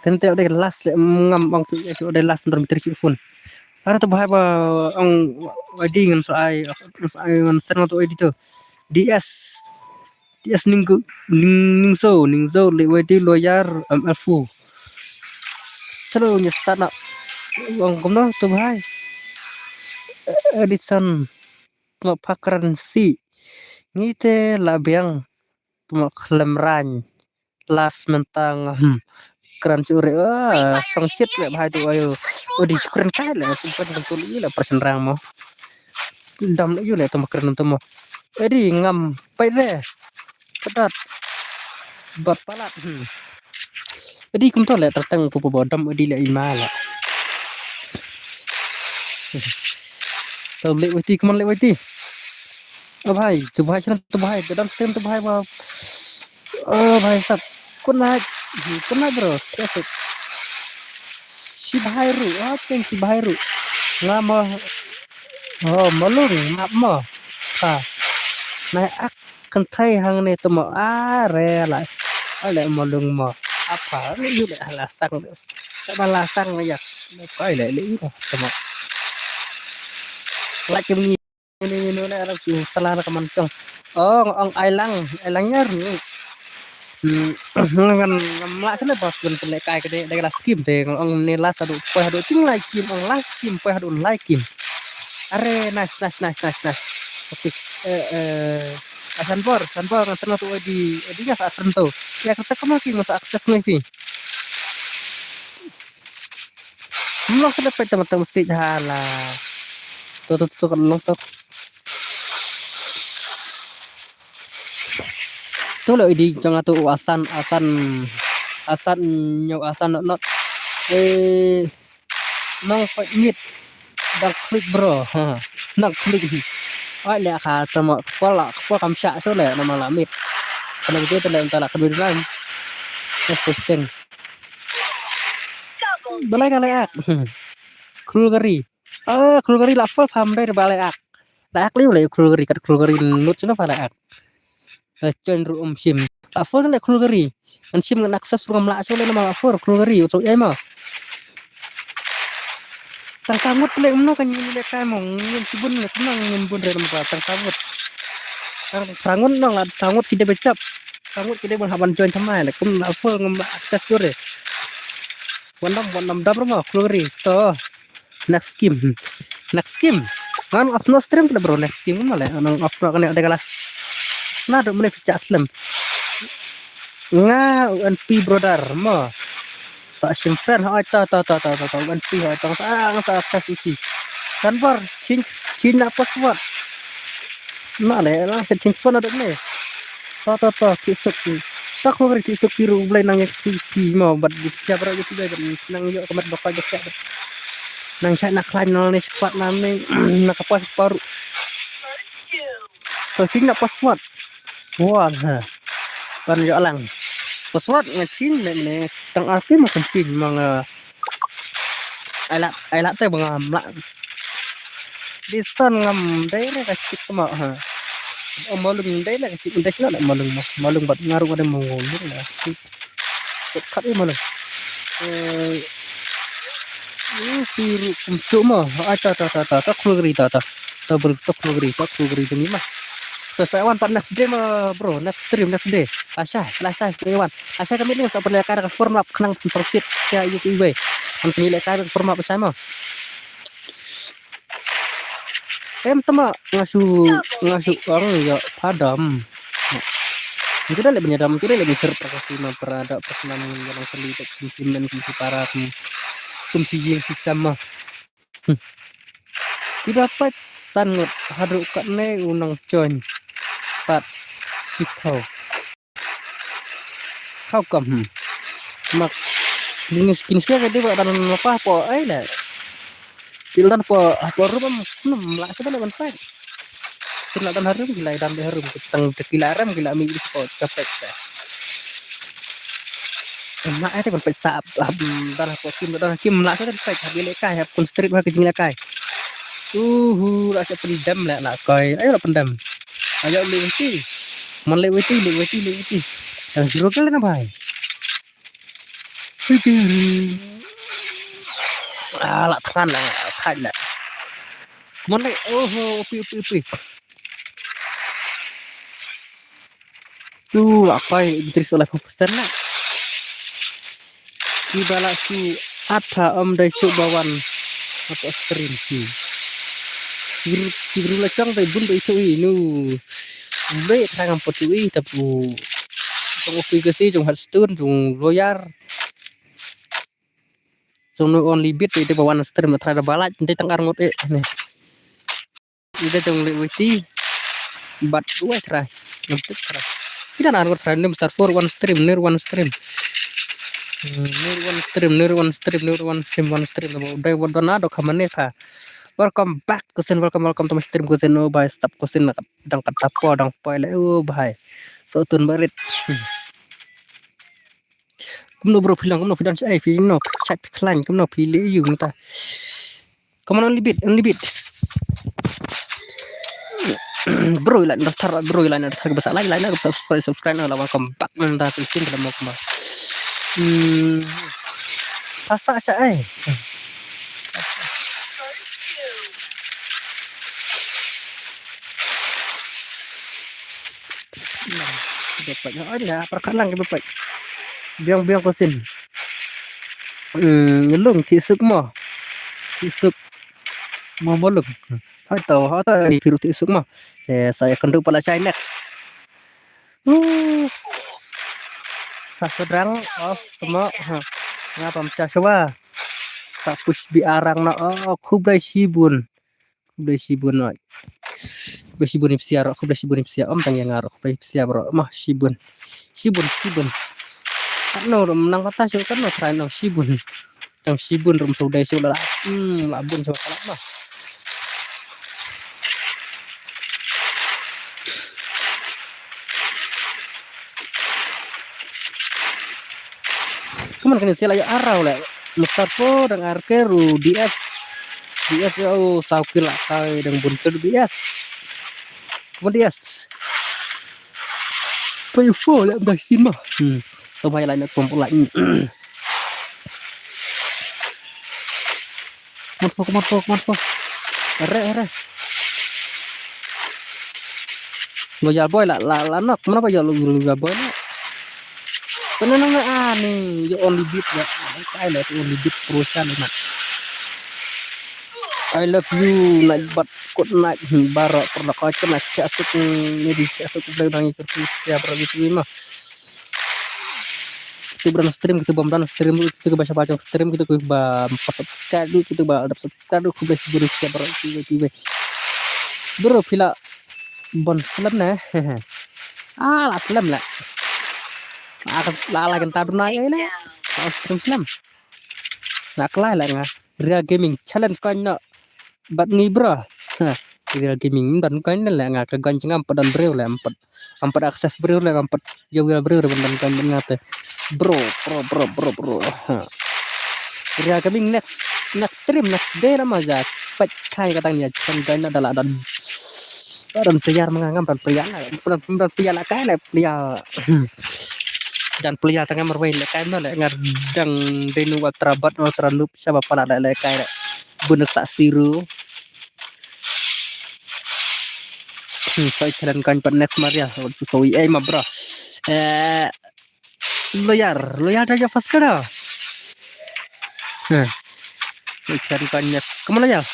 tentel de last ngam bang tu de last ntar mitri phone ara to bahaya ang wedding so ai ngan sen to edit DS ning so le wedding lawyer alfu chalo nya start na ang kumno to bahai edison ma pakran si ngite labiang tuma klemran last mentang keren sore song shit le bahai tu ayo di keren kai le sempat betul ile persen rang mo dam le le tuma keren tuma edi ngam pai le kedat bat palat edi kum to le tertang pupu bodam edi le imala तो ले वती कमन ले वती ओ भाई तो भाई चल तो भाई कदम स्टेम तो भाई बाप ओ भाई सब कुना ब्रो कैसे Cibahairu ceng Cibahairu ngama malung map mo ha nai ak kentai hang ne tomo are lại ale malung mo apa ni juga alasang sama lasang ya coi lại lý tomo lại chim ini nuna arab su telah rekaman cong ông ai langnya ru ngan ngamla sana bos ben pele kai kede daga skim te ông ne las adu poi adu ting lai kim ông las kim poi adu lai kim are nice oke sanbor kan sana tu di nya saat tentu ya kata kamu ki masa akses nih lo sudah pai teman-teman mesti hala tuh kan lo tuh tuh lo di jangan tuh asan nyaw asan not nong mit đang klik bro ha nang klik ai lẹ khá tao mà qua cầm xạ số lẹ nó mà làm mít còn bây giờ tao làm tao là cái đường này testing balai kalai ak krulgari krulgari là phơi phàm đây là balai ak ak liu lại krulgari nút cho nó balai ak trên ruộng sim là phơi lại krulgari anh sim ngân access ruộng lạ số lên nó mà phơi krulgari rồi em mà tang samut le umno kan nyile kai mong yin sibun ngat nang yin bun re nampa tang samut sangun nang la samut kita becap samut kita bon haban join thamai le kum la fo ngam akses sore bonam dam ma flori to next scheme man of no stream le bro next scheme ma le nang of kan ada kelas na do mele picha aslam nga np brother ma sa sim friend ha ta np ha ta sa akses isi sanbar cina password na le la setting phone ada ne ta kisuk tak ko ri kisuk biru blay nang ki mo bad siapa ra gitu dan nang yo kamat bakal jek nang cak nak lain nol ni cepat name nak pas paru so cina password wah ha pan yo lang password ngacin ne tang arti makan cin mang ai lạ teh bangam la disan ngam dai re ka cik ma ha malung dai la cik dai sila malung bat ngaru ada mongol la kat i malung firu cuma ta krugri ta krugri ini mah saya wan pan next day bro next day Asya Ewan Asya kami ni tak perlu kara form up kenang prosit ya YouTube an penilai kara form up bersama tema ngasu orang ya padam itu dah lebih nyadam itu dah lebih serpakasi memperada persenam yang terlibat kumpulan kumpulan para kumpulan sama tidak dapat sangat harus katne unang join pat sikau kau kam mak ini skin sia gede buat tanam apa ai lah pilan apa rumah lah kita lewan pai Tinatan harum gila dan harum tentang tekilaram gila mi spot kapek enak ada kon pesa dan kim lah kan pek habile kai hab kun strip ha kejing kai rasa pendam lah kai ayo pendam ayo lewati man lewati yang jero kali na bhai lah tekan lah khai lah man pi apa Idris oleh pesan lah di balasi ada dai subawan apa stream biru lecang tai bun itu nu mulai tangan potui tapi tong opi ke si jong hatstun jong loyar jong no only bit itu bawan stream terhadap balat nanti tengkar ngot nih ide jong lewati bat dua terakhir ngetik terakhir kita nanti random start for one stream near one stream udah wadona do kamane ka welcome back kusin welcome to my stream kusin bhai stop kusin dang kata po dang poi le bhai so tun barit Kumno bro bilang kumno bidan saya pino chat klan kumno pilih you minta. Come on only bit. Bro ilan daftar bro ilan daftar besar lagi lain aku subscribe lah welcome back minta tulisin dalam mau kemana. Pasak saya bapaknya ada perkenalan ke bapak biang kosin ngelung tisuk mau bolong atau di biru tisuk mah saya kendu pala China sasadrang semua ngapa macam coba tak push bi arang na kublai shibun oi Shibun ipsia ro kublai shibun ipsia om tang yang ngaro kublai ipsia bro mah shibun kan no menang kata sih kan no try no shibun tang shibun rum sudai sudah labun so kalah mah Kaman kan sila ya arau le Mustafa dan Arkeru DS ya saukil lah kai dan bunker DS kemudian Payfo le basin mah supaya lain kumpul lain Marfo are loyal boy lah nak mana ya loyal boy lah Penenang nih, yo only beat ya. I love only beat perusahaan mak. I love you like but kod naik barok pernah kau kena asuk ini asuk belakang itu siapa gitu mah. Kita berang stream kita bom stream kita baca stream kita subscribe kita ada subscribe ku besi buru siapa itu bro pila bon film nah. Lah film lah. Lala kan tadu na ay na stream naklay lang real gaming challenge kan na bat ngi bro real gaming ban kan na nga kagan ngam padan brew la ampat akses brew la ampat jawil brew ban kan ngate bro real gaming next stream next day na maja pat kai katanya kan na dala dan pria mengangam dan pria la kai la pria dan pria tengah merwain lekai mana ngadang denu ultra noob siapa pala ada lekai bunek tak siru saya jalan kan next Maria so mah bro loyar aja fast kada saya jalan kan next kemana ya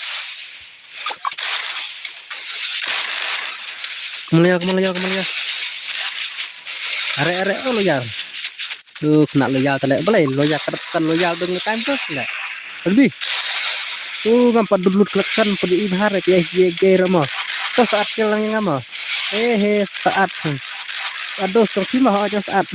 are loyar kena loyal tadi boleh loyal kedepan loyal dengan kampus enggak lebih ngampat dulu kelekan pada ibhar ya GG ramo tuh saat kelang ngama saat aduh terima aja saat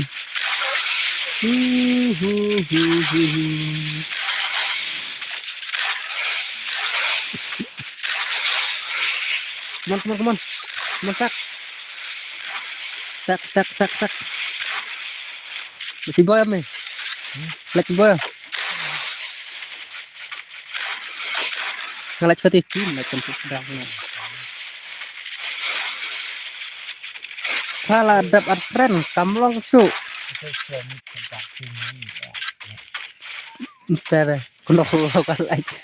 come on masak sak Lucky boy ame. Lucky boy. Ngalak pati tim macam sedang. Salah dap art friend kamlong su. Mister, kuno lokal lagi.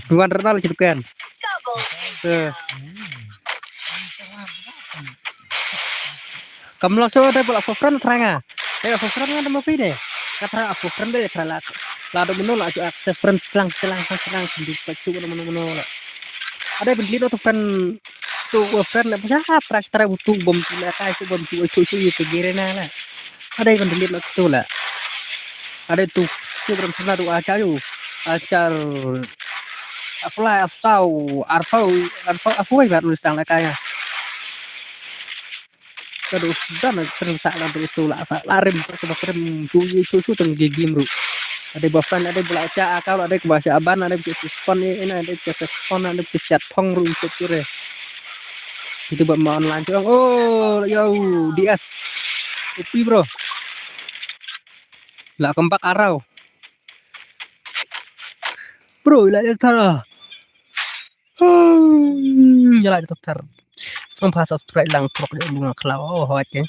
Bukan renal kan. Kamlong su ada bola friend teranga. Friend ada mau pilih. Kata aku friend deh terlalu. Lalu menolak akses friend celang di pacu mana. Ada beli tuh friend friend apa sih? Terakhir butuh bom tidak kayak bom itu kegirena lah. Ada yang beli itu lah. Ada itu belum pernah doa acar aku ibarat nulis tangga kayak. Terus dan sering salah itu lah larim susu teng gigi bro ada bafan ada bola ca kalau ada bahasa aban ada bisa spon ini ada bisa spon ada bisa set pong bro itu buat mau online yo DS upi bro Lah keempat arau. Bro, lại được thở. Lại được thở. Xong phá subscribe lang thuộc để bunga klau hoat ya.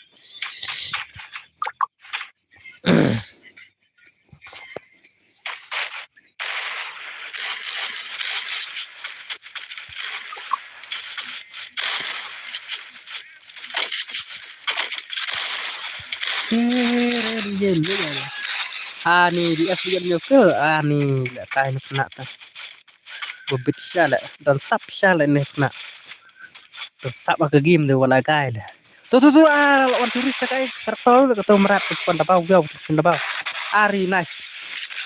Ani di aslinya ke ani la kain kena ta. Bobit syala dan sap syala ni kena. Dan sap ke game tu wala kai dah. Tu lawan turis kai tertol ketemu merat depan dabau gau depan dabau. Ari nice.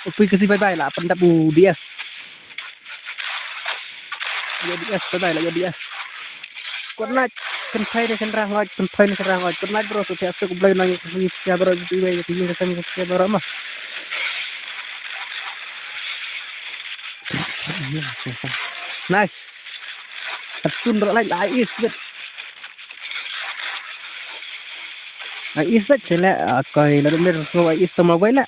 Upi kasih bye-bye lah pendapu dias. Ya dias bye-bye lah ya dias. Kuat kentai ni senrang ngaj kentai ni senrang ngaj kuat bro tu tiap aku belai nang siapa bro tu ini kesan siapa bro mah. Nice. Tersun bro like is bet. Is bet sila koi lalu mer ngau is sama bae lah.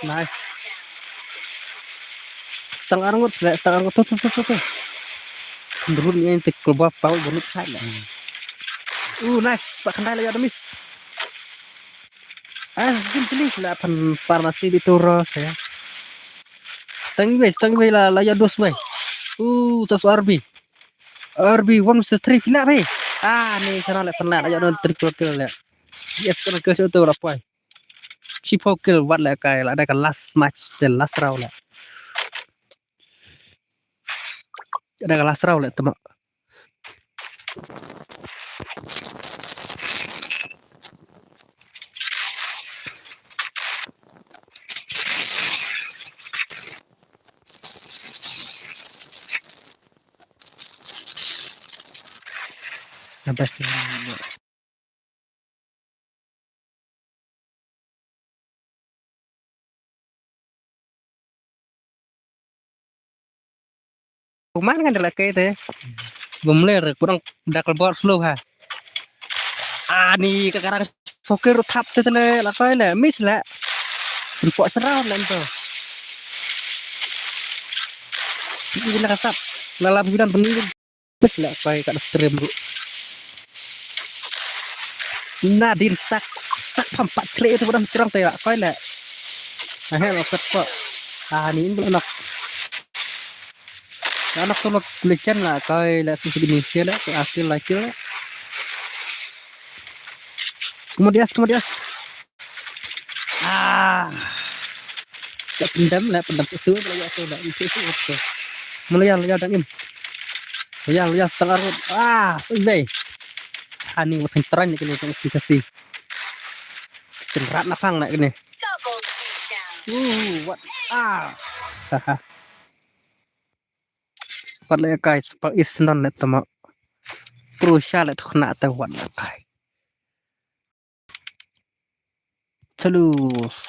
Nice. Setengah angut tuh. Turun yang tekul bapau bonus saja. Nice. Pak kendali ada miss. Jenis lah farmasi di Toros ya. Tangi lah ya dos bay. Sasu RB 1 kena bay. Nih sana lah pernah aja non triple kill ya. Yes kena ke situ berapa? Triple kill buat lah kayak ada kan last match the last round lah. Ada kan last round lah teman. Sampai sini. Kuman kan adalah kayak itu ya. Bumler kurang dakal bot slow ha. Nih sekarang fokus tap tu lah apa lah miss lah. Report serau lah itu. Ini lah kasap. Lalap bidan pening. Miss lah kayak kat stream bro. Nadin sak tempat klik itu udah cerang teh kau lah. Lo kok. Ini anak. Anak tuh lecen lah kau lah sisi Indonesia lah ke akhir lagi lah. Kemudian. Tak pendam usul lagi aku dah itu. Melihat dan im. Lihat setengah. Sudah. Ani makin terang ni aplikasi. Cerat napang nak ni. What? Pada guys, pada isnan let tama. Prusya let kena tahuan kai. Terus.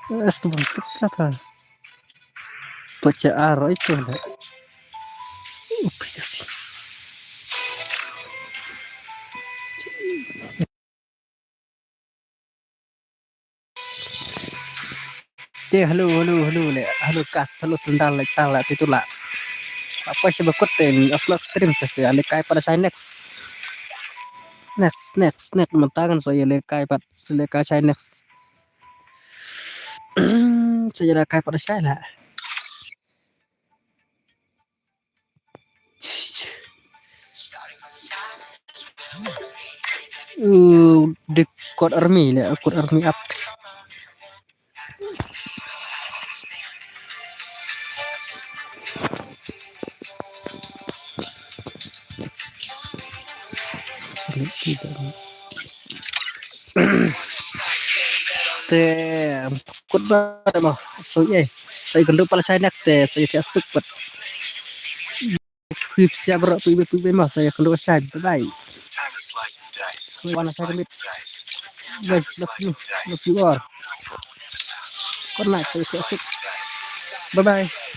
Itu bentuk apa? Baca arah itu ada. Halo kas, halo sendal tala itu lah. Apa sih bakutin upload stream saya lekai pada saya next mentangan saya lekai pada saya next. Saya lekai pada saya lah. The code army lah, code army up. Kut ba mo so saya gendut pala saya next saya tidak stuck but siap bro pibe mas saya gendut saya bye. Wanna saya remit. Guys, love you all. Good night, stay safe. Bye bye.